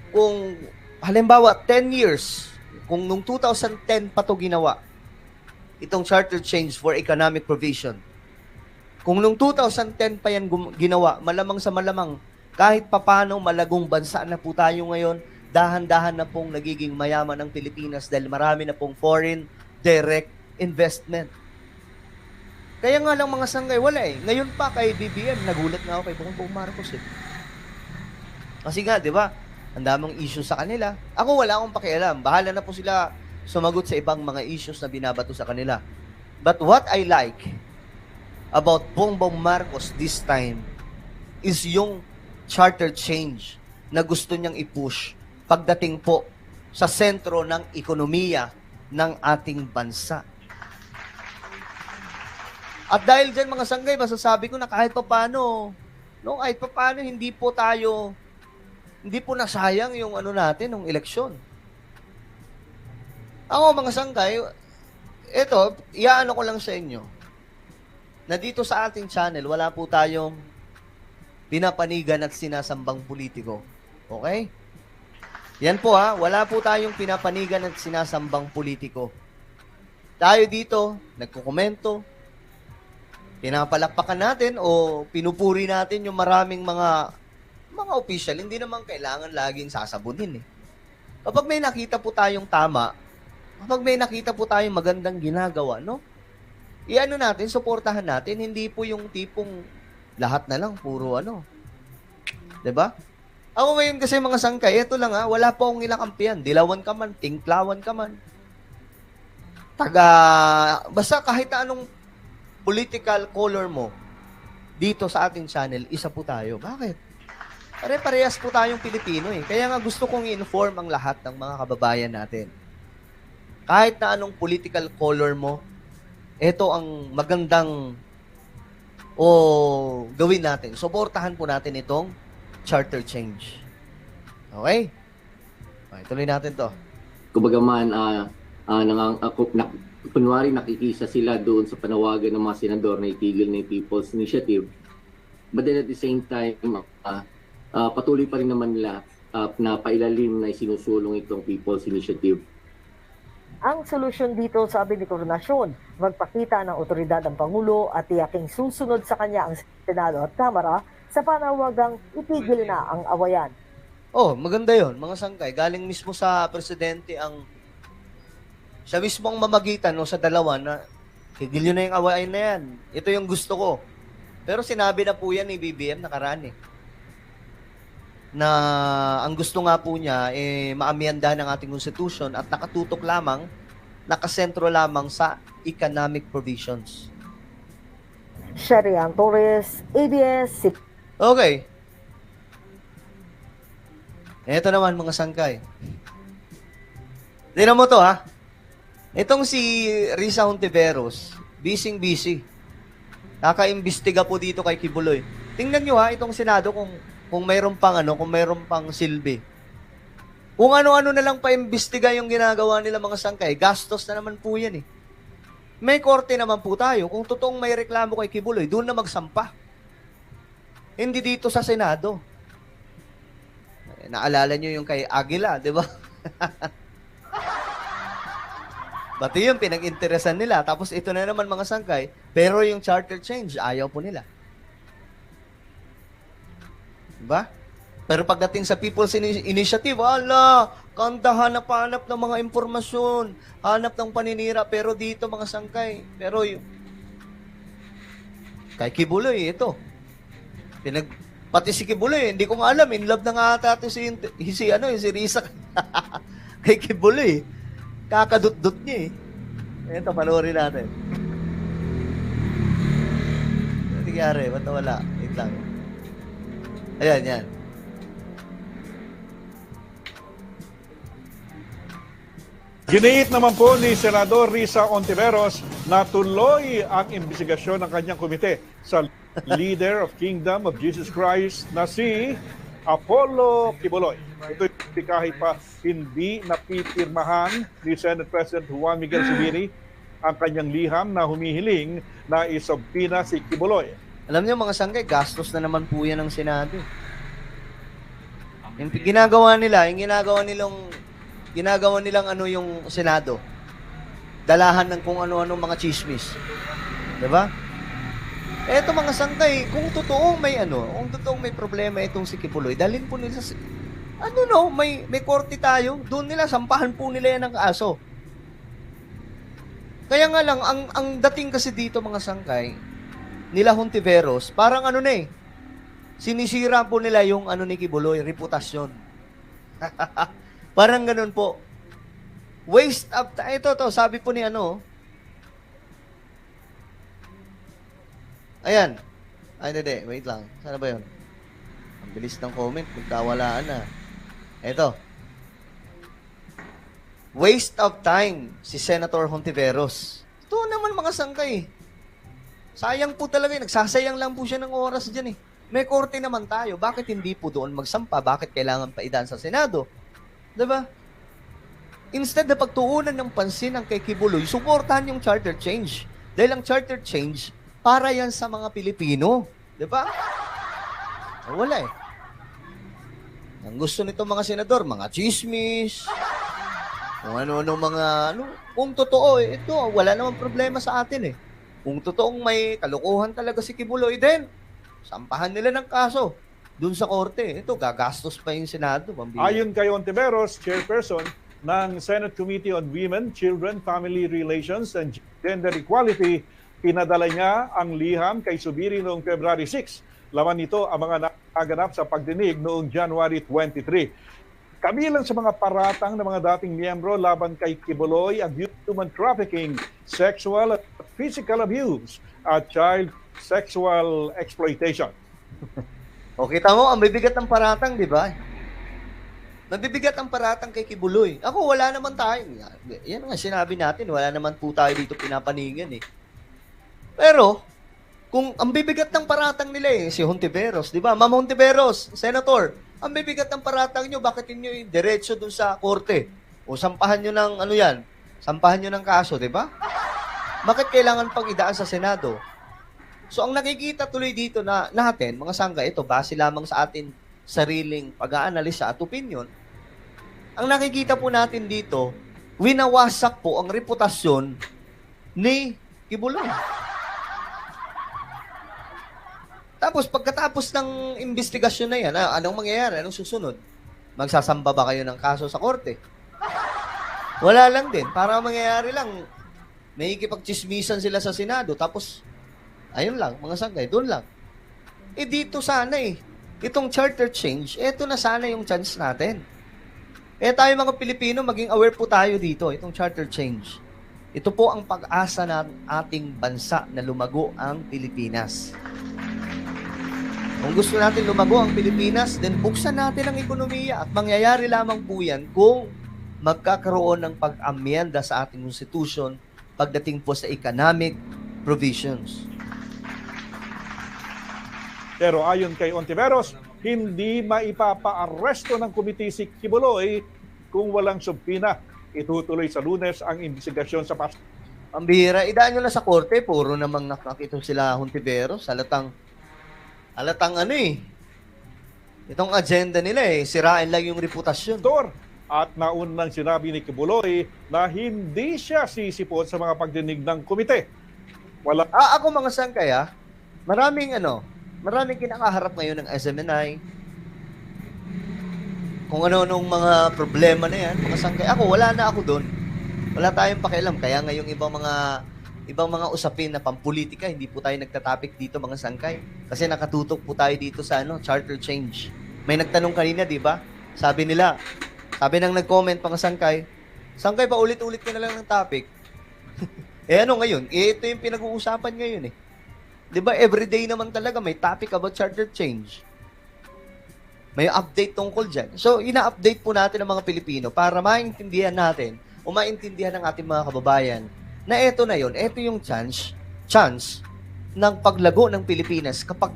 Kung halimbawa 10 years, kung nung 2010 pa to ginawa, itong charter change for economic provision. Kung nung 2010 pa yan ginawa, malamang sa malamang, kahit papano malagong bansa na po tayo ngayon, dahan-dahan na pong nagiging mayaman ng Pilipinas dahil marami na pong foreign direct investment. Kaya nga lang mga sanggay, wala Ngayon pa kay BBM, nagulat nga ako kay Bongbong Marcos Kasi nga, di ba, ang daming issues sa kanila. Ako wala akong pakialam. Bahala na po sila sumagot sa ibang mga issues na binabato sa kanila. But what I like about Bongbong Marcos this time is yung charter change na gusto niyang i-push pagdating po sa sentro ng ekonomiya ng ating bansa. At dahil dyan mga sanggay, masasabi ko na kahit paano, hindi po nasayang yung natin, yung eleksyon. Ako mga sanggay, iyaano ko lang sa inyo, na dito sa ating channel, wala po tayong pinapanigan at sinasambang politiko. Okay? Yan po wala po tayong pinapanigan at sinasambang politiko. Tayo dito, nagkukomento, pinapalakpakan natin o pinupuri natin yung maraming mga official. Hindi naman kailangan laging sasabunin Kapag may nakita po tayong tama, kapag may nakita po tayong magandang ginagawa, i-ano natin, suportahan natin, hindi po yung tipong lahat na lang, puro 'di ba? Ako ngayon kasi mga sangkay, ito lang wala pa akong ilakampihan, dilawan ka man, tingklawan ka man. Basta kahit anong political color mo dito sa ating channel, isa po tayo. Bakit? Pare-parehas po tayong Pilipino eh. Kaya nga gusto kong i-inform ang lahat ng mga kababayan natin. Kahit na anong political color mo, ito ang magandang gawin natin. Suportahan po natin itong charter change. Okay? Okay, tuloy natin to. Kumbaga man, kunwari nakikisa sila doon sa panawagan ng mga senador na itigil na yung People's Initiative. But then at the same time, patuloy pa rin naman nila na pailalim na isinusulong itong People's Initiative. Ang solusyon dito, sabi ni Coronasyon, magpakita ng otoridad ang Pangulo at tiyaking susunod sa kanya ang Senado at Kamara sa panawagang itigil na ang awayan. Oh, maganda yon, mga sangkay. Galing mismo sa presidente siya mismo ang mamagitan sa dalawa na tigil na yung awayan na yan. Ito yung gusto ko. Pero sinabi na po yan ni BBM nakaraan na ang gusto nga po niya maamyanda ng ating constitution at nakatutok lamang, nakasentro lamang sa economic provisions. Sharian Torres, ABS. Okay. Ito naman mga sangkay. Tingnan mo to ha. Itong si Risa Hontiveros, busy. Nakaimbestiga po dito kay Kibuloy. Tingnan nyo ha, itong Senado kung mayroon pang silbi. Kung ano-ano na lang pa-imbestiga yung ginagawa nila mga sangkay, gastos na naman po yan eh. May korte naman po tayo. Kung totoong may reklamo kay Kibuloy, doon na magsampa. Hindi dito sa Senado. Naalala nyo yung kay Aguila, di ba? Pati yun, pinag-interesan nila. Tapos ito na naman mga sangkay, pero yung charter change, ayaw po nila. Diba? Pero pagdating sa People's Initiative, kanta hanap-hanap ng mga impormasyon, hanap ng paninira, pero dito mga sangkay, pero kay Kibuloy, ito. Pati si Kibuloy, hindi ko nga alam, in love na nga ata si Risa kay Kibuloy. Kakadut-dut niya eh. Ito, panoorin natin. Ano nangyari? Ba't wala? Wait lang. Ayan, yan. Giniit naman po ni Senador Risa Hontiveros na tuloy ang imbestigasyon ng kanyang komite sa leader of Kingdom of Jesus Christ na si Apollo Kibuloy. Ito kahit pa hindi napipirmahan ni Senate President Juan Miguel Zubiri ang kanyang liham na humihiling na isubpina si Kibuloy. Alam niyo mga sangkay, gastos na naman po yan ng Senado. Yung ginagawa nilang yung Senado. Dalahan ng kung ano-ano mga chismis. 'Di ba? Eto mga sangkay, kung totoong may problema itong si Kibuloy, dalhin po nila sa may korte tayo, doon nila sampahan po nila yan ng kaso. Kaya nga lang ang dating kasi dito mga sangkay nila Hontiveros, parang sinisira po nila yung ni Kibuloy, reputasyon. Parang ganun po. Waste of time. Ito, sabi po ni Ayan. Ay, hindi. Wait lang. Sana ba yun? Ang bilis ng comment. Magkawalaan na. Ito. Waste of time si Senator Hontiveros. Ito naman mga sangkay. Sayang po talaga. Nagsasayang lang po siya ng oras dyan eh. May korte naman tayo. Bakit hindi po doon magsampa? Bakit kailangan pa idaan sa Senado? Diba? Instead na pagtuunan ng pansin ang kay Kibuloy, suportahan yung charter change. Dahil ang charter change, para yan sa mga Pilipino. Diba? Wala eh. Ang gusto nito mga senador, mga chismis, kung ano-ano kung totoo ito, wala namang problema sa atin eh. Kung totoong may kalukuhan talaga si Kibuloy din, sampahan nila ng kaso dun sa korte. Ito, gagastos pa yung Senado. Ayon kay Hontiveros, chairperson ng Senate Committee on Women, Children, Family Relations, and Gender Equality, pinadala niya ang liham kay Zubiri noong February 6. Laman nito ang mga naganap sa pagdinig noong January 23. Kabilang sa mga paratang ng mga dating miyembro laban kay Kibuloy ang human trafficking, sexual at physical abuse at child sexual exploitation. O kita mo, ang bibigat ng paratang, di ba? Mabibigat ang paratang kay Kibuloy. Ako, wala naman tayo. Yan nga sinabi natin, wala naman po tayo dito pinapaningan eh. Pero, kung ang bibigat ng paratang nila si Hontiveros, di ba? Ma'am Hontiveros, Senator, ang bibigat ng paratang nyo, bakit inyo yung diretso dun sa korte? O sampahan nyo ng ano yan? Sampahan nyo ng kaso, di ba? Bakit kailangan pang idaan sa Senado? So, ang nakikita tuloy dito na natin, mga sangga, ito, base lamang sa atin sariling pag-aanalisa at opinion, ang nakikita po natin dito, winawasak po ang reputasyon ni Kibuloy. Tapos, pagkatapos ng investigasyon na yan, anong mangyayari? Anong susunod? Magsasamba ba kayo ng kaso sa korte? Wala lang din. Para mangyayari lang, may ikipagchismisan sila sa Senado, tapos, ayun lang, mga sanggay, doon lang. Dito sana itong charter change, eto na sana yung chance natin. Tayo mga Pilipino, maging aware po tayo dito, itong charter change. Ito po ang pag-asa ng ating bansa na lumago ang Pilipinas. Kung gusto natin lumago ang Pilipinas, then buksan natin ang ekonomiya at mangyayari lamang po yan kung magkakaroon ng pag-amyenda sa ating constitution pagdating po sa economic provisions. Pero ayon kay Hontiveros, hindi maipapa-aresto ng komite si Kibuloy kung walang subpina. Itutuloy sa Lunes ang investigasyon sa past. Ang bihira, idaan nyo na sa korte, puro namang nakakita sila Hontiveros. Halatang itong agenda nila sirain lang yung reputasyon. At naunang sinabi ni Kibuloy na hindi siya sisipot sa mga pagdinig ng komite. Ako mga sangkay, maraming kinakaharap ngayon ng SMNI. Kung ano-anong mga problema na yan, mga sangkay. Wala na ako doon. Wala tayong pakialam. Kaya ngayong ibang mga usapin na pampolitika, hindi po tayo nagtatapik dito mga sangkay. Kasi nakatutok po tayo dito sa charter change. May nagtanong kanina, di ba? Sabi ng nag-comment mga sangkay, pa ulit-ulit ka na lang ng topic. Ngayon? Ito yung pinag-uusapan ngayon eh. Di ba, everyday naman talaga may topic about charter change. May update tungkol dyan. So, ina-update po natin ang mga Pilipino para maintindihan natin o maintindihan ng ating mga kababayan na eto na yon, eto yung chance ng paglago ng Pilipinas kapag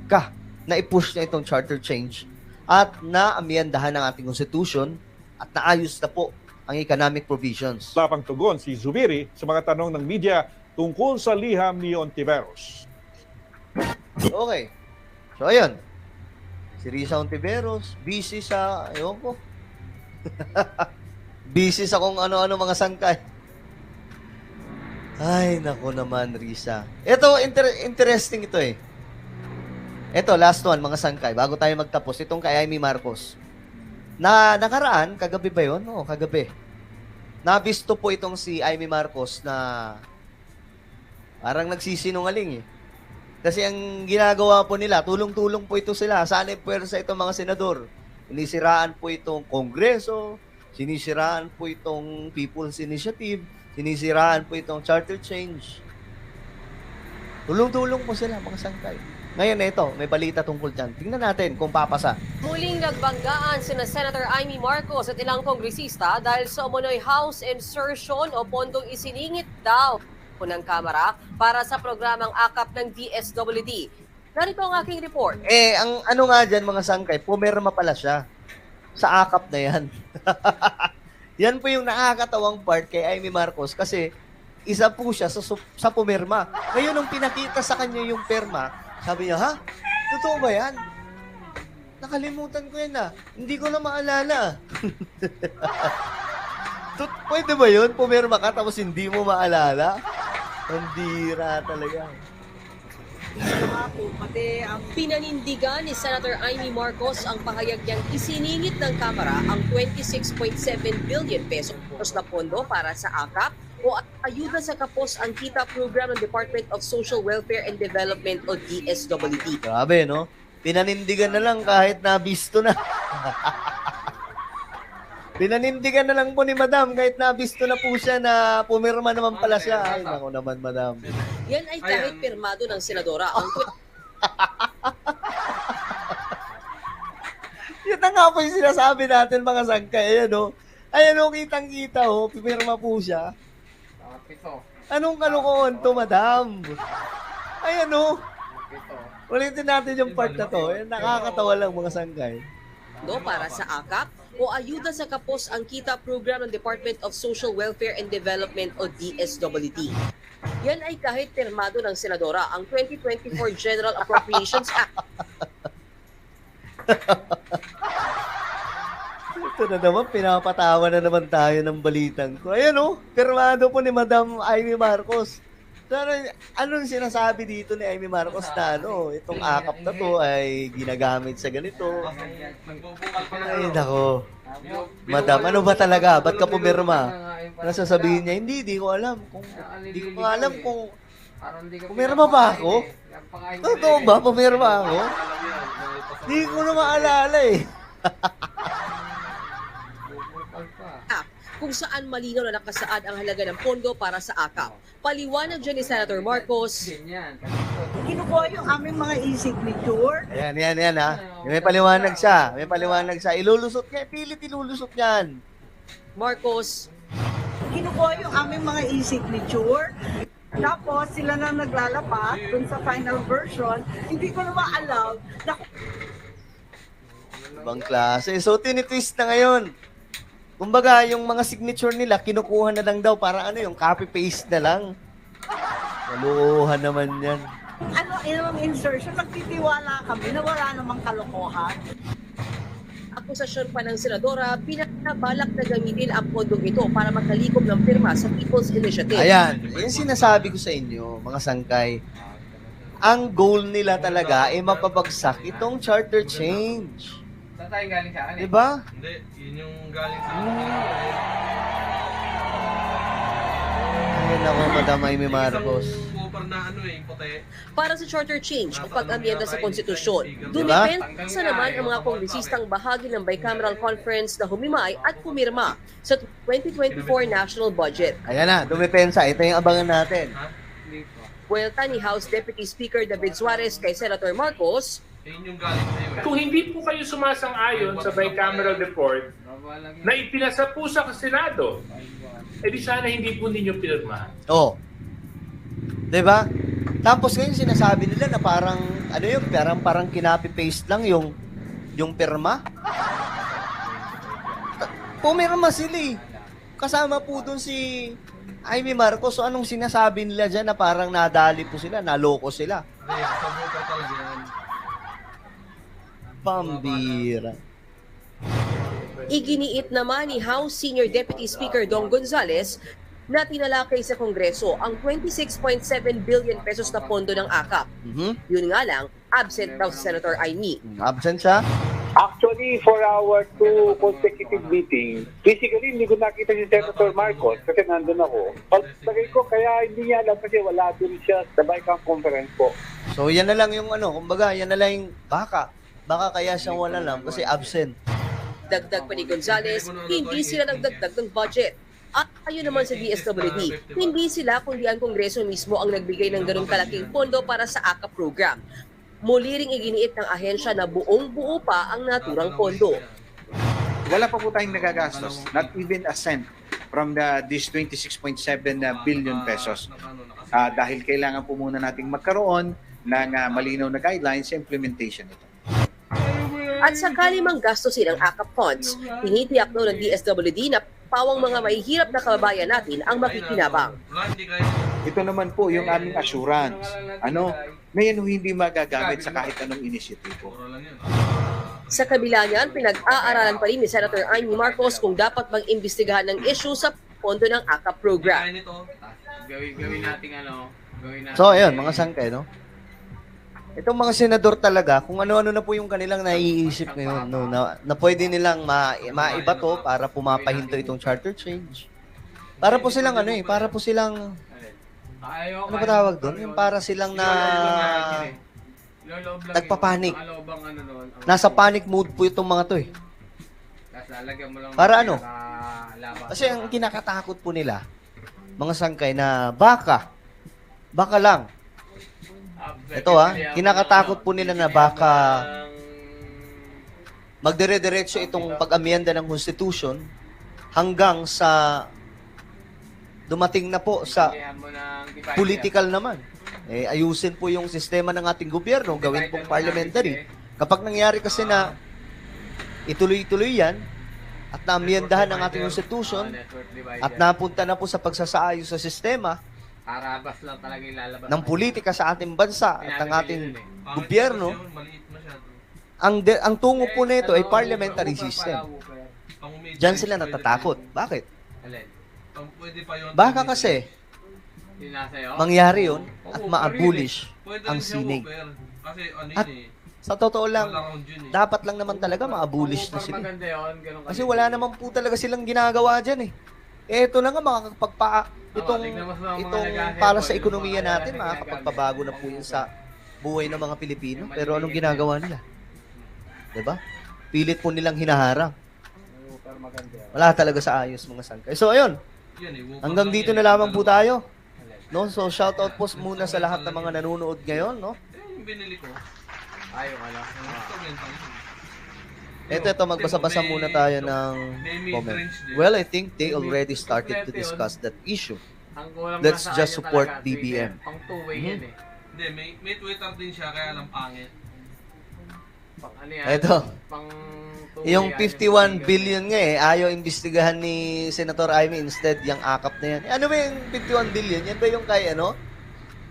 na-push na itong charter change at na-amyendahan ng ating constitution at naayos na po ang economic provisions. Lapang tugon si Zubiri sa mga tanong ng media tungkol sa liham ni Hontiveros. Okay. So, ayun. Si Risa Hontiveros, busy sa, busy sa kung ano-ano mga sangkay. Ay, naku naman, Risa. Ito, interesting ito eh. Ito, last one, mga sangkay. Bago tayo magtapos, itong kay Amy Marcos. Nakaraan, kagabi ba yun? Oo, kagabi. Nabisto po itong si Amy Marcos na parang nagsisinungaling eh. Kasi ang ginagawa po nila, tulong-tulong po ito sila. Saan ay puwersa itong mga senador? Sinisiraan po itong Kongreso, sinisiraan po itong People's Initiative, sinisiraan po itong charter change. Tulong-tulong po sila, mga sangkay. Ngayon ito, may balita tungkol dyan. Tingnan natin kung papasa. Muling nagbanggaan sina Senator Amy Marcos at ilang kongresista dahil sa umunoy house insertion o pondong isiningit daw ng Kamara para sa programang akap ng DSWD. Narito ang aking report. Ang ano nga dyan mga sangkay, pumirma pala siya sa akap na yan. Yan po yung nakakatawang part kay Amy Marcos kasi isa po siya sa pumirma. Ngayon, nung pinakita sa kanya yung perma, sabi niya, ha? Totoo ba yan? Nakalimutan ko yan Hindi ko na maalala. Pwede ba yun? Pumirma ka tapos hindi mo maalala? Pandira talaga. Pati ang pinanindigan ni Senator Amy Marcos ang pahayag niyang isiningit ng Kamara ang 26.7 billion pesos na pondo para sa AKAP o ayuda sa kapos ang kita program ng Department of Social Welfare and Development o DSWD. Grabe, no? Pinanindigan na lang kahit nabisto na. Pinanindigan na lang po ni Madam kahit nabisto na po siya na pumirma naman pala siya. Ay, naku naman, Madam. Yan ay kahit pirmado ng senadora. Ang Yun na nga po yung sinasabi natin mga sangkay. Ayan o. Ayan o, kitang-kita o. Pipirma po siya. Anong kalokohan to, Madam? Ayan o. Ulitin natin yung part na to. Ayan, nakakatawa lang mga sangkay. para sa AKAP o ayuda sa kapos ang kita program ng Department of Social Welfare and Development o DSWD. Yan ay kahit pirmado ng senadora ang 2024 General Appropriations Act. Ito na naman, pinapatawa na naman tayo ng balitang ko. Ayan o, pirmado po ni Madam Amy Marcos. Pero anong sinasabi dito ni Amy Marcos na itong akap na to ay ginagamit sa ganito? Ay, nako. Madam, ano ba talaga? Ba't ka pumirma? Nasasabihin niya, hindi ko alam. Hindi ko alam kung pumirma ba ako? Totoo ba? Pumirma ako? Hindi ko na maalala eh. Kung saan malinaw na nakasaad ang halaga ng pondo para sa AKAP. Paliwanag dyan ni Senator Marcos. Kinukuha yung aming mga e-signature. Ayan ha. May paliwanag siya. Ilulusot niya. Pilit ilulusot niyan. Marcos. Kinukuha yung aming mga e-signature. Tapos sila na naglalapat dun sa final version. Hindi ko naman alam na... Ibang klase. So, tinitwist na ngayon. Kumbaga, yung mga signature nila, kinukuha na lang daw para yung copy-paste na lang. Malukuhan naman yan. Yung insertion, nagtitiwala kami na wala namang kalokohan. Akusasyon pa ng senadora, pinabalak na gamitin ang pondong ito para makalikom ng pirma sa People's Initiative. Ayan, yung sinasabi ko sa inyo, mga sangkay, ang goal nila talaga ay mapabagsak itong charter change. Saan tayo galing sa akin? Diba? Hindi, yun yung galing sa Ayun ako, Madam Amy Marcos. Para sa charter change o pag-amyenda sa konstitusyon, dumipensa naman ang mga kongresistang bahagi ng bicameral conference na humimay at pumirma sa 2024 national budget. Ayan na, dumipensa. Ito yung abangan natin. Buwelta ni House Deputy Speaker David Suarez kay Senator Marcos. Kung hindi po kayo sumasang-ayon sa bicameral report na ipinasa po sa Senado, edi sana hindi po ninyo pinirmahan. Oo. Diba? Tapos ngayon sinasabi nila na parang, parang kinapi-paste lang yung pirma. Pumirma sila eh. Kasama po dun si Amy Marcos. So anong sinasabi nila dyan na parang nadali po sila, naloko sila? Pambira. Iginiit naman ni House Senior Deputy Speaker Dong Gonzales na tinalakay sa Kongreso ang 26.7 billion pesos na pondo ng AKAP. Yun nga lang, absent daw si Senator Amy. Absent siya? Actually, for our 2 consecutive meetings, physically, hindi ko nakita si Senator Marcos kasi nandun ako. Palagay ko, kaya hindi niya alam kasi wala din siya sa BICAM conference po. So, yan na lang yung kumbaga, yan na lang yung baka kaya siyang wala lang kasi absent. Dagdag pa ni Gonzales, hindi sila nagdagdag ng budget. At ayon naman sa DSWD, hindi sila kundi ang Kongreso mismo ang nagbigay ng ganung kalaking pondo para sa AKAP program. Muli ring iginiit ng ahensya na buong-buo pa ang naturang pondo. Wala pa po tayong nagagastos, not even a cent from this 26.7 billion pesos. Dahil kailangan po muna nating magkaroon ng malinaw na guidelines sa implementation nito. At sakali mang gastusin ang AKAP funds, tinitiyak daw ng DSWD na pawang mga mahihirap na kababayan natin ang makikinabang. Ito naman po yung aming assurance. Ngayon hindi magagamit sa kahit anong inisitibo. Sa kabila niyan, pinag-aaralan pa rin ni Senator Amy Marcos kung dapat mag-imbestigahan ng issue sa pondo ng AKAP program. Gawin natin So, ayun, mga sangkay, no? Itong mga senador talaga, kung ano-ano na po yung kanilang naiisip ngayon, na pwede nilang maibato para pumapahinto itong charter change. Para po silang para po silang, ano ba tawag doon? Yung para silang nagpapanik. Nasa panic mode po itong mga to eh. lalagyan mo lang Para ano? laban. Kasi ang kinakatakot po nila, mga sangkay na baka lang. Ito kinakatakot po nila na baka magdire-diretso itong pag-amyenda ng Constitution hanggang sa dumating na po sa political naman. Ayusin po yung sistema ng ating gobyerno, gawin pong parliamentary. Kapag nangyari kasi na ituloy-tuloy yan, at naamyendahan ang ating Constitution, at napunta na po sa pagsasaayos sa sistema, Arabas lang talaga ilalabas ng politika sa ating bansa at ng ating gobyerno, ang tungo po nito ay parliamentary system. Diyan sila natatakot. Bakit? Baka kasi mangyari yun at ma-abolish ang sining. At sa totoo lang, dapat lang naman talaga ma-abolish na sila. Kasi wala naman po talaga silang ginagawa dyan eh. Ito na nga itong para sa ekonomiya natin, makakapagpabago na po yun sa buhay ng mga Pilipino. Pero anong ginagawa nila? Diba? Pilit po nilang hinaharang. Wala talaga sa ayos mga sangkay. So ayun, hanggang dito na lamang po tayo. No? So shoutout po muna sa lahat ng mga nanonood ngayon. No? Yung binili ko. Wala. Ito, magbasa-basa muna tayo ng comment. Well, I think they already started to discuss that issue. Let's just support BBM. Pang two-way yan eh. Hindi, may Twitter din siya, kaya lang pangit. Ito. Yung 51 billion nga ayaw imbestigahan ni Senator Amy, instead yung akap na yan. Ano ba yung 51 billion? Yan ba yung kay ano?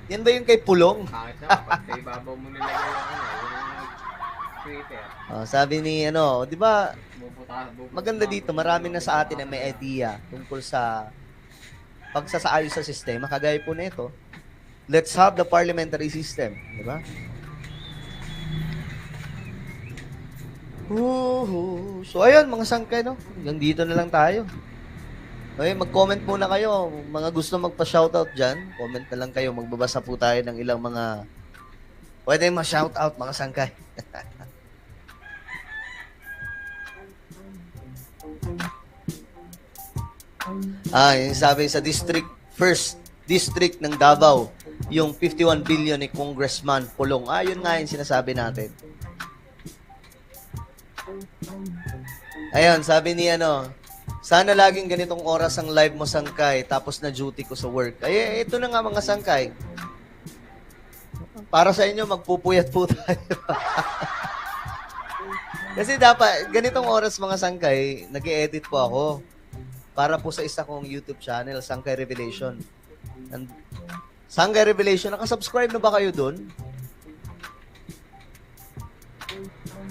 Yan ba yung kay Pulong? Bakit naman? Pag sa ibabaw mo nilagay yung Twitter. Sabi ni di ba, maganda dito, marami na sa atin na may idea tungkol sa pagsasaayos sa sistema. Kagaya po nito, let's have the parliamentary system. Di ba? So, ayun, mga sangkay, no? Hanggang dito na lang tayo. Okay, mag-comment muna kayo. Mga gusto magpa-shoutout dyan, comment na lang kayo. Magbabasa po tayo ng ilang mga pwede ma-shoutout, mga sangkay. Yung sabi sa first district ng Davao, yung 51 billion ni Congressman Pulong. Yun nga yung sinasabi natin. Ayun, sabi ni sana laging ganitong oras ang live mo, sangkay, tapos na duty ko sa work. Ito na nga mga sangkay. Para sa inyo, magpupuyat po tayo. Kasi dapat, ganitong oras mga sangkay, nag-e-edit po ako. Para po sa isa kong YouTube channel, Sangkay Revelation. And Sangkay Revelation, nakasubscribe na ba kayo dun?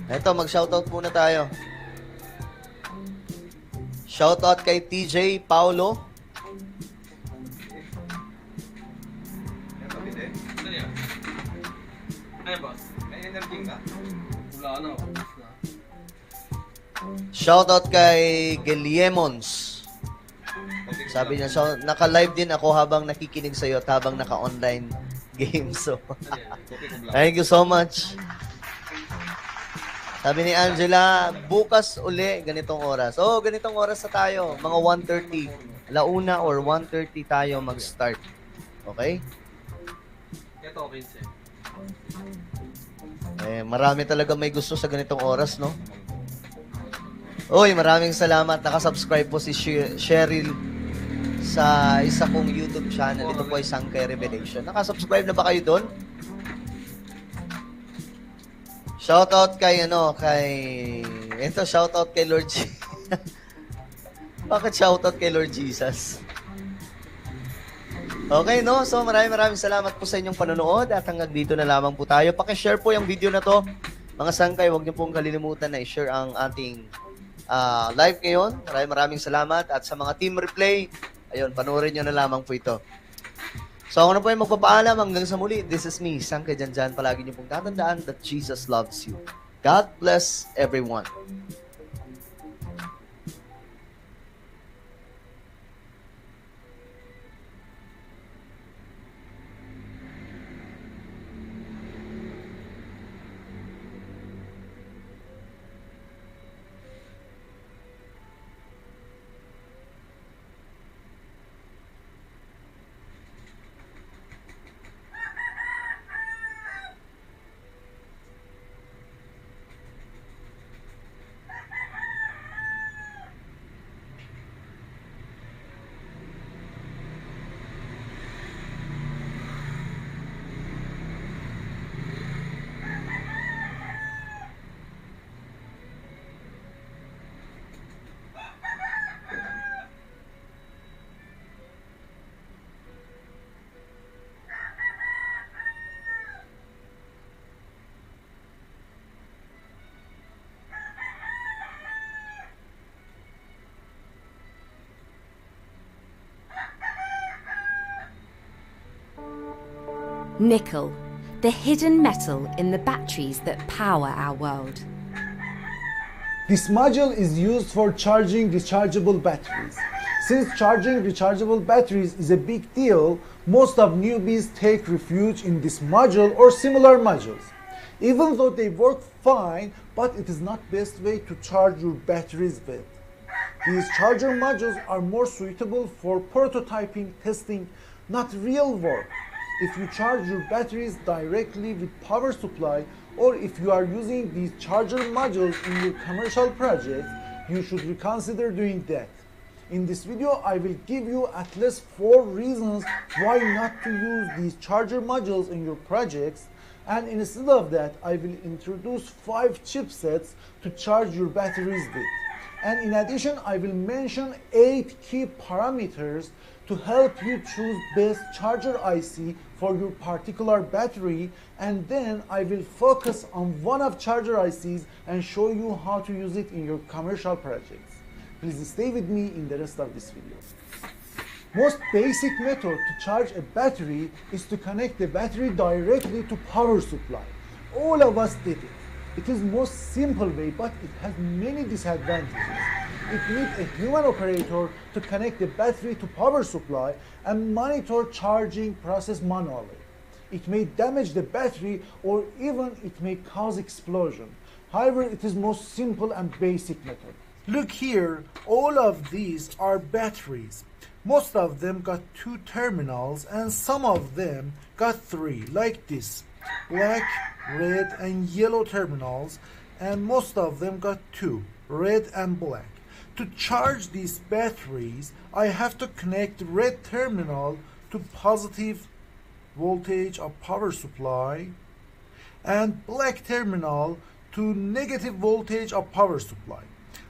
Eto, mag-shoutout muna tayo. Shoutout kay TJ Paulo. Ay, boss. May energy ka? Wala na. Shoutout kay Geliemons. Sabi niya, so, naka-live din ako habang nakikinig sa'yo at habang naka-online game. So, thank you so much. Sabi ni Angela, bukas uli, ganitong oras. Ganitong oras na tayo. Mga 1:30. Launa or 1:30 tayo mag-start. Okay? Ito, okay, sir. Marami talaga may gusto sa ganitong oras, no? Maraming salamat. Nakasubscribe po si Cheryl sa isa kong YouTube channel. Ito po ay Sangkay Revelation. Nakasubscribe na ba kayo doon? Shoutout kay shoutout kay Lord Jesus. Bakit shoutout kay Lord Jesus? Okay, no? So, maraming salamat po sa inyong panonood at hanggang dito na lamang po tayo. Paki-share po yung video na to. Mga sangkay, huwag niyo pong kalilimutan na i-share ang ating live ngayon. Maraming salamat. At sa mga team replay, ayun, panoorin nyo na lamang po ito. So ako na po yung magpapaalam hanggang sa muli. This is me, Sangkay Janjan. Palagi niyo pong tatandaan that Jesus loves you. God bless everyone. Nickel, the hidden metal in the batteries that power our world. This module is used for charging rechargeable batteries. Since charging rechargeable batteries is a big deal, most of newbies take refuge in this module or similar modules. Even though they work fine, but it is not best way to charge your batteries with. These charger modules are more suitable for prototyping, testing, not real work. If you charge your batteries directly with power supply, or if you are using these charger modules in your commercial projects, you should reconsider doing that. In this video, I will give you at least 4 reasons why not to use these charger modules in your projects, and instead of that, I will introduce 5 chipsets to charge your batteries with. And in addition, I will mention 8 key parameters to help you choose best charger IC for your particular battery, and then I will focus on one of charger ICs and show you how to use it in your commercial projects. Please stay with me in the rest of this video. Most basic method to charge a battery is to connect the battery directly to power supply. All of us did it. It is most simple way, but it has many disadvantages. It needs a human operator to connect the battery to power supply and monitor charging process manually. It may damage the battery or even it may cause explosion. However, it is most simple and basic method. Look here, all of these are batteries. Most of them got 2 terminals and some of them got 3, like this. Black, red and yellow terminals, and most of them got 2, red and black. To charge these batteries, I have to connect red terminal to positive voltage of power supply and black terminal to negative voltage of power supply.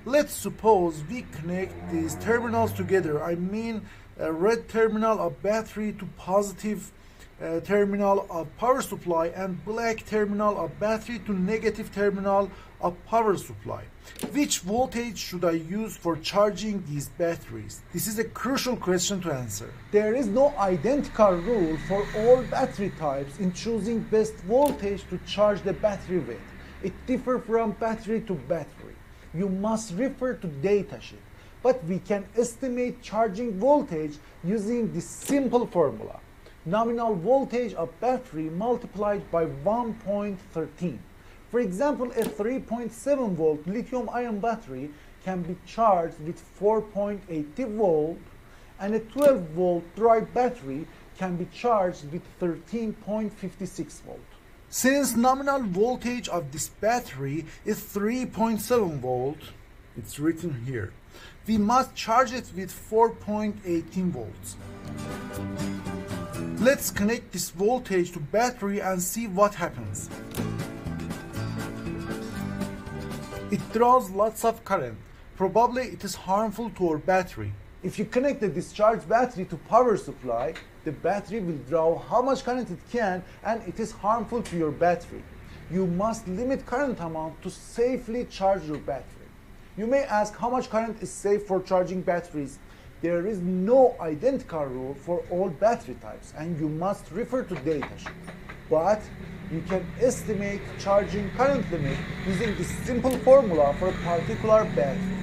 Let's suppose we connect these terminals together. I mean a red terminal of battery to positive terminal of power supply and black terminal of battery to negative terminal of power supply. Which voltage should I use for charging these batteries? This is a crucial question to answer. There is no identical rule for all battery types in choosing best voltage to charge the battery with. It differs from battery to battery. You must refer to datasheet, but we can estimate charging voltage using this simple formula. Nominal voltage of battery multiplied by 1.13. For example, a 3.7 volt lithium-ion battery can be charged with 4.80 volt, and a 12 volt dry battery can be charged with 13.56 volt. Since nominal voltage of this battery is 3.7 volt, it's written here, we must charge it with 4.18 volts. Let's connect this voltage to battery and see what happens. It draws lots of current. Probably it is harmful to our battery. If you connect the discharged battery to power supply, the battery will draw how much current it can, and it is harmful to your battery. You must limit current amount to safely charge your battery. You may ask how much current is safe for charging batteries. There is no identical rule for all battery types, and you must refer to datasheet. But you can estimate charging current limit using this simple formula for a particular battery.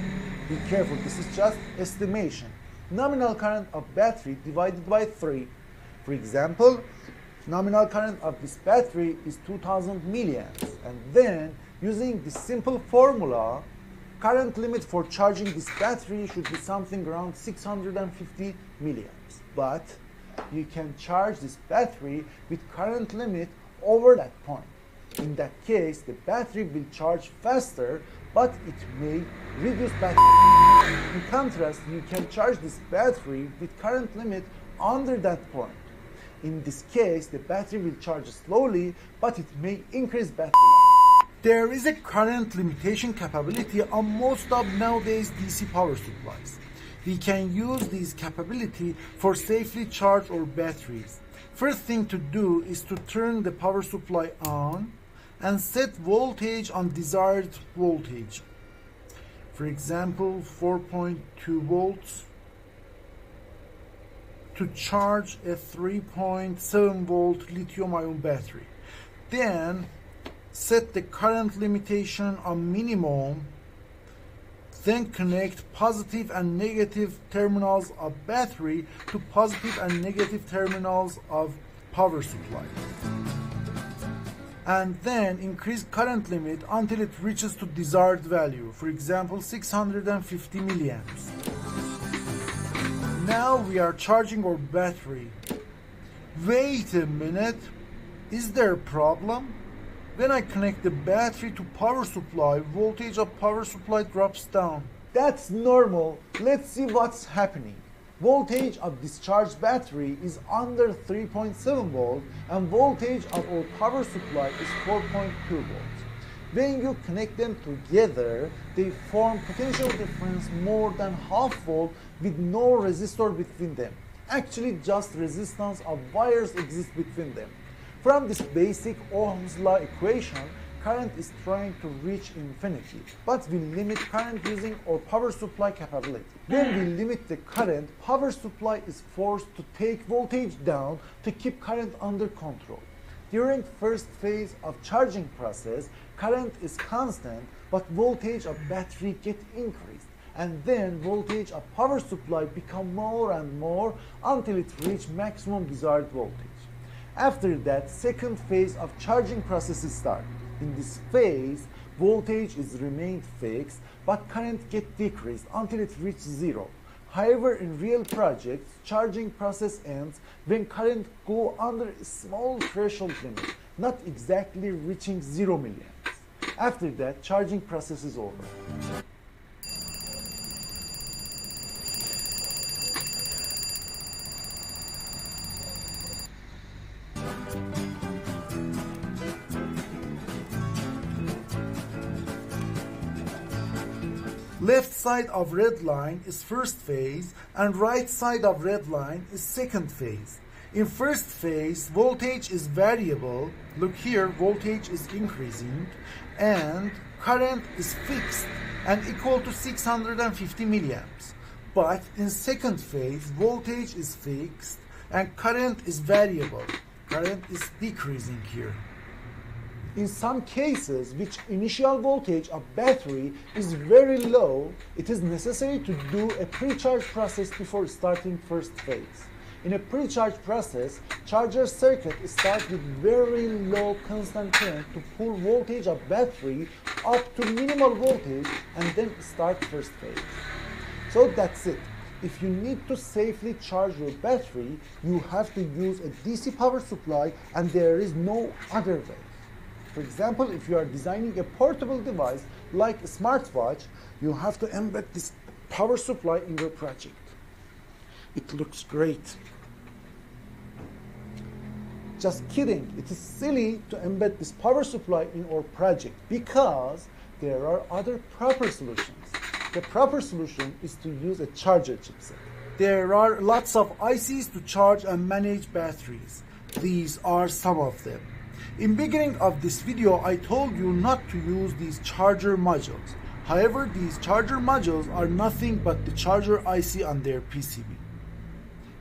Be careful, this is just estimation. Nominal current of battery divided by 3. For example, nominal current of this battery is 2000 milliamps, and then using this simple formula, current limit for charging this battery should be something around 650 milliamps. But you can charge this battery with current limit over that point. In that case, the battery will charge faster, but it may reduce battery. In contrast, you can charge this battery with current limit under that point. In this case, the battery will charge slowly, but it may increase battery life. There is a current limitation capability on most of nowadays DC power supplies. We can use this capability for safely charge our batteries. First thing to do is to turn the power supply on and set voltage on desired voltage. For example, 4.2 volts. to charge a 3.7 volt lithium-ion battery. Then set the current limitation on minimum. Then connect positive and negative terminals of battery to positive and negative terminals of power supply. And then increase current limit until it reaches to desired value, for example 650 milliamps. Now we are charging our battery. Wait a minute, is there a problem? When I connect the battery to power supply, voltage of power supply drops down. That's normal. Let's see what's happening. Voltage of discharged battery is under 3.7 volt and voltage of our power supply is 4.2 volts. When you connect them together, they form potential difference more than half volt with no resistor between them. Actually, just resistance of wires exists between them. From this basic Ohm's law equation, current is trying to reach infinity, but we limit current using our power supply capability. When we limit the current, power supply is forced to take voltage down to keep current under control. During first phase of charging process, current is constant, but voltage of battery get increased, and then voltage of power supply become more and more until it reach maximum desired voltage. After that, second phase of charging process is started. In this phase, voltage is remained fixed, but current get decreased until it reaches zero. However, in real projects, charging process ends when current go under a small threshold limit, not exactly reaching 0 milliamps. After that, charging process is over. Left side of red line is first phase and right side of red line is second phase. In first phase, voltage is variable. Look here, voltage is increasing and current is fixed and equal to 650 milliamps. But in second phase, voltage is fixed and current is variable. Current is decreasing here. In some cases, which initial voltage of battery is very low, it is necessary to do a pre-charge process before starting first phase. In a pre-charge process, charger circuit starts with very low constant current to pull voltage of battery up to minimal voltage and then start first phase. So that's it. If you need to safely charge your battery, you have to use a DC power supply and there is no other way. For example, if you are designing a portable device like a smartwatch, you have to embed this power supply in your project. It looks great. Just kidding, it is silly to embed this power supply in our project because there are other proper solutions. The proper solution is to use a charger chipset. There are lots of ICs to charge and manage batteries. These are some of them. In beginning of this video, I told you not to use these charger modules. However, these charger modules are nothing but the charger IC on their PCB.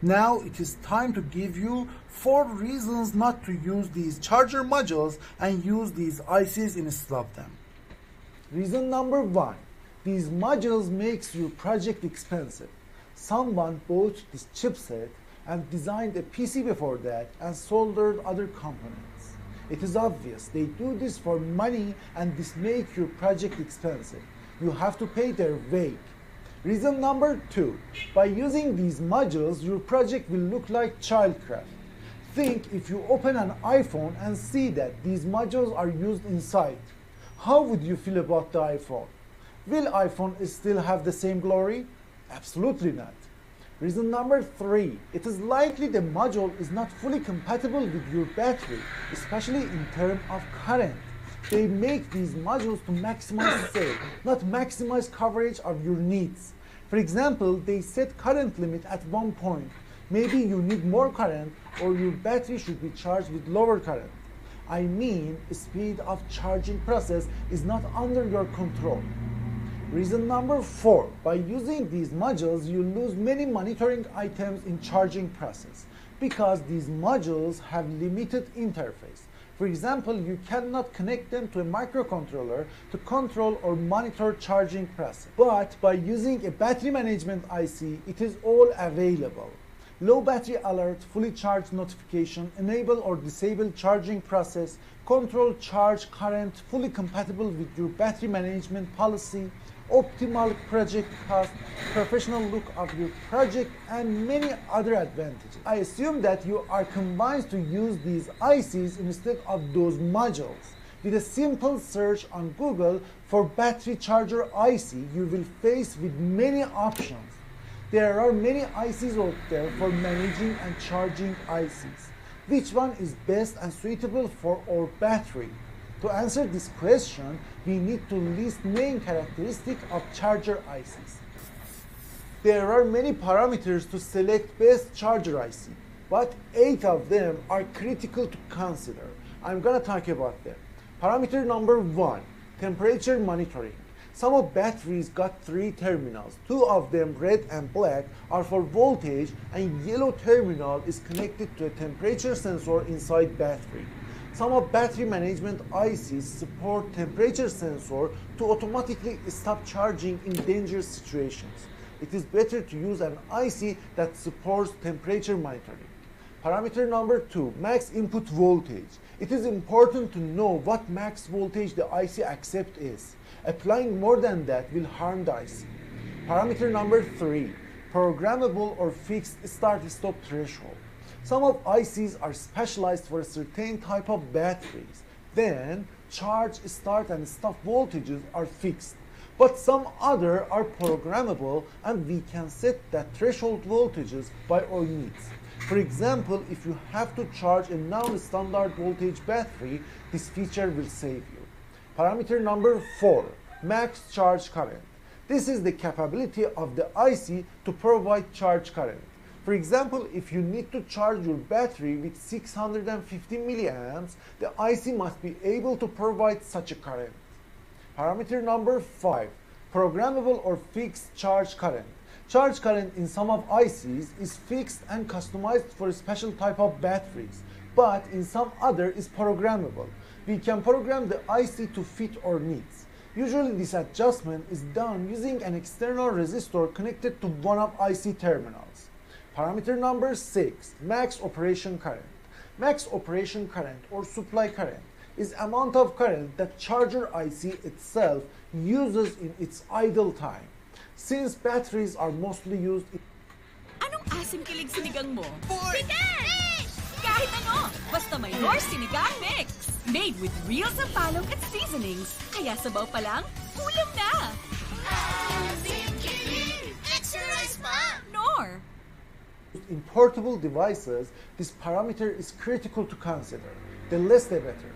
Now it is time to give you 4 reasons not to use these charger modules and use these ICs instead of them. Reason number 1. These modules makes your project expensive. Someone bought this chipset and designed a PC before that and soldered other components. It is obvious they do this for money and this makes your project expensive. You have to pay their way. Reason number 2. By using these modules, your project will look like childcraft. Think if you open an iPhone and see that these modules are used inside. How would you feel about the iPhone? Will iPhone still have the same glory? Absolutely not. Reason number 3, it is likely the module is not fully compatible with your battery, especially in terms of current. They make these modules to maximize sale, not maximize coverage of your needs. For example, they set current limit at one point. Maybe you need more current or your battery should be charged with lower current. I mean, speed of charging process is not under your control. Reason number 4, by using these modules, you lose many monitoring items in charging process because these modules have limited interface. For example, you cannot connect them to a microcontroller to control or monitor charging process. But by using a battery management IC, it is all available. Low battery alert, fully charged notification, enable or disable charging process, control charge current, fully compatible with your battery management policy, optimal project cost, professional look of your project, and many other advantages. I assume that you are convinced to use these ICs instead of those modules. With a simple search on Google for battery charger IC, you will face with many options. There are many ICs out there for managing and charging ICs. Which one is best and suitable for our battery? To answer this question, we need to list main characteristics of charger ICs. There are many parameters to select best charger IC, but 8 of them are critical to consider. I'm gonna talk about them. Parameter number 1, temperature monitoring. Some of batteries got 3 terminals. 2 of them, red and black, are for voltage, and yellow terminal is connected to a temperature sensor inside battery. Some of battery management ICs support temperature sensor to automatically stop charging in dangerous situations. It is better to use an IC that supports temperature monitoring. Parameter number 2, max input voltage. It is important to know what max voltage the IC accepts is. Applying more than that will harm the IC. Parameter number 3, programmable or fixed start-stop threshold. Some of ICs are specialized for a certain type of batteries. Then, charge, start, and stop voltages are fixed. But some other are programmable, and we can set that threshold voltages by our needs. For example, if you have to charge a non-standard voltage battery, this feature will save you. Parameter number 4, max charge current. This is the capability of the IC to provide charge current. For example, if you need to charge your battery with 650 milliamps, the IC must be able to provide such a current. Parameter number 5, programmable or fixed charge current. Charge current in some of ICs is fixed and customized for a special type of batteries, but in some other is programmable. We can program the IC to fit our needs. Usually this adjustment is done using an external resistor connected to one of IC terminals. Parameter number 6, max operation current. Max operation current or supply current is amount of current that charger IC itself uses in its idle time. Since batteries are mostly used in Anong asim kilig sinigang mo? Fish! Kahit ano, basta may your sinigang mix. Made with real sampalok at seasonings. Kaya sabaw pa lang, ulam na! Asim kilig! Extra rice pa! Nor! In portable devices, this parameter is critical to consider. The less the better.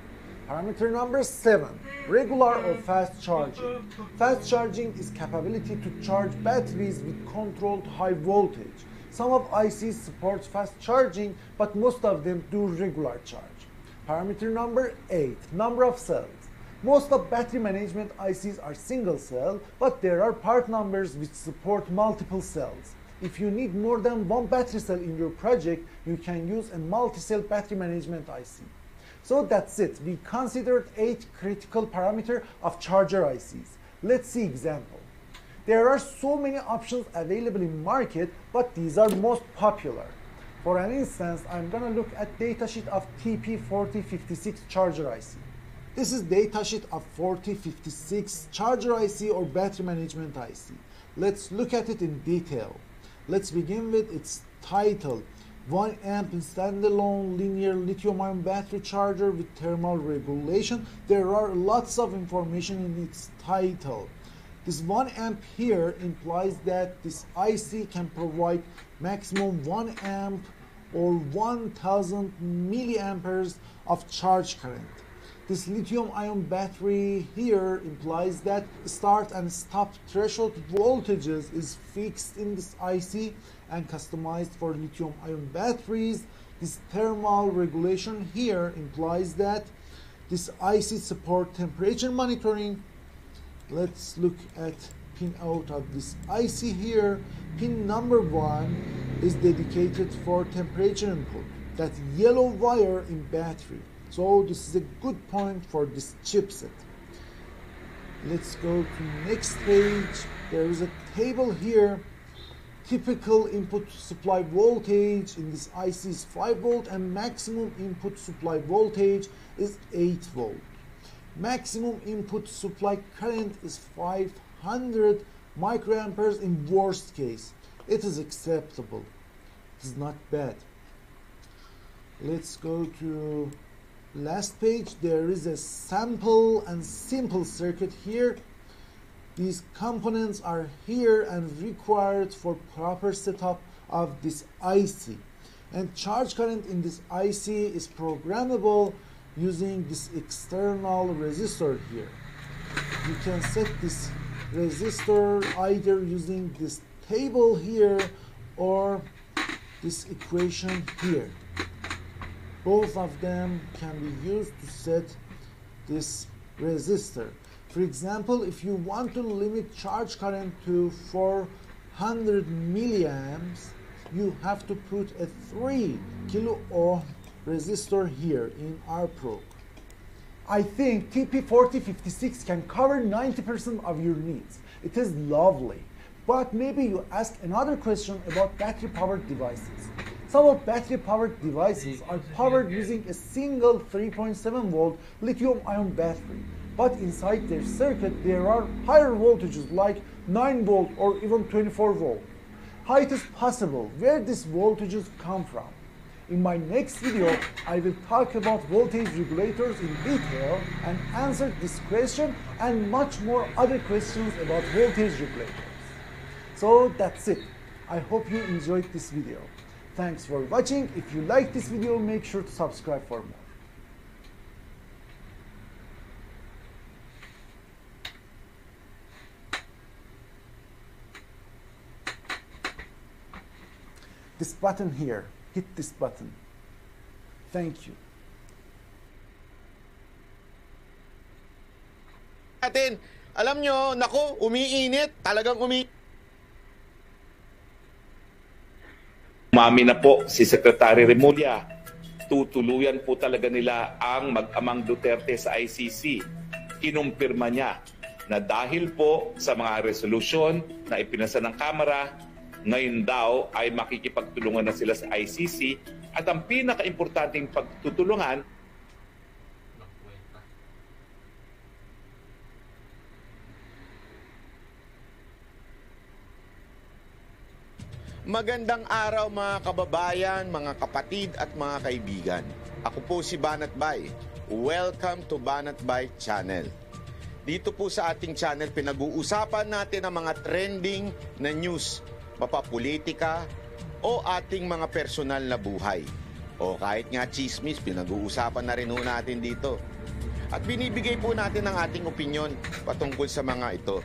Parameter number 7, regular or fast charging. Fast charging is capability to charge batteries with controlled high voltage. Some of ICs support fast charging, but most of them do regular charge. Parameter number 8, number of cells. Most of battery management ICs are single cell, but there are part numbers which support multiple cells. If you need more than one battery cell in your project, you can use a multi-cell battery management IC. So that's it. We considered 8 critical parameters of charger ICs. Let's see example. There are so many options available in market, but these are most popular. For an instance, I'm gonna look at datasheet of TP4056 charger IC. This is datasheet of 4056 charger IC or battery management IC. Let's look at it in detail. Let's begin with its title. 1 amp in standalone linear lithium-ion battery charger with thermal regulation. There are lots of information in its title. This 1 amp here implies that this IC can provide maximum 1 amp or 1000 milliamperes of charge current. This lithium-ion battery here implies that start and stop threshold voltages is fixed in this IC and customized for lithium-ion batteries. This thermal regulation here implies that this IC support temperature monitoring. Let's look at pin out of this IC here. Pin number 1 is dedicated for temperature input. That yellow wire in battery. So this is a good point for this chipset. Let's go to next page. There is a table here. Typical input supply voltage in this IC is 5 volt and maximum input supply voltage is 8 volt. Maximum input supply current is 500 microamperes in worst case. It is acceptable. It is not bad. Let's go to last page. There is a sample and simple circuit here. These components are here and required for proper setup of this IC. And charge current in this IC is programmable using this external resistor here. You can set this resistor either using this table here or this equation here. Both of them can be used to set this resistor. For example, if you want to limit charge current to 400 milliamps, you have to put a 3 kilo ohm resistor here in our probe. I think TP4056 can cover 90% of your needs. It is lovely. But maybe you ask another question about battery-powered devices. Some of battery-powered devices are powered using a single 3.7 volt lithium-ion battery. But inside their circuit, there are higher voltages like 9 volt or even 24 volt. How it is possible? Where these voltages come from? In my next video, I will talk about voltage regulators in detail and answer this question and much more other questions about voltage regulators. So that's it. I hope you enjoyed this video. Thanks for watching. If you like this video, make sure to subscribe for more. This button here, hit this button. Thank you. Atin, alam nyo, naku, umiinit, talagang Umami na po si Secretary Remulla. Tutuluyan po talaga nila ang mag-amang Duterte sa ICC. Kinumpirma niya na dahil po sa mga resolusyon na ipinasa ng Kamara, ngayon daw ay makikipagtulungan na sila sa ICC at ang pinaka-importanting pagtutulungan Magandang araw mga kababayan, mga kapatid at mga kaibigan. Ako po si Banat Bay. Welcome to Banat Bay Channel. Dito po sa ating channel, pinag-uusapan natin ang mga trending na news, mapapolitika o ating mga personal na buhay. O kahit nga chismis, pinag-uusapan na rin natin dito. At binibigay po natin ang ating opinyon patungkol sa mga ito.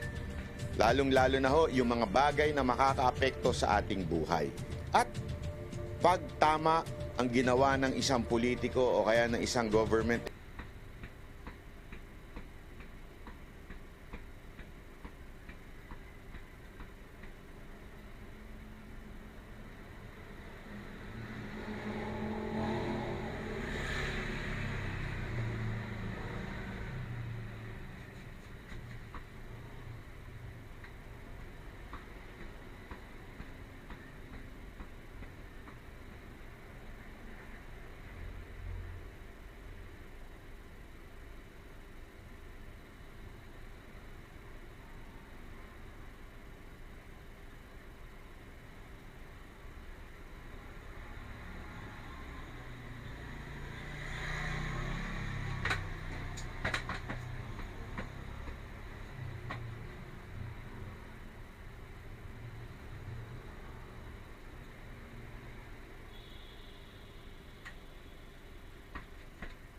Lalong-lalo na ho yung mga bagay na makakaapekto sa ating buhay. At pag tama ang ginawa ng isang politiko o kaya ng isang government,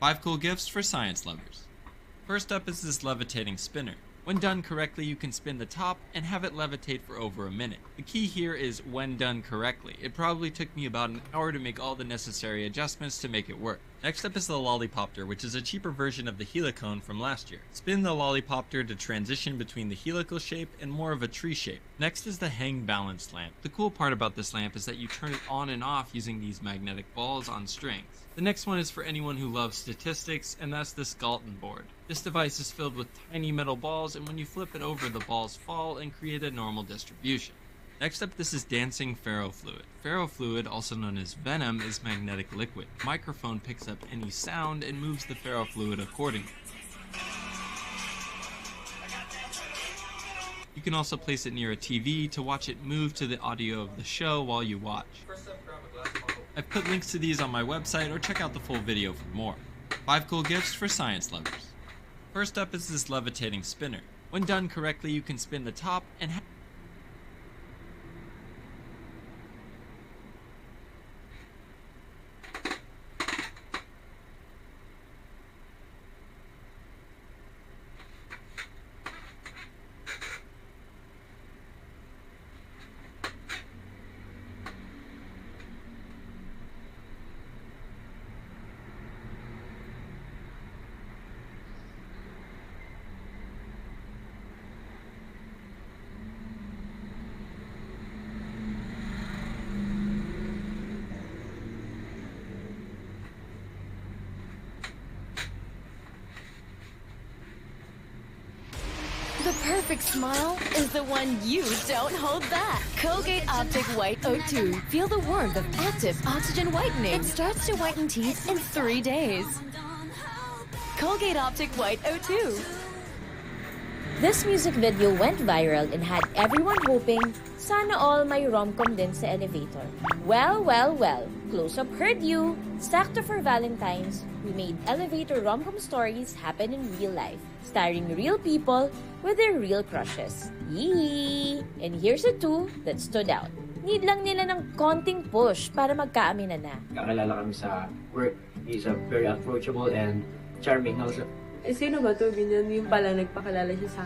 Five cool gifts for science lovers. First up is this levitating spinner. When done correctly, you can spin the top and have it levitate for over a minute. The key here is when done correctly. It probably took me about an hour to make all the necessary adjustments to make it work. Next up is the Lollipopter, which is a cheaper version of the Helicone from last year. Spin the Lollipopter to transition between the helical shape and more of a tree shape. Next is the Hang Balance Lamp. The cool part about this lamp is that you turn it on and off using these magnetic balls on strings. The next one is for anyone who loves statistics, and that's the Skalton board. This device is filled with tiny metal balls, and when you flip it over, the balls fall and create a normal distribution. Next up, this is Dancing Ferrofluid. Ferrofluid, also known as venom, is magnetic liquid. The microphone picks up any sound and moves the ferrofluid accordingly. You can also place it near a TV to watch it move to the audio of the show while you watch. I've put links to these on my website, or check out the full video for more. 5 cool gifts for science lovers. First up is this levitating spinner. When done correctly, you can spin the top and The perfect smile is the one you don't hold back. Colgate Optic White O2. Feel the warmth of active oxygen whitening. It starts to whiten teeth in 3 days. Colgate Optic White O2. This music video went viral and had everyone hoping, sana all may rom-com din sa elevator. Well, Close Up heard you. Sakto for Valentine's, we made elevator rom-com stories happen in real life, starring real people with their real crushes. Yee! And here's the 2 that stood out. Need lang nila ng konting push para magkaaminan na. Kakilala kami sa work. He's a very approachable and charming also. Sino ba to? Yung pala nagpakilala siya sa...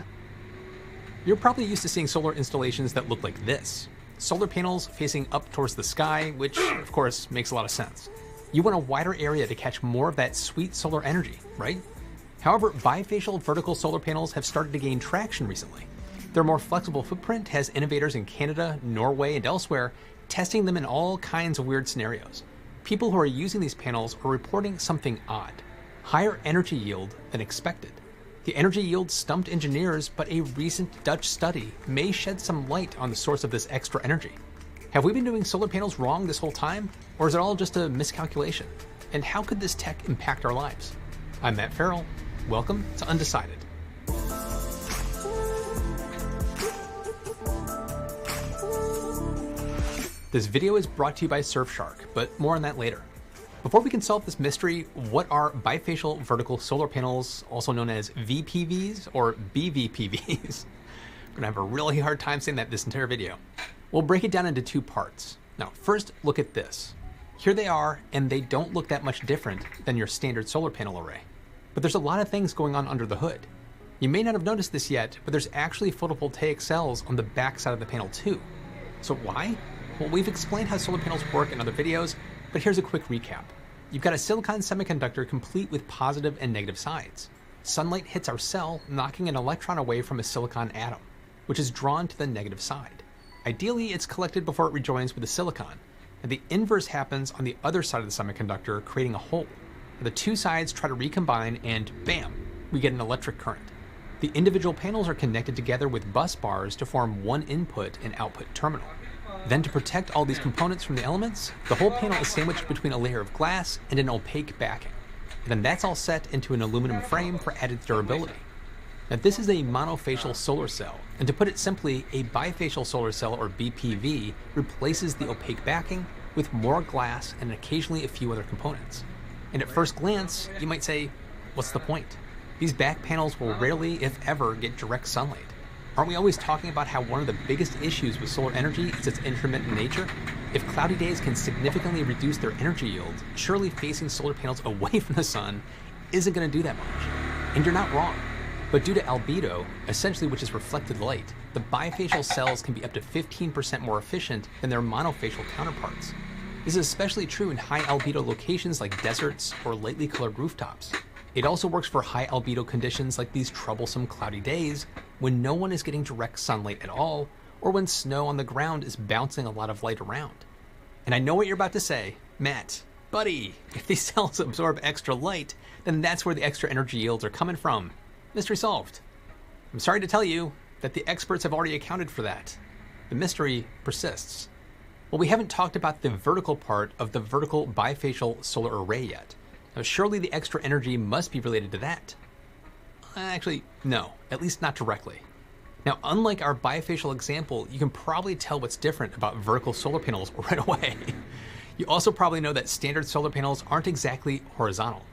You're probably used to seeing solar installations that look like this. Solar panels facing up towards the sky, which of course makes a lot of sense. You want a wider area to catch more of that sweet solar energy, right? However, bifacial vertical solar panels have started to gain traction recently. Their more flexible footprint has innovators in Canada, Norway, and elsewhere testing them in all kinds of weird scenarios. People who are using these panels are reporting something odd. Higher energy yield than expected. The energy yield stumped engineers, but a recent Dutch study may shed some light on the source of this extra energy. Have we been doing solar panels wrong this whole time, or is it all just a miscalculation? And how could this tech impact our lives? I'm Matt Farrell. Welcome to Undecided. This video is brought to you by Surfshark, but more on that later. Before we can solve this mystery, what are bifacial vertical solar panels, also known as VPVs or BVPVs? I'm gonna have a really hard time saying that this entire video. We'll break it down into 2 parts. Now, first, look at this. Here they are, and they don't look that much different than your standard solar panel array. But there's a lot of things going on under the hood. You may not have noticed this yet, but there's actually photovoltaic cells on the back side of the panel too. So why? Well, we've explained how solar panels work in other videos, but here's a quick recap. You've got a silicon semiconductor complete with positive and negative sides. Sunlight hits our cell, knocking an electron away from a silicon atom, which is drawn to the negative side. Ideally, it's collected before it rejoins with the silicon, and the inverse happens on the other side of the semiconductor, creating a hole. The 2 sides try to recombine, and bam, we get an electric current. The individual panels are connected together with bus bars to form one input and output terminal. Then, to protect all these components from the elements, the whole panel is sandwiched between a layer of glass and an opaque backing. And then that's all set into an aluminum frame for added durability. Now, this is a monofacial solar cell, and to put it simply, a bifacial solar cell, or BPV, replaces the opaque backing with more glass and occasionally a few other components. And at first glance, you might say, what's the point? These back panels will rarely, if ever, get direct sunlight. Aren't we always talking about how one of the biggest issues with solar energy is its intermittent nature? If cloudy days can significantly reduce their energy yield, surely facing solar panels away from the sun isn't going to do that much. And you're not wrong. But due to albedo, essentially which is reflected light, the bifacial cells can be up to 15% more efficient than their monofacial counterparts. This is especially true in high albedo locations like deserts or lightly colored rooftops. It also works for high albedo conditions like these troublesome cloudy days when no one is getting direct sunlight at all, or when snow on the ground is bouncing a lot of light around. And I know what you're about to say, Matt, buddy, if these cells absorb extra light, then that's where the extra energy yields are coming from. Mystery solved. I'm sorry to tell you that the experts have already accounted for that. The mystery persists. Well, we haven't talked about the vertical part of the vertical bifacial solar array yet. Now, surely the extra energy must be related to that. Actually, no, at least not directly. Now, unlike our bifacial example, you can probably tell what's different about vertical solar panels right away. You also probably know that standard solar panels aren't exactly horizontal.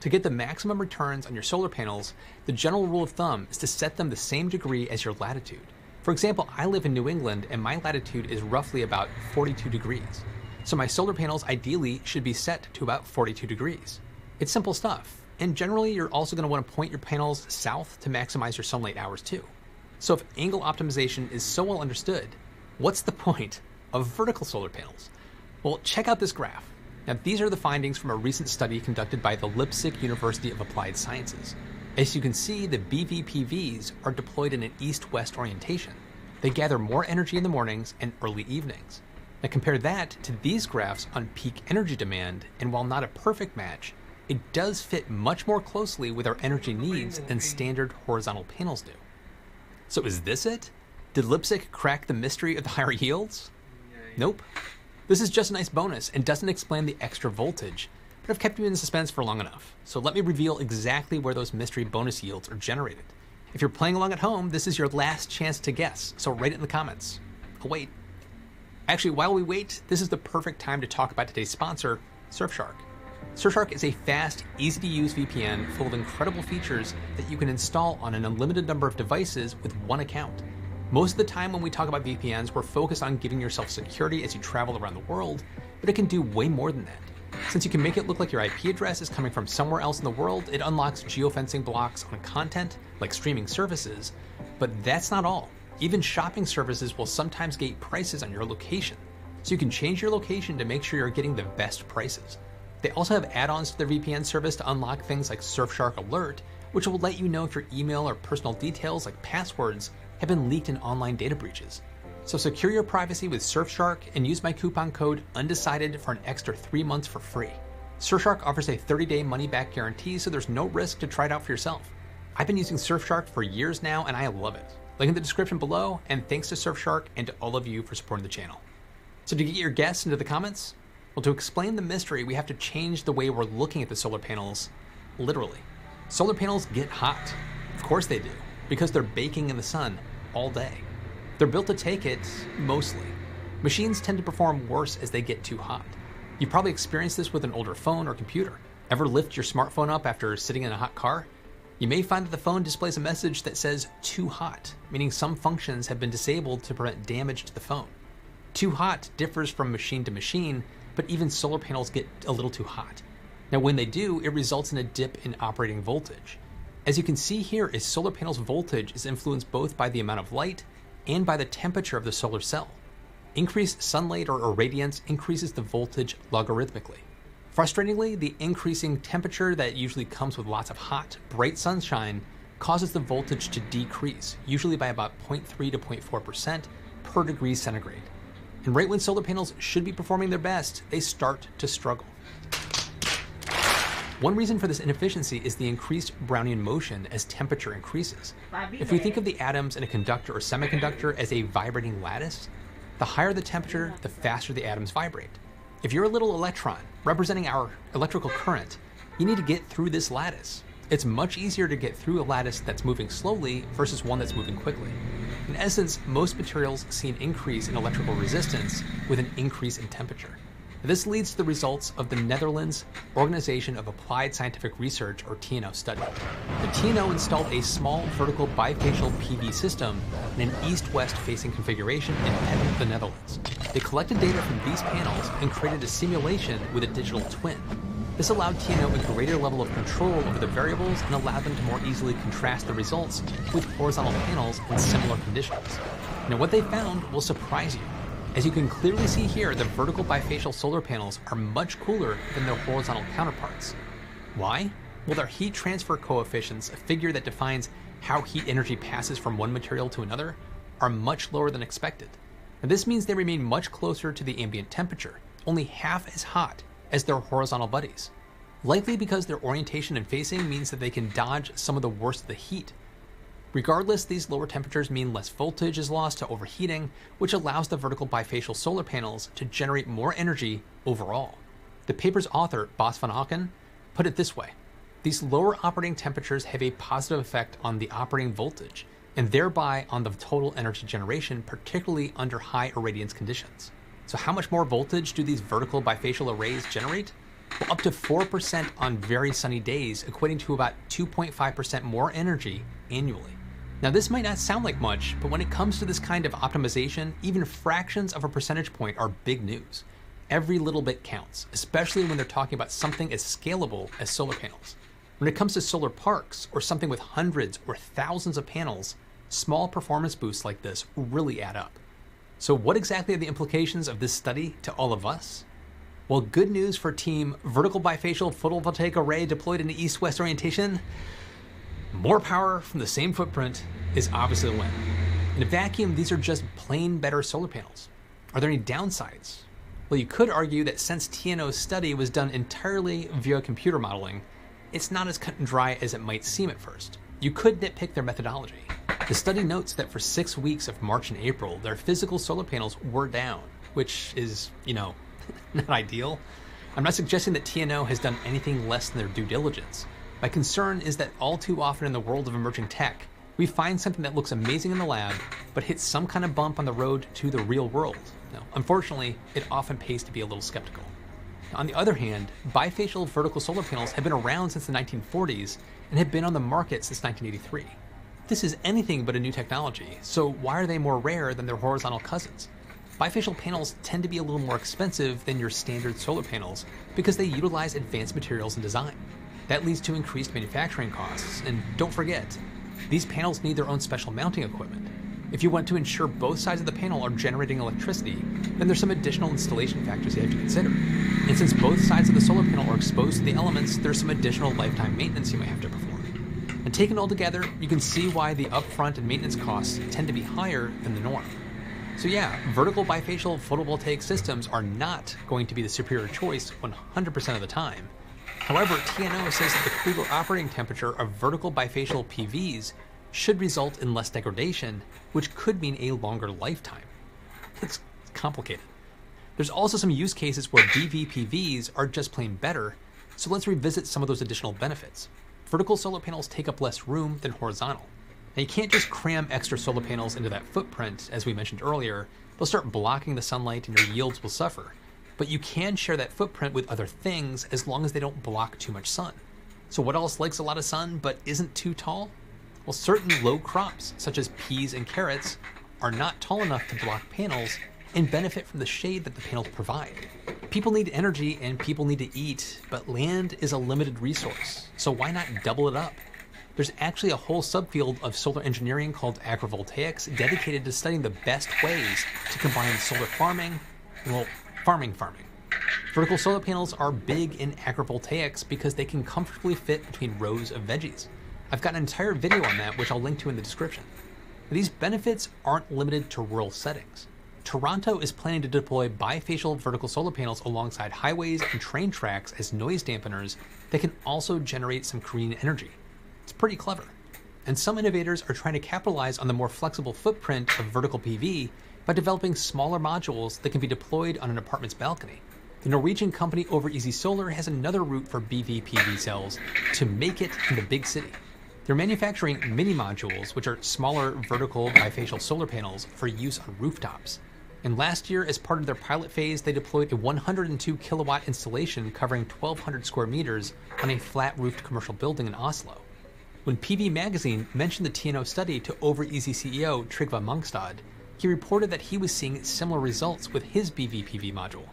To get the maximum returns on your solar panels, the general rule of thumb is to set them the same degree as your latitude. For example, I live in New England and my latitude is roughly about 42 degrees. So my solar panels ideally should be set to about 42 degrees. It's simple stuff. And generally, you're also going to want to point your panels south to maximize your sunlight hours too. So if angle optimization is so well understood, what's the point of vertical solar panels? Well, check out this graph. Now, these are the findings from a recent study conducted by the Leipzig University of Applied Sciences. As you can see, the BVPVs are deployed in an east-west orientation. They gather more energy in the mornings and early evenings. Now compare that to these graphs on peak energy demand, and while not a perfect match, it does fit much more closely with our energy needs than standard horizontal panels do. So is this it? Did Leipzig crack the mystery of the higher yields? Nope. This is just a nice bonus and doesn't explain the extra voltage, but I've kept you in suspense for long enough. So let me reveal exactly where those mystery bonus yields are generated. If you're playing along at home, this is your last chance to guess, so write it in the comments. I'll wait. Actually, while we wait, this is the perfect time to talk about today's sponsor, Surfshark. Surfshark is a fast, easy-to-use VPN full of incredible features that you can install on an unlimited number of devices with one account. Most of the time when we talk about VPNs, we're focused on giving yourself security as you travel around the world, but it can do way more than that. Since you can make it look like your IP address is coming from somewhere else in the world, it unlocks geofencing blocks on content, like streaming services. But that's not all. Even shopping services will sometimes gate prices on your location, so you can change your location to make sure you're getting the best prices. They also have add-ons to their VPN service to unlock things like Surfshark Alert, which will let you know if your email or personal details like passwords have been leaked in online data breaches. So secure your privacy with Surfshark and use my coupon code UNDECIDED for an extra 3 months for free. Surfshark offers a 30-day money-back guarantee, so there's no risk to try it out for yourself. I've been using Surfshark for years now and I love it. Link in the description below, and thanks to Surfshark and to all of you for supporting the channel. So to get your guess into the comments, well, to explain the mystery, we have to change the way we're looking at the solar panels, literally. Solar panels get hot. Of course they do, because they're baking in the sun all day. They're built to take it, mostly. Machines tend to perform worse as they get too hot. You've probably experienced this with an older phone or computer. Ever lift your smartphone up after sitting in a hot car? You may find that the phone displays a message that says too hot, meaning some functions have been disabled to prevent damage to the phone. Too hot differs from machine to machine, but even solar panels get a little too hot. Now when they do, it results in a dip in operating voltage. As you can see here, a solar panel's voltage is influenced both by the amount of light and by the temperature of the solar cell. Increased sunlight or irradiance increases the voltage logarithmically. Frustratingly, the increasing temperature that usually comes with lots of hot, bright sunshine causes the voltage to decrease, usually by about 0.3 to 0.4% per degree centigrade. And right when solar panels should be performing their best, they start to struggle. One reason for this inefficiency is the increased Brownian motion as temperature increases. If we think of the atoms in a conductor or semiconductor as a vibrating lattice, the higher the temperature, the faster the atoms vibrate. If you're a little electron representing our electrical current, you need to get through this lattice. It's much easier to get through a lattice that's moving slowly versus one that's moving quickly. In essence, most materials see an increase in electrical resistance with an increase in temperature. This leads to the results of the Netherlands Organization of Applied Scientific Research, or TNO, study. The TNO installed a small vertical bifacial PV system in an east-west facing configuration in Petten, the Netherlands. They collected data from these panels and created a simulation with a digital twin. This allowed TNO a greater level of control over the variables and allowed them to more easily contrast the results with horizontal panels in similar conditions. Now what they found will surprise you. As you can clearly see here, the vertical bifacial solar panels are much cooler than their horizontal counterparts. Why? Well, their heat transfer coefficients, a figure that defines how heat energy passes from one material to another, are much lower than expected. And this means they remain much closer to the ambient temperature, only half as hot as their horizontal buddies. Likely because their orientation and facing means that they can dodge some of the worst of the heat. Regardless, these lower temperatures mean less voltage is lost to overheating, which allows the vertical bifacial solar panels to generate more energy overall. The paper's author, Bas van Aken, put it this way: these lower operating temperatures have a positive effect on the operating voltage, and thereby on the total energy generation, particularly under high irradiance conditions. So how much more voltage do these vertical bifacial arrays generate? Well, up to 4% on very sunny days, equating to about 2.5% more energy annually. Now, this might not sound like much, but when it comes to this kind of optimization, even fractions of a percentage point are big news. Every little bit counts, especially when they're talking about something as scalable as solar panels. When it comes to solar parks, or something with hundreds or thousands of panels, small performance boosts like this really add up. So what exactly are the implications of this study to all of us? Well, good news for team vertical bifacial photovoltaic array deployed in an east-west orientation. More power from the same footprint is obviously a win. In a vacuum, these are just plain better solar panels. Are there any downsides? Well, you could argue that since TNO's study was done entirely via computer modeling, it's not as cut and dry as it might seem at first. You could nitpick their methodology. The study notes that for 6 weeks of March and April, their physical solar panels were down, which is, not ideal. I'm not suggesting that TNO has done anything less than their due diligence. My concern is that all too often in the world of emerging tech, we find something that looks amazing in the lab, but hits some kind of bump on the road to the real world. Now, unfortunately, it often pays to be a little skeptical. On the other hand, bifacial vertical solar panels have been around since the 1940s and have been on the market since 1983. This is anything but a new technology, so why are they more rare than their horizontal cousins? Bifacial panels tend to be a little more expensive than your standard solar panels because they utilize advanced materials and design. That leads to increased manufacturing costs, and don't forget, these panels need their own special mounting equipment. If you want to ensure both sides of the panel are generating electricity, then there's some additional installation factors you have to consider. And since both sides of the solar panel are exposed to the elements, there's some additional lifetime maintenance you might have to perform. And taken all together, you can see why the upfront and maintenance costs tend to be higher than the norm. So yeah, vertical bifacial photovoltaic systems are not going to be the superior choice 100% of the time. However, TNO says that the cooler operating temperature of vertical bifacial PVs should result in less degradation, which could mean a longer lifetime. It's complicated. There's also some use cases where BVPVs are just plain better, so let's revisit some of those additional benefits. Vertical solar panels take up less room than horizontal. Now, you can't just cram extra solar panels into that footprint, as we mentioned earlier. They'll start blocking the sunlight and your yields will suffer. But you can share that footprint with other things as long as they don't block too much sun. So what else likes a lot of sun but isn't too tall? Well, certain low crops, such as peas and carrots, are not tall enough to block panels and benefit from the shade that the panels provide. People need energy and people need to eat, but land is a limited resource, so why not double it up? There's actually a whole subfield of solar engineering called agrivoltaics dedicated to studying the best ways to combine solar farming, farming. Vertical solar panels are big in agrivoltaics because they can comfortably fit between rows of veggies. I've got an entire video on that, which I'll link to in the description. These benefits aren't limited to rural settings. Toronto is planning to deploy bifacial vertical solar panels alongside highways and train tracks as noise dampeners that can also generate some green energy. It's pretty clever. And some innovators are trying to capitalize on the more flexible footprint of vertical PV by developing smaller modules that can be deployed on an apartment's balcony. The Norwegian company Overeasy Solar has another route for BVPV cells to make it in the big city. They're manufacturing mini modules, which are smaller vertical bifacial solar panels for use on rooftops. And last year, as part of their pilot phase, they deployed a 102 kilowatt installation covering 1,200 square meters on a flat-roofed commercial building in Oslo. When PV Magazine mentioned the TNO study to Overeasy CEO Trygve Mongstad, he reported that he was seeing similar results with his BVPV module.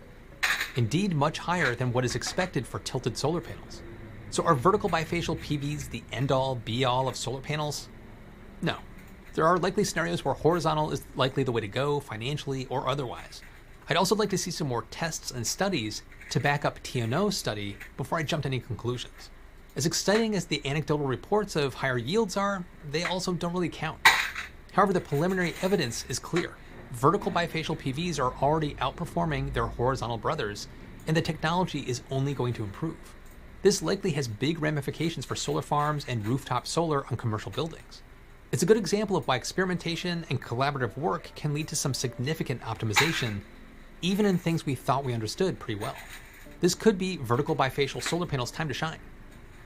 Indeed, much higher than what is expected for tilted solar panels. So are vertical bifacial PVs the end-all, be-all of solar panels? No. There are likely scenarios where horizontal is likely the way to go, financially or otherwise. I'd also like to see some more tests and studies to back up TNO's study before I jump to any conclusions. As exciting as the anecdotal reports of higher yields are, they also don't really count. However, the preliminary evidence is clear. Vertical bifacial PVs are already outperforming their horizontal brothers, and the technology is only going to improve. This likely has big ramifications for solar farms and rooftop solar on commercial buildings. It's a good example of why experimentation and collaborative work can lead to some significant optimization, even in things we thought we understood pretty well. This could be vertical bifacial solar panels' time to shine.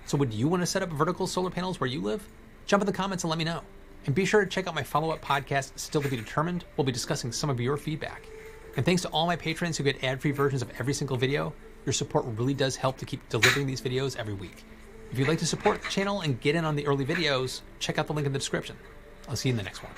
So would you want to set up vertical solar panels where you live? Jump in the comments and let me know. And be sure to check out my follow-up podcast, Still to Be Determined. We'll be discussing some of your feedback. And thanks to all my patrons who get ad-free versions of every single video. Your support really does help to keep delivering these videos every week. If you'd like to support the channel and get in on the early videos, check out the link in the description. I'll see you in the next one.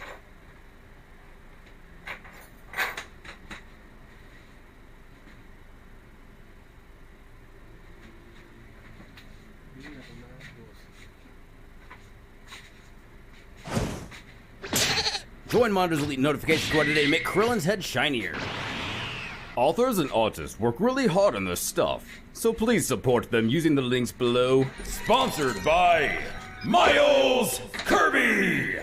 Join Monitor's Elite Notification Squad today to make Krillin's head shinier. Authors and artists work really hard on this stuff, so please support them using the links below. Sponsored by Miles Kirby!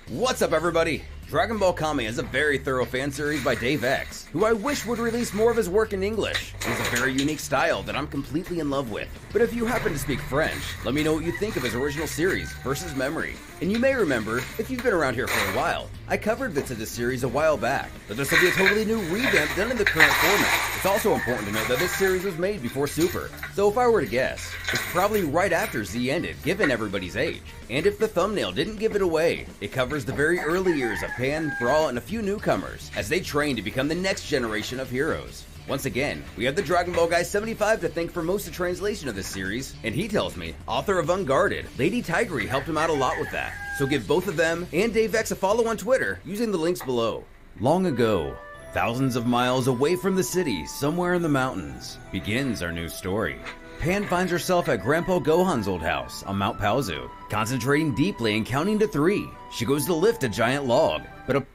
What's up, everybody? Dragon Ball Kami is a very thorough fan series by Dave X, who I wish would release more of his work in English. He has a very unique style that I'm completely in love with. But if you happen to speak French, let me know what you think of his original series versus Memory. And you may remember, if you've been around here for a while, I covered bits of this series a while back, but this will be a totally new revamp done in the current format. It's also important to note that this series was made before Super, so if I were to guess, it's probably right after Z ended, given everybody's age. And if the thumbnail didn't give it away, it covers the very early years of Pan, Brawl, and a few newcomers, as they train to become the next generation of heroes. Once again, we have the Dragon Ball Guy 75 to thank for most of the translation of this series, and he tells me, author of Unguarded, Lady Tigre helped him out a lot with that. So give both of them and Dave X a follow on Twitter using the links below. Long ago, thousands of miles away from the city, somewhere in the mountains, begins our new story. Pan finds herself at Grandpa Gohan's old house on Mount Paozu, concentrating deeply and counting to 3. She goes to lift a giant log, but a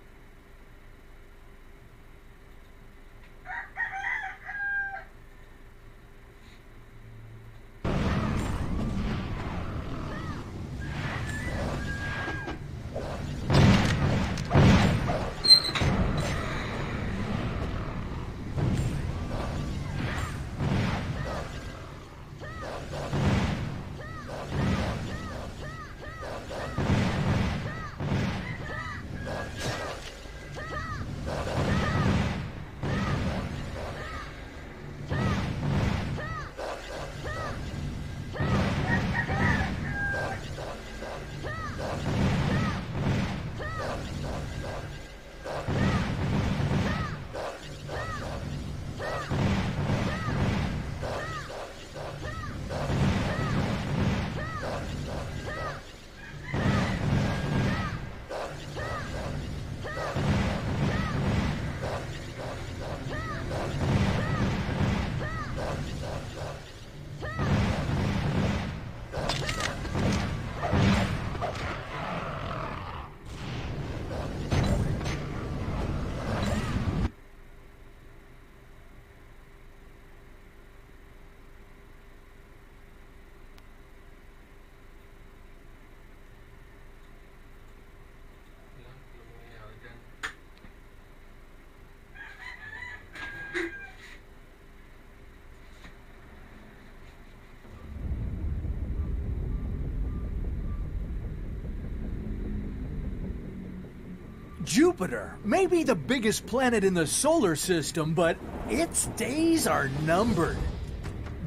Jupiter may be the biggest planet in the solar system, but its days are numbered.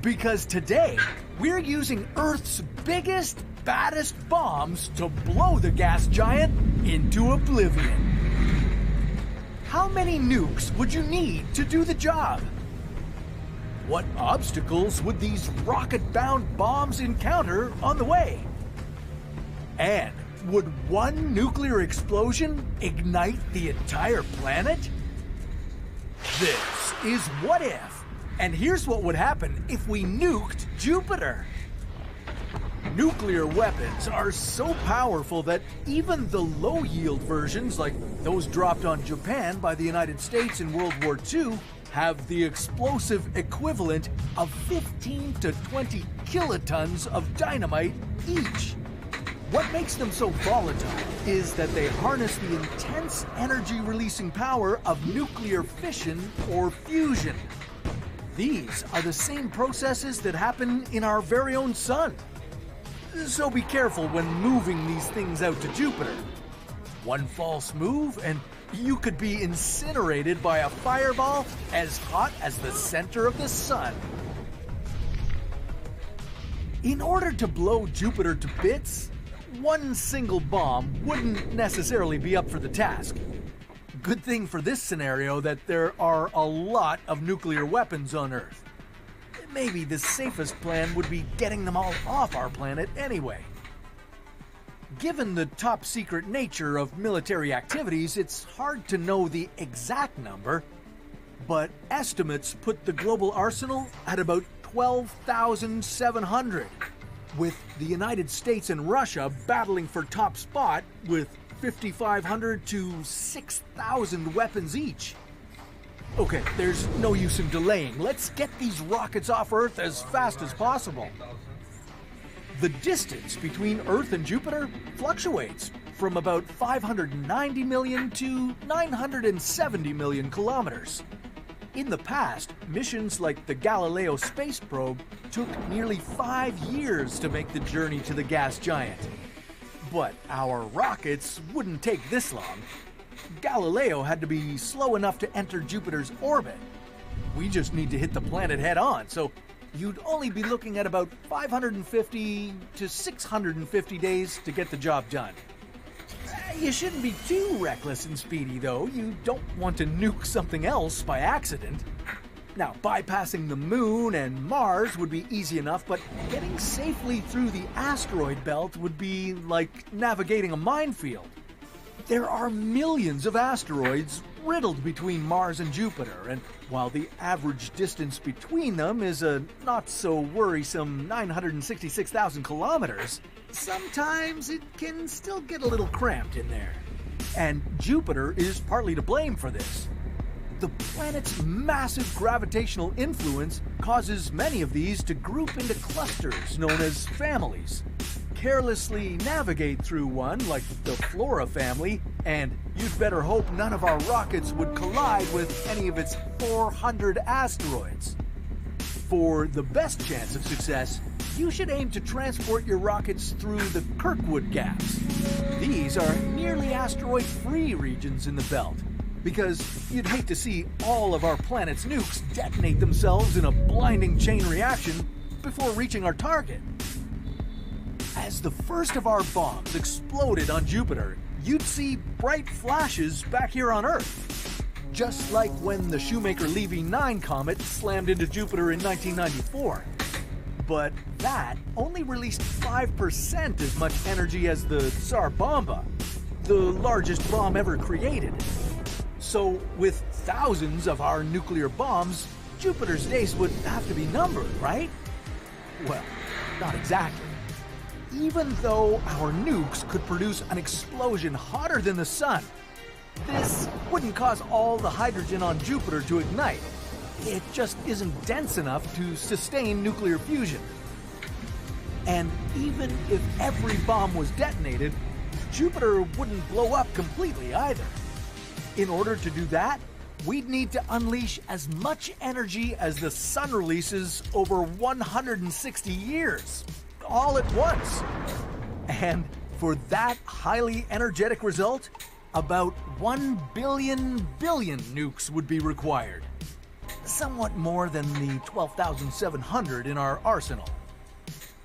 Because today, we're using Earth's biggest, baddest bombs to blow the gas giant into oblivion. How many nukes would you need to do the job? What obstacles would these rocket-bound bombs encounter on the way? And would one nuclear explosion ignite the entire planet? This is What If, and here's what would happen if we nuked Jupiter. Nuclear weapons are so powerful that even the low-yield versions, like those dropped on Japan by the United States in World War II, have the explosive equivalent of 15 to 20 kilotons of dynamite each. What makes them so volatile is that they harness the intense energy-releasing power of nuclear fission or fusion. These are the same processes that happen in our very own sun. So be careful when moving these things out to Jupiter. One false move and you could be incinerated by a fireball as hot as the center of the sun. In order to blow Jupiter to bits, one single bomb wouldn't necessarily be up for the task. Good thing for this scenario that there are a lot of nuclear weapons on Earth. Maybe the safest plan would be getting them all off our planet anyway. Given the top-secret nature of military activities, it's hard to know the exact number, but estimates put the global arsenal at about 12,700, with the United States and Russia battling for top spot with 5,500 to 6,000 weapons each. Okay, there's no use in delaying. Let's get these rockets off Earth as fast as possible. The distance between Earth and Jupiter fluctuates from about 590 million to 970 million kilometers. In the past, missions like the Galileo space probe took nearly 5 years to make the journey to the gas giant. But our rockets wouldn't take this long. Galileo had to be slow enough to enter Jupiter's orbit. We just need to hit the planet head on, so you'd only be looking at about 550 to 650 days to get the job done. You shouldn't be too reckless and speedy, though. You don't want to nuke something else by accident. Now, bypassing the Moon and Mars would be easy enough, but getting safely through the asteroid belt would be like navigating a minefield. There are millions of asteroids riddled between Mars and Jupiter, and while the average distance between them is a not-so-worrisome 966,000 kilometers, sometimes it can still get a little cramped in there. And Jupiter is partly to blame for this. The planet's massive gravitational influence causes many of these to group into clusters known as families. Carelessly navigate through one, like the Flora family, and you'd better hope none of our rockets would collide with any of its 400 asteroids. For the best chance of success, you should aim to transport your rockets through the Kirkwood gaps. These are nearly asteroid-free regions in the belt, because you'd hate to see all of our planet's nukes detonate themselves in a blinding chain reaction before reaching our target. As the first of our bombs exploded on Jupiter, you'd see bright flashes back here on Earth. Just like when the Shoemaker-Levy 9 comet slammed into Jupiter in 1994. But that only released 5% as much energy as the Tsar Bomba, the largest bomb ever created. So with thousands of our nuclear bombs, Jupiter's days would have to be numbered, right? Well, not exactly. Even though our nukes could produce an explosion hotter than the sun, this wouldn't cause all the hydrogen on Jupiter to ignite. It just isn't dense enough to sustain nuclear fusion. And even if every bomb was detonated, Jupiter wouldn't blow up completely either. In order to do that, we'd need to unleash as much energy as the sun releases over 160 years. All at once. And for that highly energetic result, about 1 billion nukes would be required. Somewhat more than the 12,700 in our arsenal.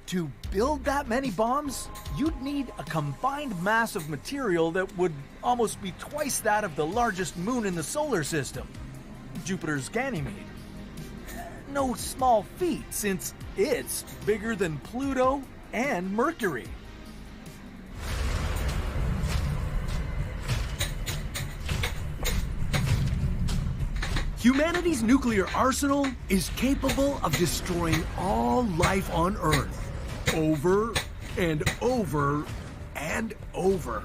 To build that many bombs, you'd need a combined mass of material that would almost be twice that of the largest moon in the solar system, Jupiter's Ganymede. No small feat, since it's bigger than Pluto and Mercury. Humanity's nuclear arsenal is capable of destroying all life on Earth over and over and over.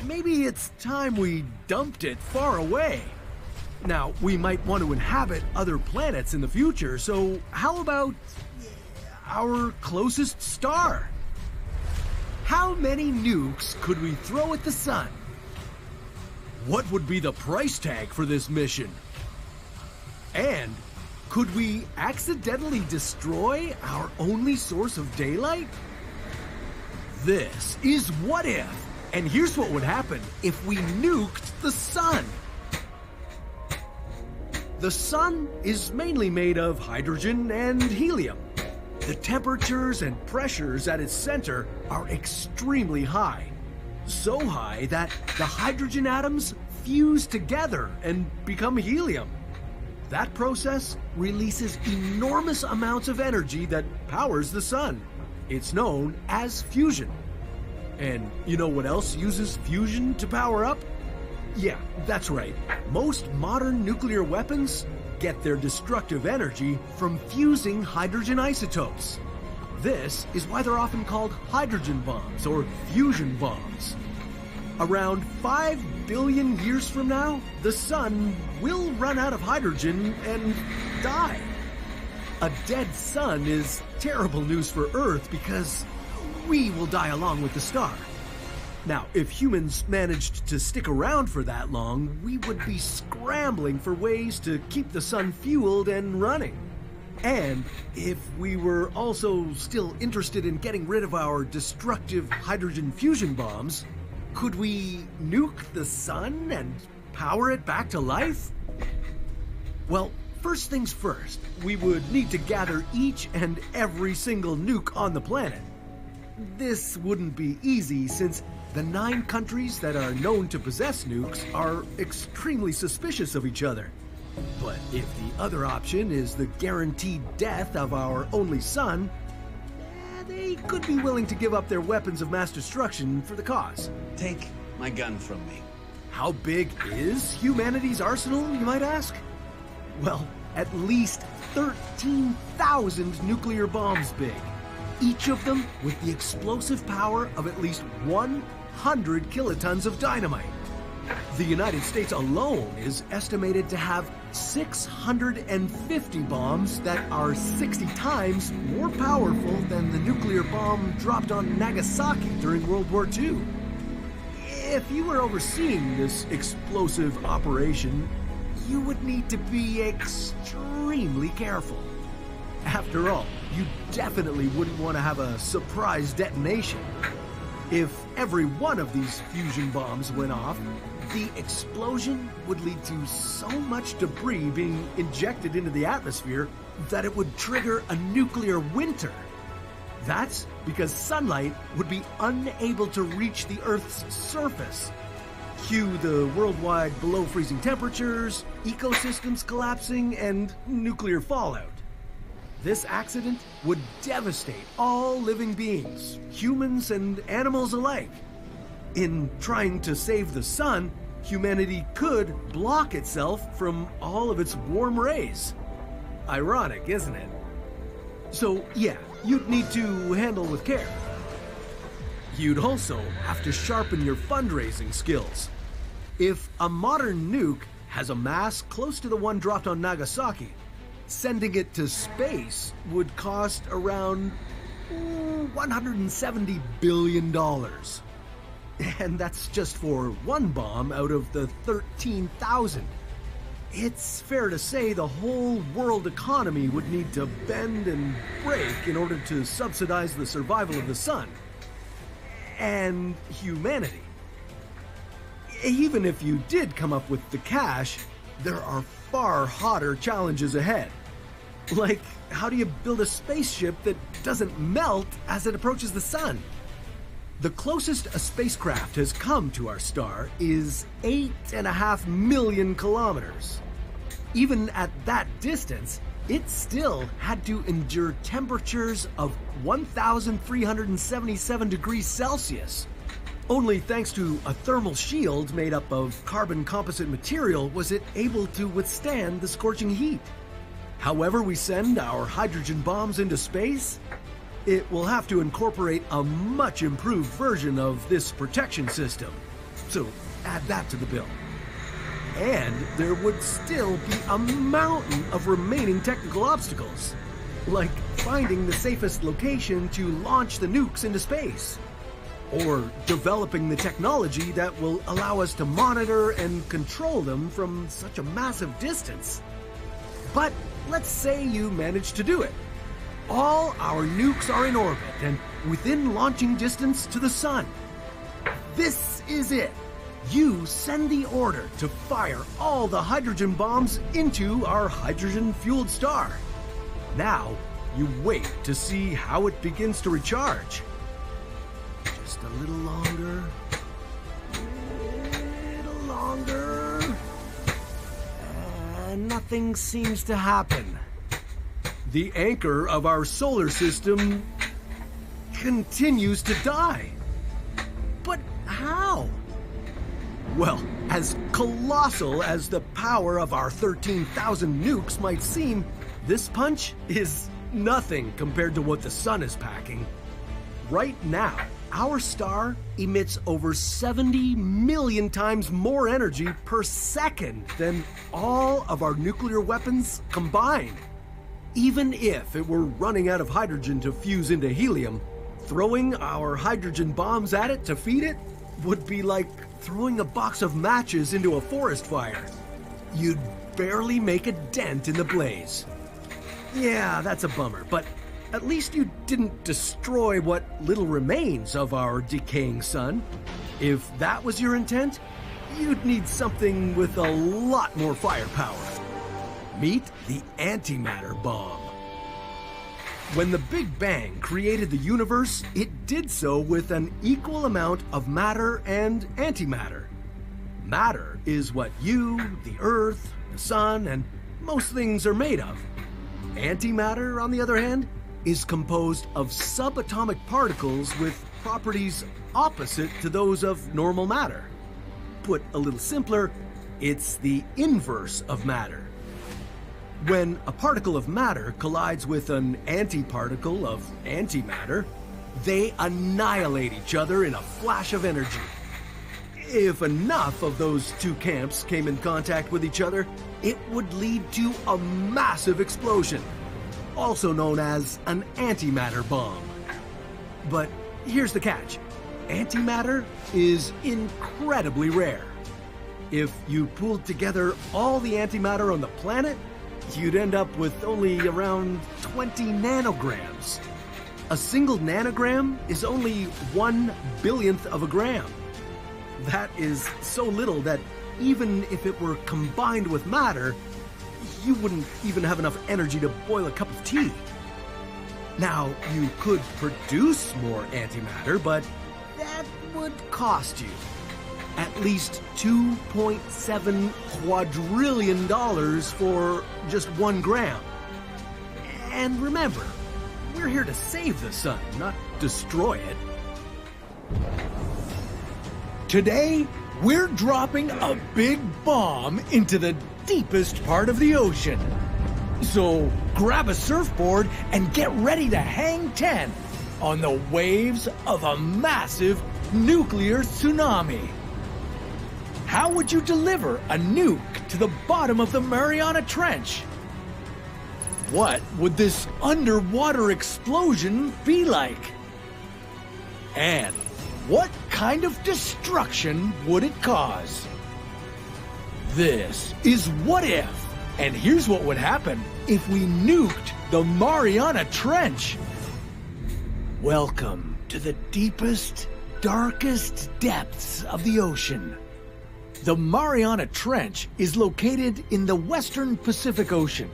Maybe it's time we dumped it far away. Now, we might want to inhabit other planets in the future, so how about our closest star? How many nukes could we throw at the sun? What would be the price tag for this mission? And could we accidentally destroy our only source of daylight? This is What If, and here's what would happen if we nuked the sun. The sun is mainly made of hydrogen and helium. The temperatures and pressures at its center are extremely high. So high that the hydrogen atoms fuse together and become helium. That process releases enormous amounts of energy that powers the sun. It's known as fusion. And you know what else uses fusion to power up? Yeah, that's right. Most modern nuclear weapons get their destructive energy from fusing hydrogen isotopes. This is why they're often called hydrogen bombs or fusion bombs. Around 5 billion years from now, the sun will run out of hydrogen and die. A dead sun is terrible news for Earth because we will die along with the star. Now, if humans managed to stick around for that long, we would be scrambling for ways to keep the sun fueled and running. And if we were also still interested in getting rid of our destructive hydrogen fusion bombs, could we nuke the sun and power it back to life? Well, first things first, we would need to gather each and every single nuke on the planet. This wouldn't be easy since the 9 countries that are known to possess nukes are extremely suspicious of each other. But if the other option is the guaranteed death of our only son, they could be willing to give up their weapons of mass destruction for the cause. Take my gun from me. How big is humanity's arsenal, you might ask? Well, at least 13,000 nuclear bombs big. Each of them with the explosive power of at least 100 kilotons of dynamite. The United States alone is estimated to have 650 bombs that are 60 times more powerful than the nuclear bomb dropped on Nagasaki during World War II. If you were overseeing this explosive operation, you would need to be extremely careful. After all, you definitely wouldn't want to have a surprise detonation. If every one of these fusion bombs went off, the explosion would lead to so much debris being injected into the atmosphere that it would trigger a nuclear winter. That's because sunlight would be unable to reach the Earth's surface. Cue the worldwide below freezing temperatures, ecosystems collapsing, and nuclear fallout. This accident would devastate all living beings, humans and animals alike. In trying to save the sun, humanity could block itself from all of its warm rays. Ironic, isn't it? So yeah, you'd need to handle with care. You'd also have to sharpen your fundraising skills. If a modern nuke has a mass close to the one dropped on Nagasaki, sending it to space would cost around $170 billion. And that's just for one bomb out of the 13,000. It's fair to say the whole world economy would need to bend and break in order to subsidize the survival of the sun. And humanity. Even if you did come up with the cash, there are far hotter challenges ahead. Like, how do you build a spaceship that doesn't melt as it approaches the sun? The closest a spacecraft has come to our star is 8.5 million kilometers. Even at that distance, it still had to endure temperatures of 1,377 degrees Celsius. Only thanks to a thermal shield made up of carbon composite material was it able to withstand the scorching heat. However we send our hydrogen bombs into space, it will have to incorporate a much improved version of this protection system. So add that to the bill. And there would still be a mountain of remaining technical obstacles, like finding the safest location to launch the nukes into space, or developing the technology that will allow us to monitor and control them from such a massive distance. But let's say you manage to do it. All our nukes are in orbit and within launching distance to the sun. This is it. You send the order to fire all the hydrogen bombs into our hydrogen-fueled star. Now, you wait to see how it begins to recharge. Just a little longer. A little longer. And nothing seems to happen. The anchor of our solar system continues to die. But how? Well, as colossal as the power of our 13,000 nukes might seem, this punch is nothing compared to what the sun is packing. Right now, our star emits over 70 million times more energy per second than all of our nuclear weapons combined. Even if it were running out of hydrogen to fuse into helium, throwing our hydrogen bombs at it to feed it would be like throwing a box of matches into a forest fire. You'd barely make a dent in the blaze. Yeah, that's a bummer, but at least you didn't destroy what little remains of our decaying sun. If that was your intent, you'd need something with a lot more firepower. Meet the antimatter bomb. When the Big Bang created the universe, it did so with an equal amount of matter and antimatter. Matter is what you, the Earth, the Sun, and most things are made of. Antimatter, on the other hand, is composed of subatomic particles with properties opposite to those of normal matter. Put a little simpler, it's the inverse of matter. When a particle of matter collides with an antiparticle of antimatter, they annihilate each other in a flash of energy. If enough of those two camps came in contact with each other, it would lead to a massive explosion, also known as an antimatter bomb. But here's the catch. Antimatter is incredibly rare. If you pooled together all the antimatter on the planet, you'd end up with only around 20 nanograms. A single nanogram is only 1/1000th of a gram. That is so little that even if it were combined with matter, you wouldn't even have enough energy to boil a cup of tea. Now, you could produce more antimatter, but that would cost you at least $2.7 quadrillion for just 1 gram. And remember, we're here to save the sun, not destroy it. Today, we're dropping a big bomb into the deepest part of the ocean. So grab a surfboard and get ready to hang 10 on the waves of a massive nuclear tsunami. How would you deliver a nuke to the bottom of the Mariana Trench? What would this underwater explosion be like? And what kind of destruction would it cause? This is What If, and here's what would happen if we nuked the Mariana Trench. Welcome to the deepest, darkest depths of the ocean. The Mariana Trench is located in the western Pacific Ocean,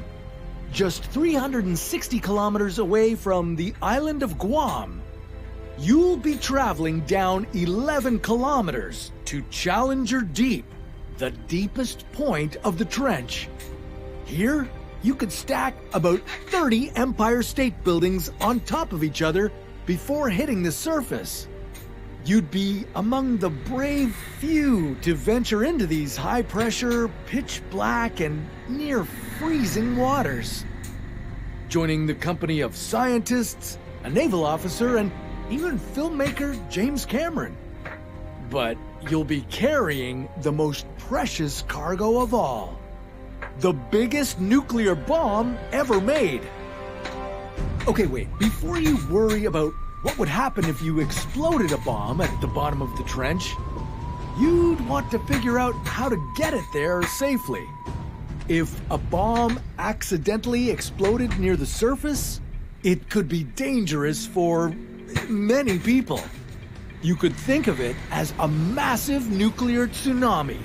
just 360 kilometers away from the island of Guam. You'll be traveling down 11 kilometers to Challenger Deep, the deepest point of the trench. Here, you could stack about 30 Empire State Buildings on top of each other before hitting the surface. You'd be among the brave few to venture into these high-pressure, pitch-black, and near-freezing waters. Joining the company of scientists, a naval officer, and even filmmaker James Cameron. But you'll be carrying the most precious cargo of all. The biggest nuclear bomb ever made. Okay, wait, before you worry about what would happen if you exploded a bomb at the bottom of the trench, you'd want to figure out how to get it there safely. If a bomb accidentally exploded near the surface, it could be dangerous for many people. You could think of it as a massive nuclear tsunami.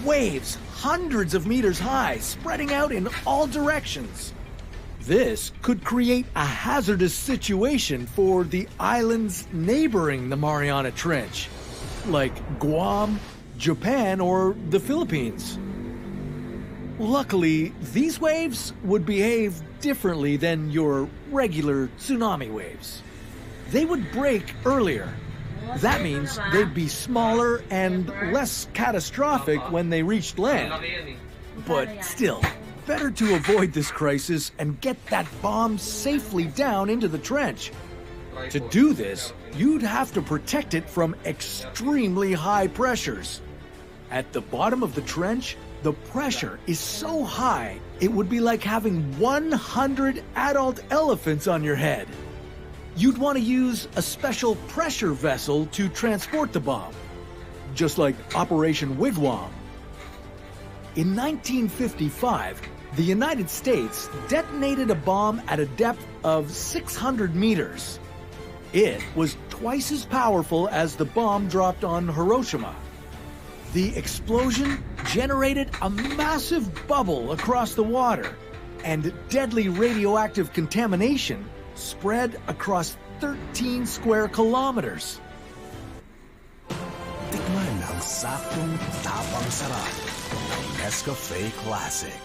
Waves hundreds of meters high, spreading out in all directions. This could create a hazardous situation for the islands neighboring the Mariana Trench, like Guam, Japan, or the Philippines. Luckily, these waves would behave differently than your regular tsunami waves. They would break earlier. That means they'd be smaller and less catastrophic when they reached land. But still, better to avoid this crisis and get that bomb safely down into the trench. To do this, you'd have to protect it from extremely high pressures. At the bottom of the trench, the pressure is so high, it would be like having 100 adult elephants on your head. You'd want to use a special pressure vessel to transport the bomb, just like Operation Wigwam. In 1955, the United States detonated a bomb at a depth of 600 meters. It was twice as powerful as the bomb dropped on Hiroshima. The explosion generated a massive bubble across the water, and deadly radioactive contamination spread across 13 square kilometers. Tikman ang saktong tapang sarap ng Nescafe Classic.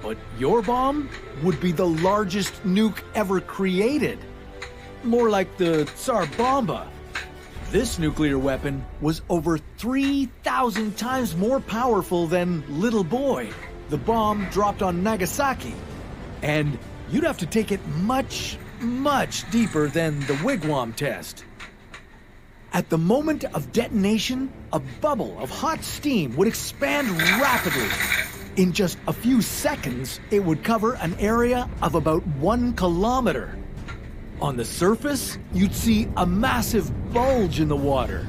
But your bomb would be the largest nuke ever created. More like the Tsar Bomba. This nuclear weapon was over 3,000 times more powerful than Little Boy, the bomb dropped on Nagasaki. And you'd have to take it much, much deeper than the Wigwam test. At the moment of detonation, a bubble of hot steam would expand rapidly. In just a few seconds, it would cover an area of about 1 kilometer. On the surface, you'd see a massive bulge in the water.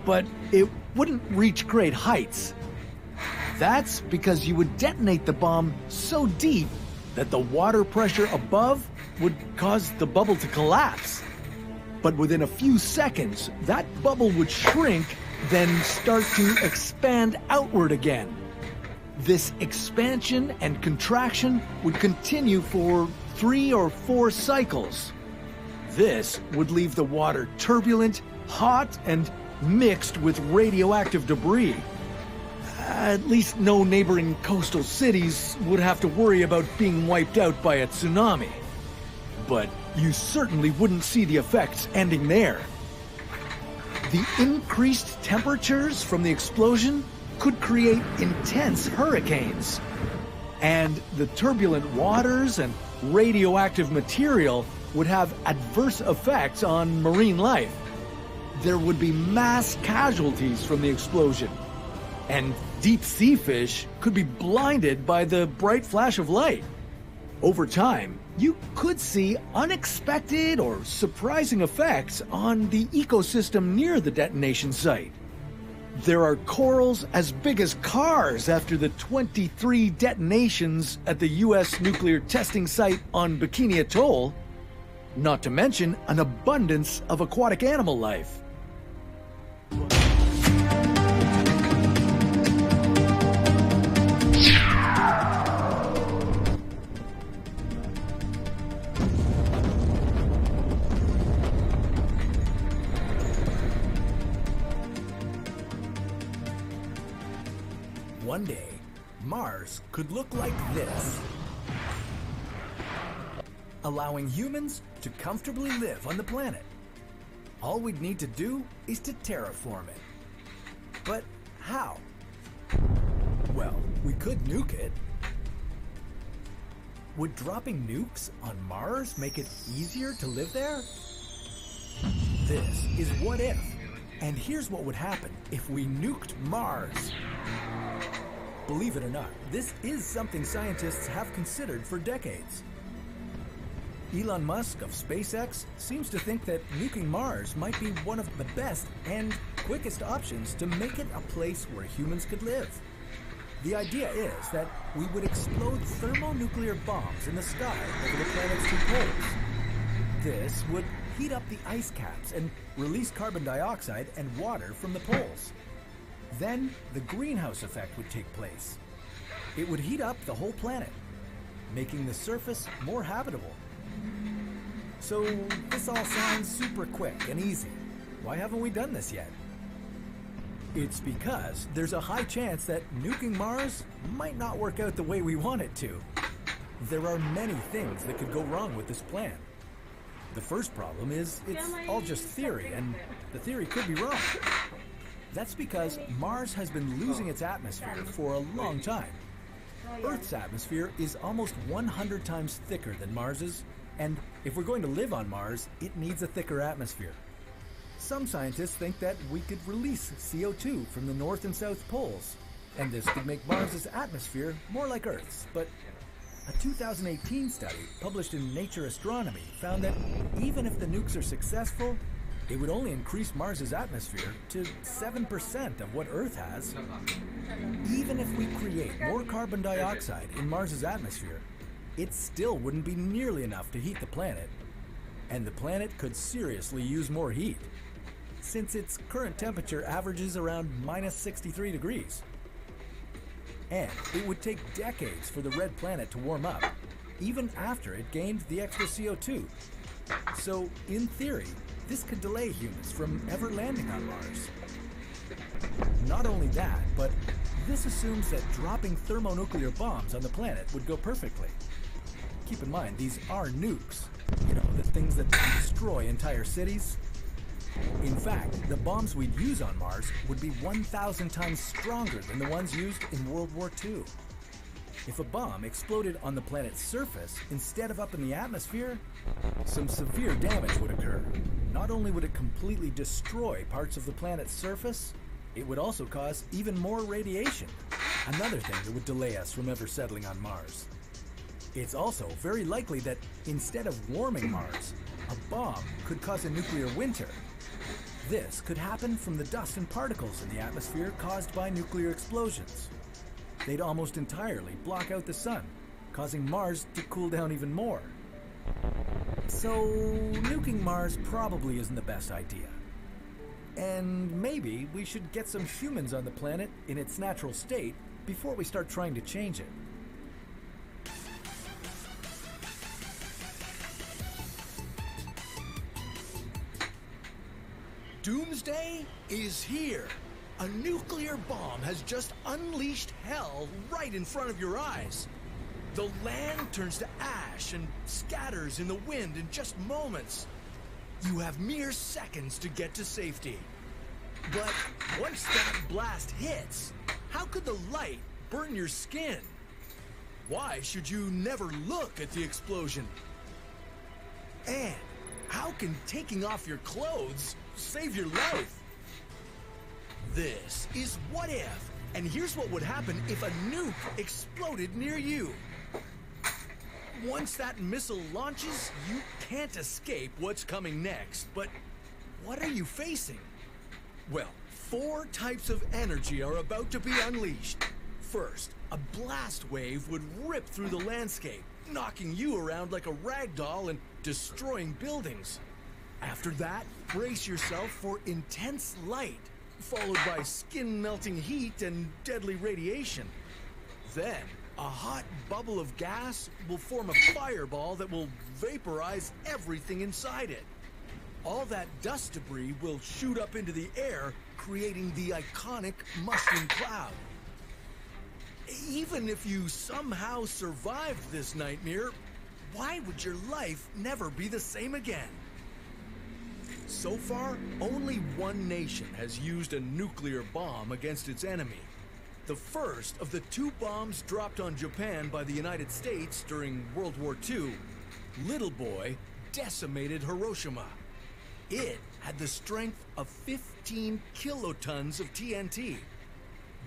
But it wouldn't reach great heights. That's because you would detonate the bomb so deep that the water pressure above would cause the bubble to collapse. But within a few seconds, that bubble would shrink, then start to expand outward again. This expansion and contraction would continue for 3 or 4 cycles. This would leave the water turbulent, hot, and mixed with radioactive debris. At least no neighboring coastal cities would have to worry about being wiped out by a tsunami. But you certainly wouldn't see the effects ending there. The increased temperatures from the explosion could create intense hurricanes. And the turbulent waters and radioactive material would have adverse effects on marine life. There would be mass casualties from the explosion. And deep sea fish could be blinded by the bright flash of light. Over time, you could see unexpected or surprising effects on the ecosystem near the detonation site. There are corals as big as cars after the 23 detonations at the U.S. nuclear testing site on Bikini Atoll, not to mention an abundance of aquatic animal life. One day, Mars could look like this, allowing humans to comfortably live on the planet. All we'd need to do is to terraform it. But how? Well, we could nuke it. Would dropping nukes on Mars make it easier to live there? This is What If, and here's what would happen if we nuked Mars. Believe it or not, this is something scientists have considered for decades. Elon Musk of SpaceX seems to think that nuking Mars might be one of the best and quickest options to make it a place where humans could live. The idea is that we would explode thermonuclear bombs in the sky over the planet's 2 poles. This would heat up the ice caps and release carbon dioxide and water from the poles. Then the greenhouse effect would take place. It would heat up the whole planet, making the surface more habitable. So this all sounds super quick and easy. Why haven't we done this yet? It's because there's a high chance that nuking Mars might not work out the way we want it to. There are many things that could go wrong with this plan. The first problem is it's all just theory, and the theory could be wrong. That's because Mars has been losing its atmosphere for a long time. Earth's atmosphere is almost 100 times thicker than Mars's, and if we're going to live on Mars, it needs a thicker atmosphere. Some scientists think that we could release CO2 from the North and South poles, and this could make Mars's atmosphere more like Earth's. But a 2018 study published in Nature Astronomy found that even if the nukes are successful, it would only increase Mars's atmosphere to 7% of what Earth has. Even if we create more carbon dioxide in Mars's atmosphere, it still wouldn't be nearly enough to heat the planet. And the planet could seriously use more heat, since its current temperature averages around minus 63 degrees. And it would take decades for the red planet to warm up, even after it gained the extra CO2. So, in theory, this could delay humans from ever landing on Mars. Not only that, but this assumes that dropping thermonuclear bombs on the planet would go perfectly. Keep in mind, these are nukes. You know, the things that destroy entire cities. In fact, the bombs we'd use on Mars would be 1,000 times stronger than the ones used in World War II. If a bomb exploded on the planet's surface instead of up in the atmosphere, some severe damage would occur. Not only would it completely destroy parts of the planet's surface, it would also cause even more radiation, another thing that would delay us from ever settling on Mars. It's also very likely that instead of warming Mars, a bomb could cause a nuclear winter. This could happen from the dust and particles in the atmosphere caused by nuclear explosions. They'd almost entirely block out the sun, causing Mars to cool down even more. So, nuking Mars probably isn't the best idea. And maybe we should get some humans on the planet in its natural state before we start trying to change it. Doomsday is here. A nuclear bomb has just unleashed hell right in front of your eyes. The land turns to ash and scatters in the wind in just moments. You have mere seconds to get to safety. But once that blast hits, how could the light burn your skin? Why should you never look at the explosion? And how can taking off your clothes save your life? This is What If, and here's what would happen if a nuke exploded near you. Once that missile launches, you can't escape what's coming next. But what are you facing? Well, 4 types of energy are about to be unleashed. First, a blast wave would rip through the landscape, knocking you around like a rag doll and destroying buildings. After that, brace yourself for intense light, followed by skin-melting heat and deadly radiation. Then, a hot bubble of gas will form a fireball that will vaporize everything inside it. All that dust debris will shoot up into the air, creating the iconic mushroom cloud. Even if you somehow survived this nightmare, why would your life never be the same again? So far, only one nation has used a nuclear bomb against its enemy. the first of the 2 bombs dropped on Japan by the United States during World War II, Little Boy decimated Hiroshima. It had the strength of 15 kilotons of TNT.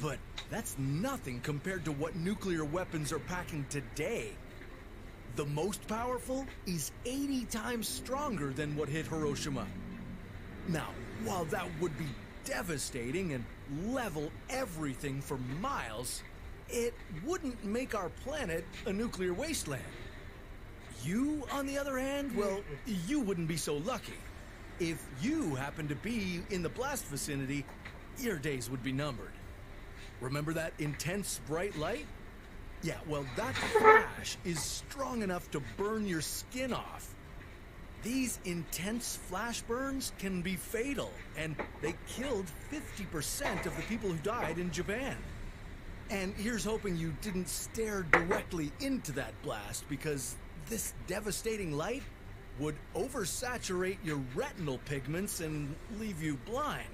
But that's nothing compared to what nuclear weapons are packing today. The most powerful is 80 times stronger than what hit Hiroshima. Now, while that would be devastating and level everything for miles, it wouldn't make our planet a nuclear wasteland. You, on the other hand, well, you wouldn't be so lucky. If you happened to be in the blast vicinity, your days would be numbered. Remember that intense bright light? Yeah, well, that flash is strong enough to burn your skin off. These intense flash burns can be fatal, and they killed 50% of the people who died in Japan. And here's hoping you didn't stare directly into that blast, because this devastating light would oversaturate your retinal pigments and leave you blind.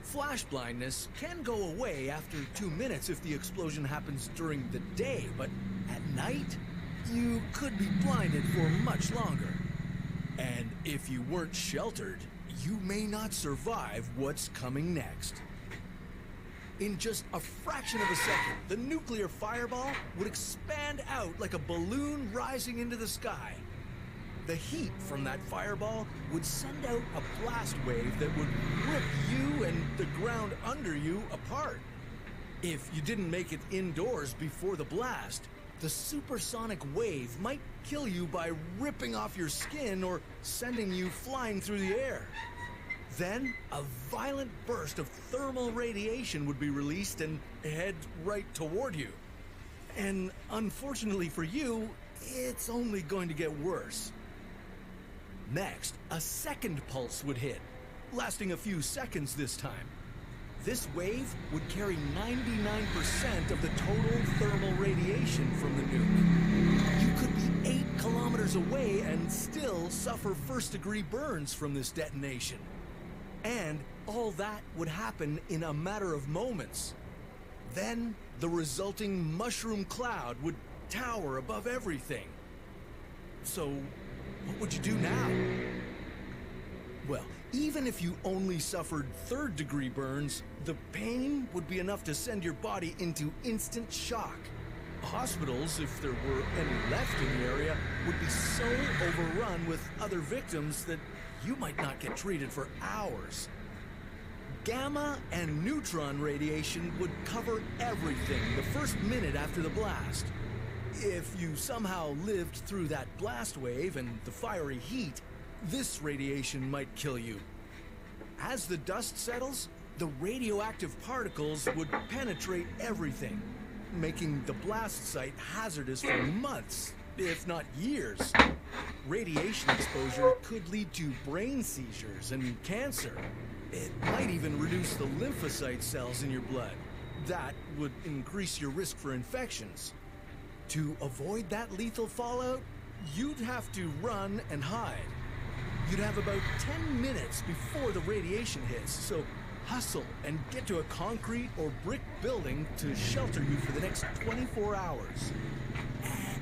Flash blindness can go away after 2 minutes if the explosion happens during the day, but at night, you could be blinded for much longer. And if you weren't sheltered, you may not survive what's coming next. In just a fraction of a second, the nuclear fireball would expand out like a balloon rising into the sky. The heat from that fireball would send out a blast wave that would rip you and the ground under you apart. If you didn't make it indoors before the blast, the supersonic wave might kill you by ripping off your skin or sending you flying through the air. Then, a violent burst of thermal radiation would be released and head right toward you. And unfortunately for you, it's only going to get worse. Next, a second pulse would hit, lasting a few seconds this time. This wave would carry 99% of the total thermal radiation from the nuke. You could be 8 kilometers away and still suffer first-degree burns from this detonation. And all that would happen in a matter of moments. Then, the resulting mushroom cloud would tower above everything. So, what would you do now? Well, even if you only suffered third-degree burns, the pain would be enough to send your body into instant shock. Hospitals, if there were any left in the area, would be so overrun with other victims that you might not get treated for hours. Gamma and neutron radiation would cover everything the first minute after the blast. If you somehow lived through that blast wave and the fiery heat, this radiation might kill you. As the dust settles, the radioactive particles would penetrate everything, making the blast site hazardous for months, if not years. Radiation exposure could lead to brain seizures and cancer. It might even reduce the lymphocyte cells in your blood. That would increase your risk for infections. To avoid that lethal fallout, you'd have to run and hide. You'd have about 10 minutes before the radiation hits, so hustle and get to a concrete or brick building to shelter you for the next 24 hours.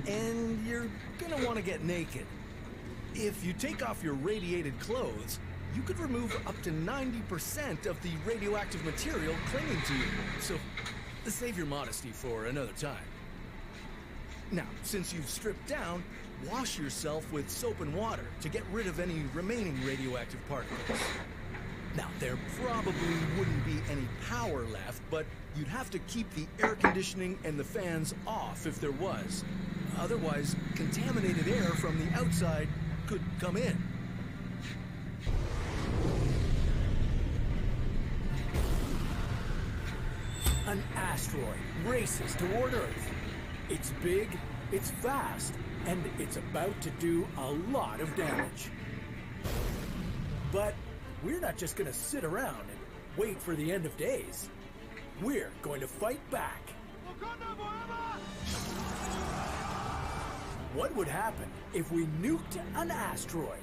And you're gonna want to get naked. If you take off your radiated clothes, you could remove up to 90% of the radioactive material clinging to you, so save your modesty for another time. Now, since you've stripped down, wash yourself with soap and water to get rid of any remaining radioactive particles. Now, there probably wouldn't be any power left, but you'd have to keep the air conditioning and the fans off if there was. Otherwise, contaminated air from the outside could come in. An asteroid races toward Earth. It's big, it's fast, and it's about to do a lot of damage. But we're not just going to sit around and wait for the end of days. We're going to fight back. What would happen if we nuked an asteroid?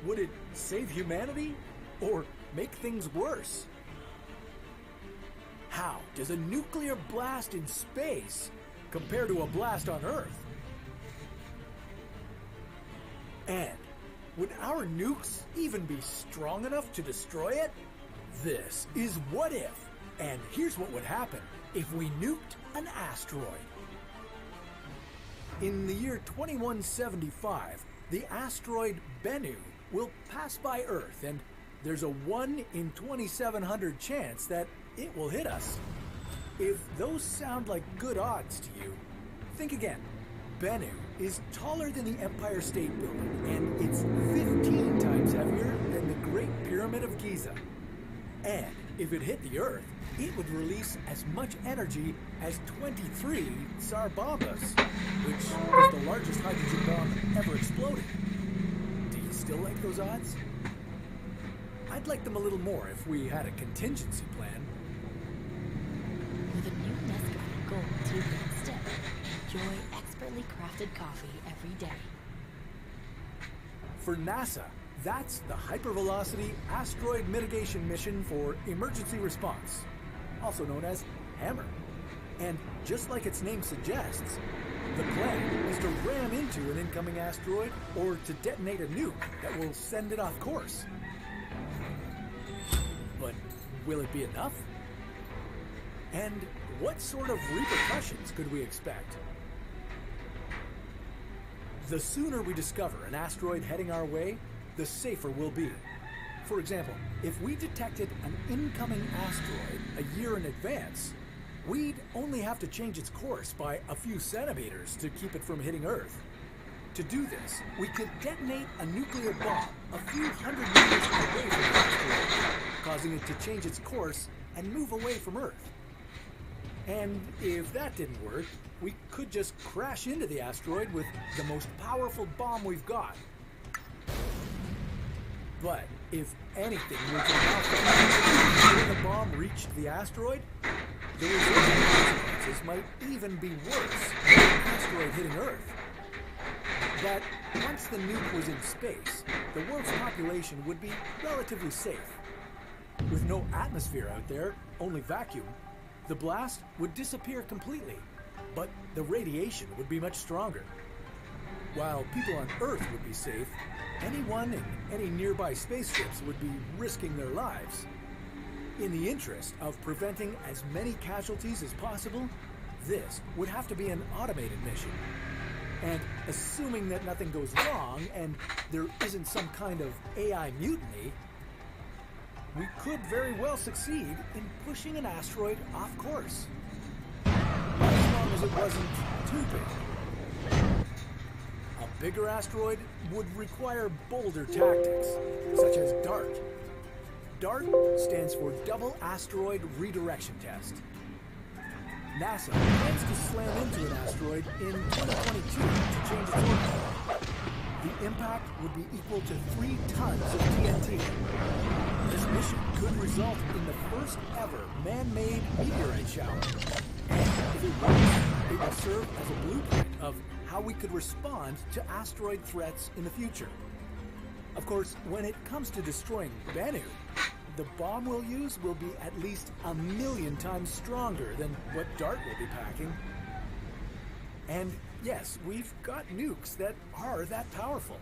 Would it save humanity or make things worse? How does a nuclear blast in space compare to a blast on Earth? And would our nukes even be strong enough to destroy it? This is What If, and here's what would happen if we nuked an asteroid. In the year 2175, the asteroid Bennu will pass by Earth, and there's a 1 in 2,700 chance that it will hit us. If those sound like good odds to you, think again. Bennu is taller than the Empire State Building, and it's 15 times heavier than the Great Pyramid of Giza. And if it hit the Earth, it would release as much energy as 23 Tsar bombas, which is the largest hydrogen bomb ever exploded. Do you still like those odds? I'd like them a little more if we had a contingency plan. With a new Nescafe Gold 2-minute step, enjoy expertly crafted coffee every day. For NASA, that's the Hypervelocity Asteroid Mitigation Mission for Emergency Response, also known as HAMMER. And just like its name suggests, the plan is to ram into an incoming asteroid or to detonate a nuke that will send it off course. But will it be enough? And what sort of repercussions could we expect? The sooner we discover an asteroid heading our way, the safer we'll be. For example, if we detected an incoming asteroid a year in advance, we'd only have to change its course by a few centimeters to keep it from hitting Earth. To do this, we could detonate a nuclear bomb a few hundred meters away from the asteroid, causing it to change its course and move away from Earth. And if that didn't work, we could just crash into the asteroid with the most powerful bomb we've got. But if anything were to happen before the bomb reached the asteroid, the resulting consequences might even be worse than an asteroid hitting Earth. But once the nuke was in space, the world's population would be relatively safe. With no atmosphere out there, only vacuum, the blast would disappear completely, but the radiation would be much stronger. While people on Earth would be safe, anyone in any nearby spaceships would be risking their lives. In the interest of preventing as many casualties as possible, this would have to be an automated mission. And assuming that nothing goes wrong and there isn't some kind of AI mutiny, we could very well succeed in pushing an asteroid off course. As long as it wasn't too big. A bigger asteroid would require bolder tactics, such as DART. DART stands for Double Asteroid Redirection Test. NASA plans to slam into an asteroid in 2022 to change its orbit. The impact would be equal to 3 tons of TNT. This mission could result in the first ever man-made meteorite shower. And if it works, it will serve as a blueprint of how we could respond to asteroid threats in the future. Of course, when it comes to destroying Bennu, the bomb we'll use will be at least 1,000,000 times stronger than what DART will be packing. And yes, we've got nukes that are that powerful.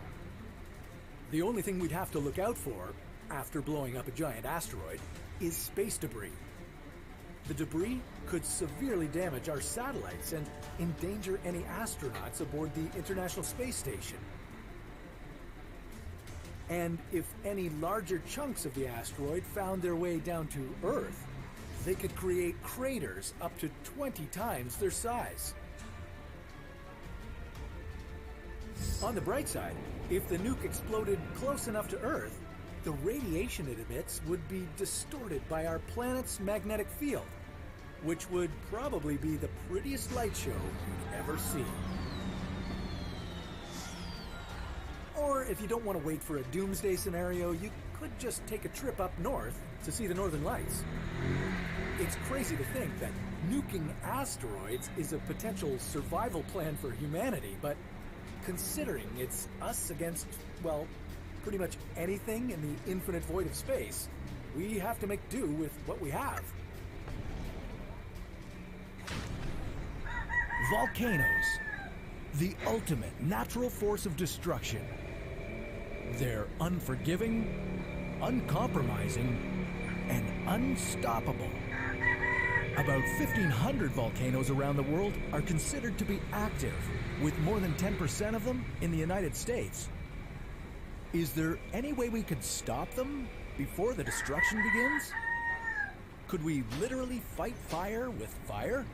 The only thing we'd have to look out for, after blowing up a giant asteroid, is space debris. The debris could severely damage our satellites and endanger any astronauts aboard the International Space Station. And if any larger chunks of the asteroid found their way down to Earth, they could create craters up to 20 times their size. On the bright side, if the nuke exploded close enough to Earth, the radiation it emits would be distorted by our planet's magnetic field, which would probably be the prettiest light show you'd ever see. Or if you don't want to wait for a doomsday scenario, you could just take a trip up north to see the northern lights. It's crazy to think that nuking asteroids is a potential survival plan for humanity, but considering it's us against, well, pretty much anything in the infinite void of space, we have to make do with what we have. Volcanoes, the ultimate natural force of destruction. They're unforgiving, uncompromising, and unstoppable. About 1,500 volcanoes around the world are considered to be active, with more than 10% of them in the United States. Is there any way we could stop them before the destruction begins? Could we literally fight fire with fire?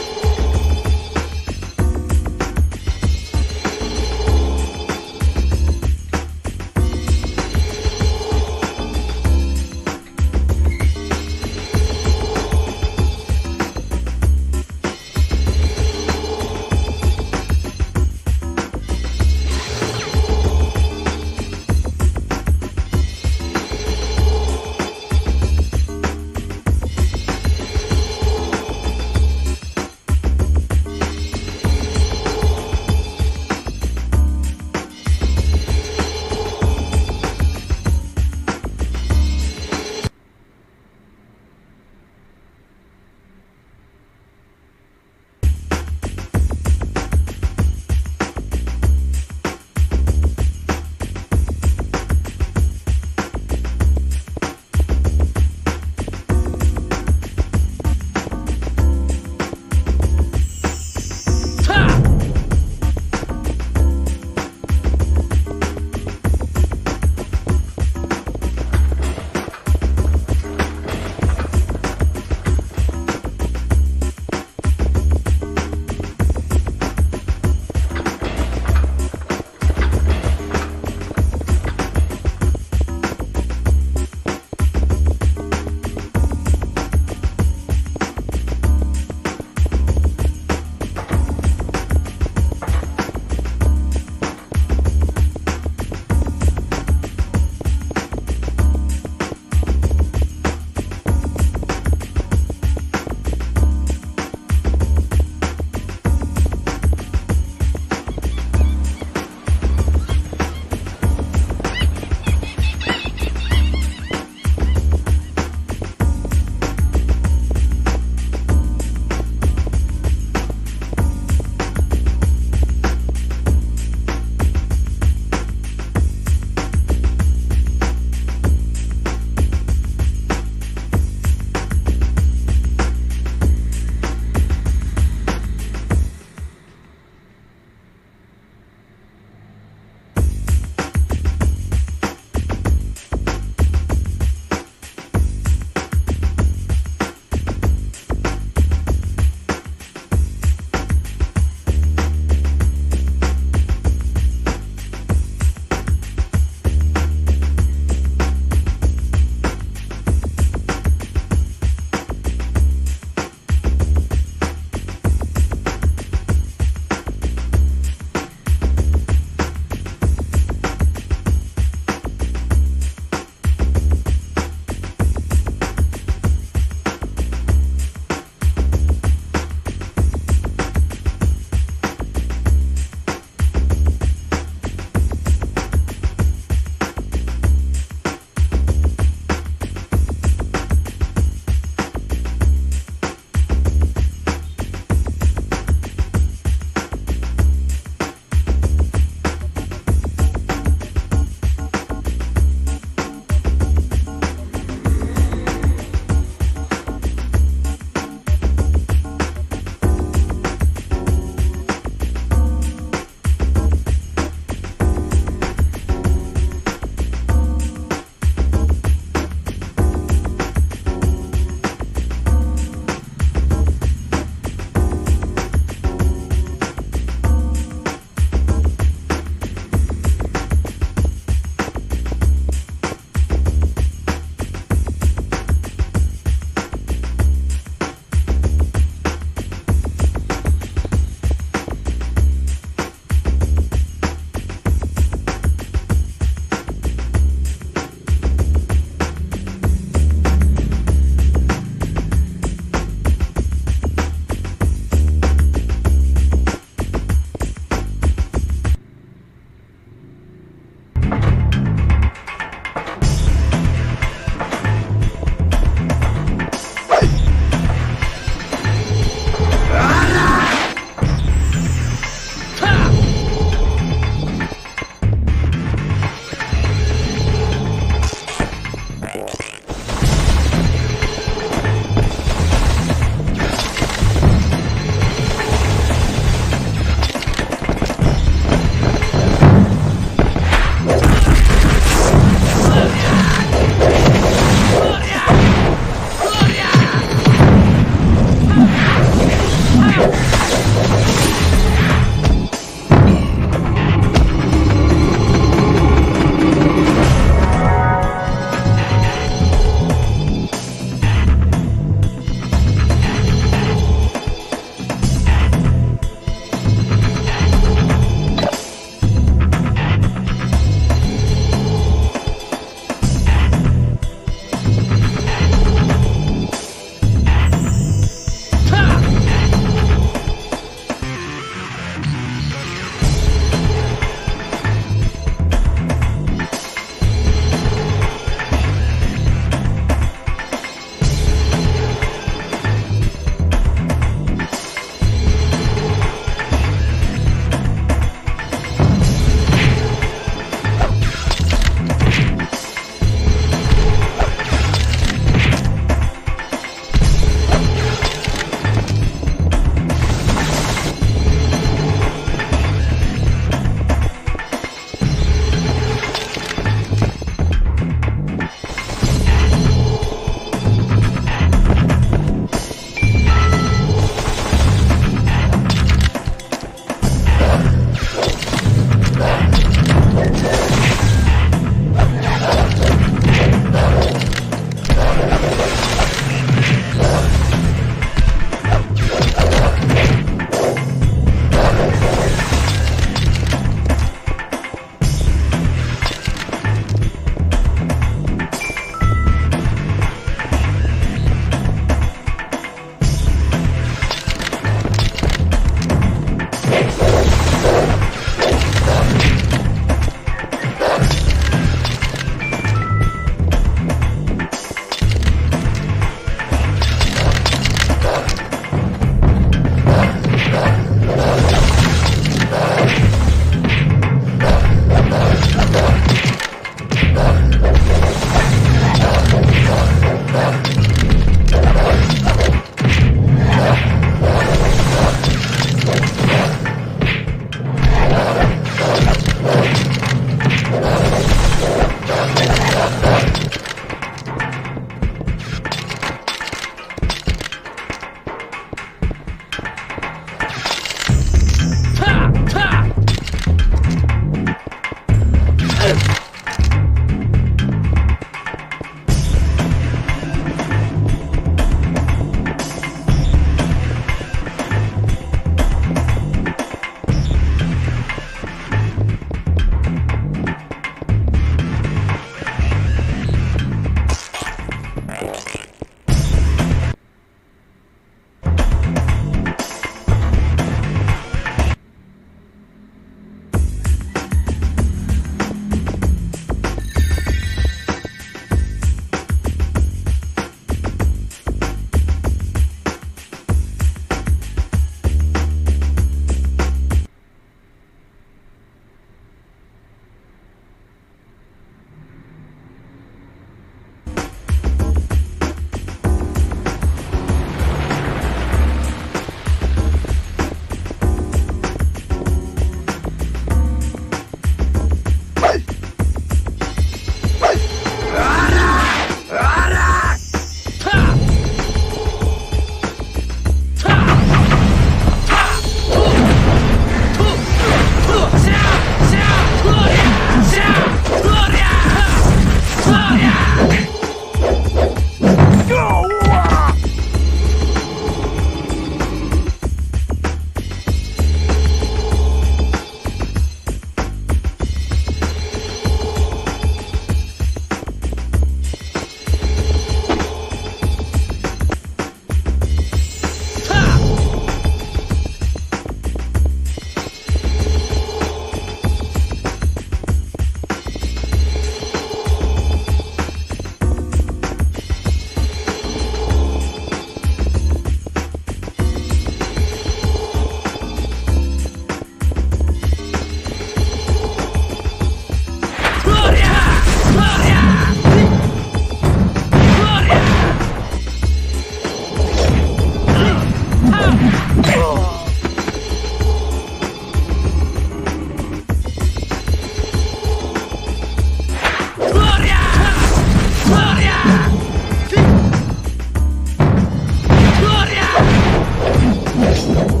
Gloria!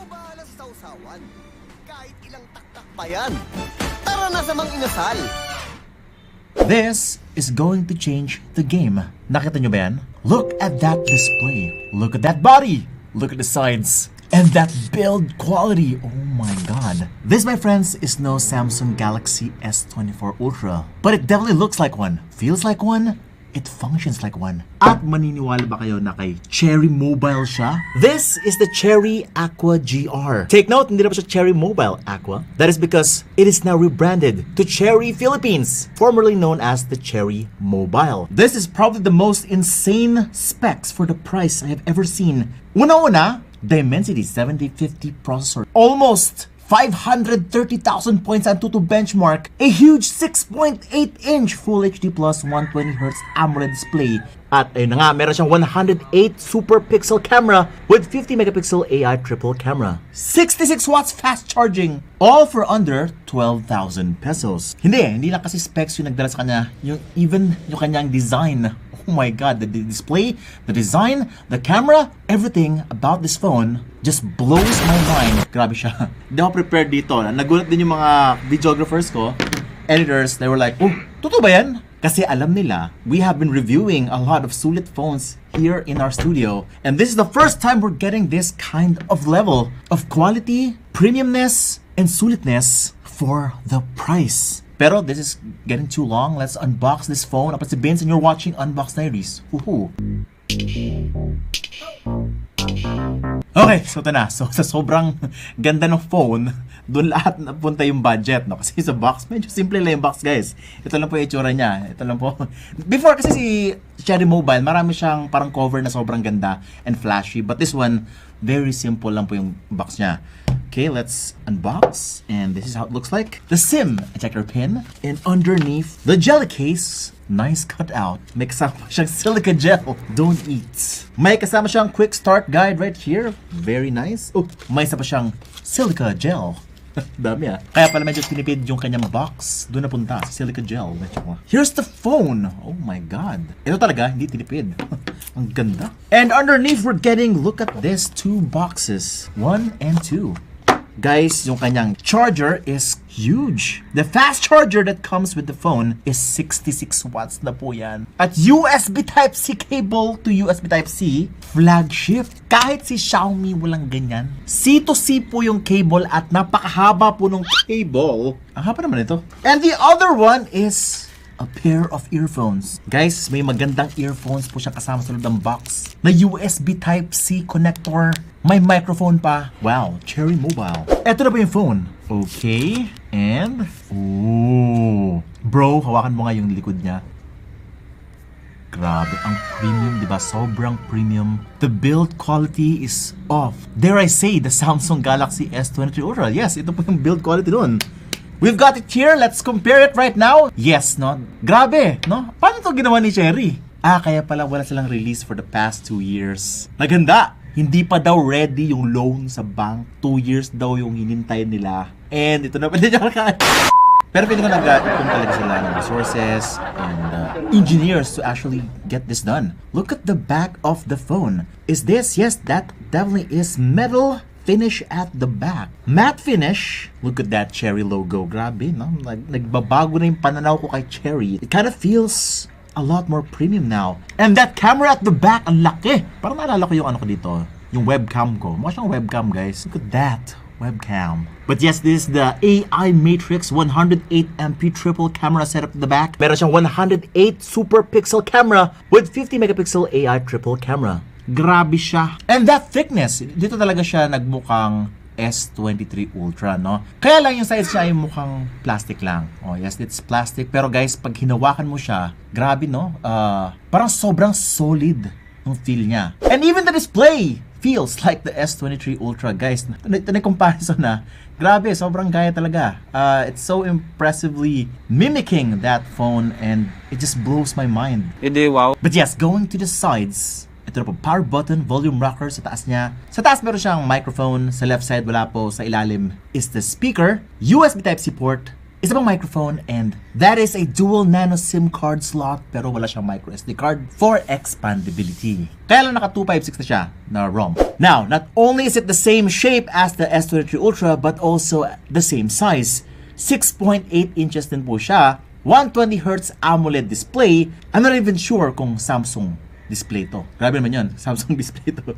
Ikaw bahala sa sausawan. Kahit ilang taktak pa yan. Tara na sa mang inasal. This is going to change the game. Nakita nyo ba yan? Look at that display. Look at that body. Look at the sides. And that build quality. Oh my god. This, my friends, is no Samsung Galaxy S24 Ultra. But it definitely looks like one. Feels like one. It functions like one. At maniniwala ba kayo na kay Cherry Mobile siya? This is the Cherry Aqua GR. Take note, hindi na pa siya Cherry Mobile Aqua. That is because it is now rebranded to Cherry Philippines, formerly known as the Cherry Mobile. This is probably the most insane specs for the price I have ever seen. Una-una, Dimensity 7050 processor. Almost 530,000 points Antutu benchmark, a huge 6.8-inch Full HD plus 120Hz AMOLED display. At ayun na nga, meron siyang 108 super pixel camera with 50 megapixel AI triple camera. 66 watts fast charging, all for under 12,000 pesos. Hindi lang kasi specs yung nagdala sa kanya, even yung kanyang design. Oh my god, the display, the design, the camera, everything about this phone just blows my mind. Grabe siya. Hindi ako prepared dito. Nagulat din yung mga videographers ko, editors, they were like, oh, totoo ba yan? Kasi alam nila, we have been reviewing a lot of sulit phones here in our studio. And this is the first time we're getting this kind of level of quality, premiumness, and sulitness for the price. Pero this is getting too long. Let's unbox this phone. Ako si Vince and you're watching Unbox Diaries. Woohoo! Okay, so ito na. So sa sobrang ganda ng phone, doon lahat napunta yung budget, no? Kasi sa box, medyo simple lang yung box, guys. Ito lang po yung itsura niya. Ito lang po. Before kasi si Cherry Mobile, marami siyang parang cover na sobrang ganda and flashy. But this one, very simple lang po yung box niya. Okay, let's unbox. And this is how it looks like. The SIM ejector pin. And underneath, the jelly case. Nice cutout. May kasama siyang silica gel. Don't eat. May kasama siyang quick start guide right here. Very nice. Oh, may isa pa siyang silica gel. Dami Kaya pala medyo tinipid yung kanyang box. Doon napunta sa silica gel. Here's the phone. Oh my god. Ito talaga, hindi tinipid. Ang ganda. And underneath we're getting, look at this, 2 boxes. 1 and 2. Guys, yung kanyang charger is huge. The fast charger that comes with the phone is 66 watts na po yan. At USB Type-C cable to USB Type-C, flagship. Kahit si Xiaomi walang ganyan. C to C po yung cable at napakahaba po ng cable. Ang haba naman ito. And the other one is a pair of earphones. Guys, may magandang earphones po siya kasama sa loob ng box. Na USB Type-C connector. May microphone pa. Wow, Cherry Mobile. Eto na po yung phone. Okay. And, ooh. Bro, hawakan mo nga yung likod niya. Grabe, ang premium, diba? Sobrang premium. The build quality is off. Dare I say, the Samsung Galaxy S23 Ultra. Yes, ito po yung build quality doon. We've got it here. Let's compare it right now. Yes, no? Grabe, no? Paano ito ginawa ni Cherry? Kaya pala wala silang release for the past 2 years. Naganda. Hindi pa daw ready yung loan sa bank. 2 years daw yung hinintay nila. And ito na pala niya. Pero feeling ko nag-ipon talaga sila ng resources and engineers to actually get this done. Look at the back of the phone. Is this? Yes, that definitely is metal finish at the back. Matte finish. Look at that Cherry logo. Grabe, no? Nagbabago na yung pananaw ko kay Cherry. It kind of feels a lot more premium now. And that camera at the back, ang laki. Parang naalala ko yung ano ko dito, yung webcam ko. Mukha siyang webcam, guys. Look at that webcam. But yes, this is the AI Matrix 108MP triple camera setup at the back. Meron siyang 108 super pixel camera with 50 megapixel AI triple camera. Grabe siya. And that thickness, dito talaga siya nagmukhang S23 Ultra, no? Kaya lang yung size siya ay mukhang plastic lang. Oh, yes, it's plastic. Pero guys, pag hinawakan mo siya, grabe, no? Parang sobrang solid yung feel niya. And even the display feels like the S23 Ultra, guys. Ito na comparison na. Grabe, sobrang gaya talaga. It's so impressively mimicking that phone and it just blows my mind. Wow. But yes, going to the sides, ito na po, power button, volume rocker sa taas niya. Sa taas meron siyang microphone, sa left side wala po, sa ilalim is the speaker, USB Type-C port, isa pang microphone, and that is a dual nano SIM card slot pero wala siyang micro SD card for expandability. Kaya lang naka 256 na siya na ROM. Now, not only is it the same shape as the S23 Ultra but also the same size. 6.8 inches din po siya. 120Hz AMOLED display. I'm not even sure kung Samsung display to. Grabe naman yun. Samsung display to.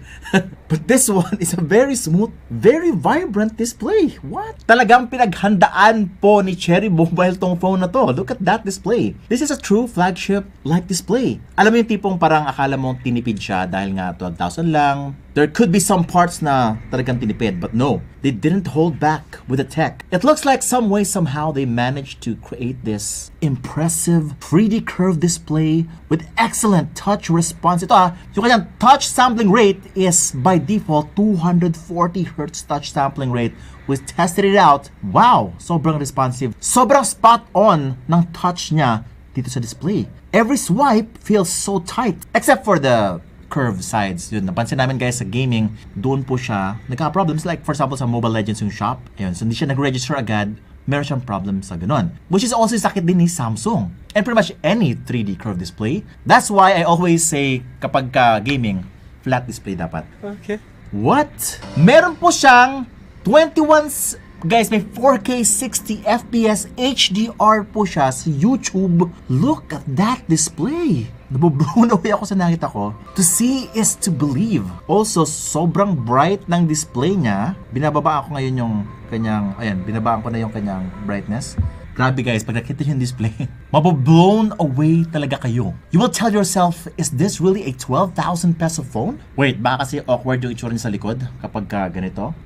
But this one is a very smooth, very vibrant display. What? Talagang pinaghandaan po ni Cherry Mobile tong phone na to. Look at that display. This is a true flagship-like display. Alam mo yung tipong parang akala mong tinipid siya dahil nga 12,000 lang. There could be some parts na talagang tinipid, but no. They didn't hold back with the tech. It looks like some way, somehow, they managed to create this impressive 3D curved display with excellent touch response. Ito yung kanyang touch sampling rate is by default 240Hz touch sampling rate. We tested it out. Wow! Sobrang responsive. Sobrang spot on ng touch niya dito sa display. Every swipe feels so tight, except for the curved sides. Yun, napansin namin guys sa gaming, doon po siya nagka-problems. Like for example sa Mobile Legends yung shop, ayun, so hindi siya nag-register agad, meron siyang problem sa ganun. Which is also sakit din ni Samsung. And pretty much any 3D curved display. That's why I always say kapag gaming, flat display dapat. Okay. What? Meron po siyang 21 guys, may 4K 60 FPS HDR po siya sa YouTube. Look at that display. Nabublown away ako sa nakita ko. To see is to believe. Also, sobrang bright ng display niya. Binababa ako ngayon yung kanyang, ayan, binabaan ko na yung kanyang brightness. Grabe guys, pag nakita yung display, mabublown away talaga kayo. You will tell yourself, is this really a 12,000 peso phone? Wait, baka kasi awkward yung itsura niya sa likod kapag ganito?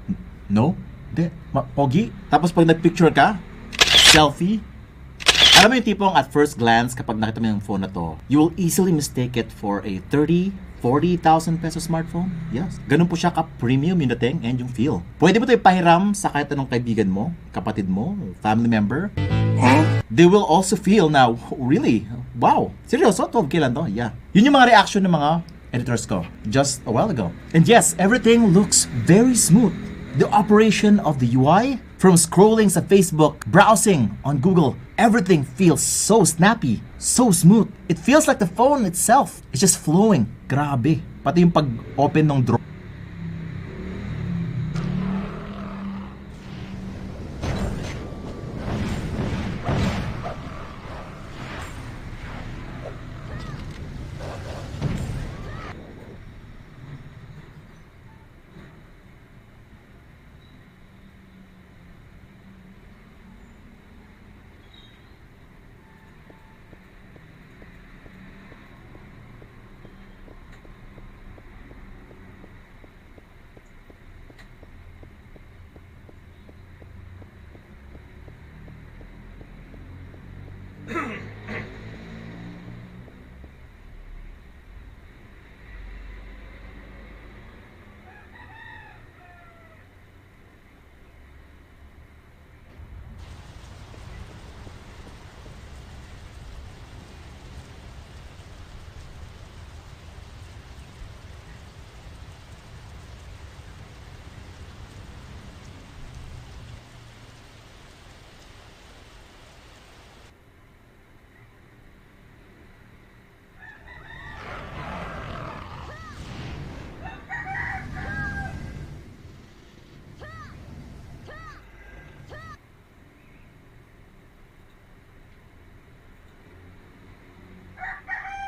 No? Hindi. Pogi. Tapos pag nagpicture ka, selfie. Alam mo yung tipong at first glance kapag nakita mo yung phone na to, you will easily mistake it for a 30,000, 40,000 peso smartphone. Yes. Ganun po siya ka-premium yung dating and yung feel. Pwede mo ito ipahiram sa kahit anong kaibigan mo, kapatid mo, family member. They will also feel now, really? Wow. Seryoso? 12K lang to? Yeah. Yun yung mga reaction ng mga editors ko just a while ago. And yes, everything looks very smooth. The operation of the UI, from scrolling sa Facebook, browsing on Google, everything feels so snappy, so smooth. It feels like the phone itself is just flowing. Grabe. Pati yung pag-open ng drawer.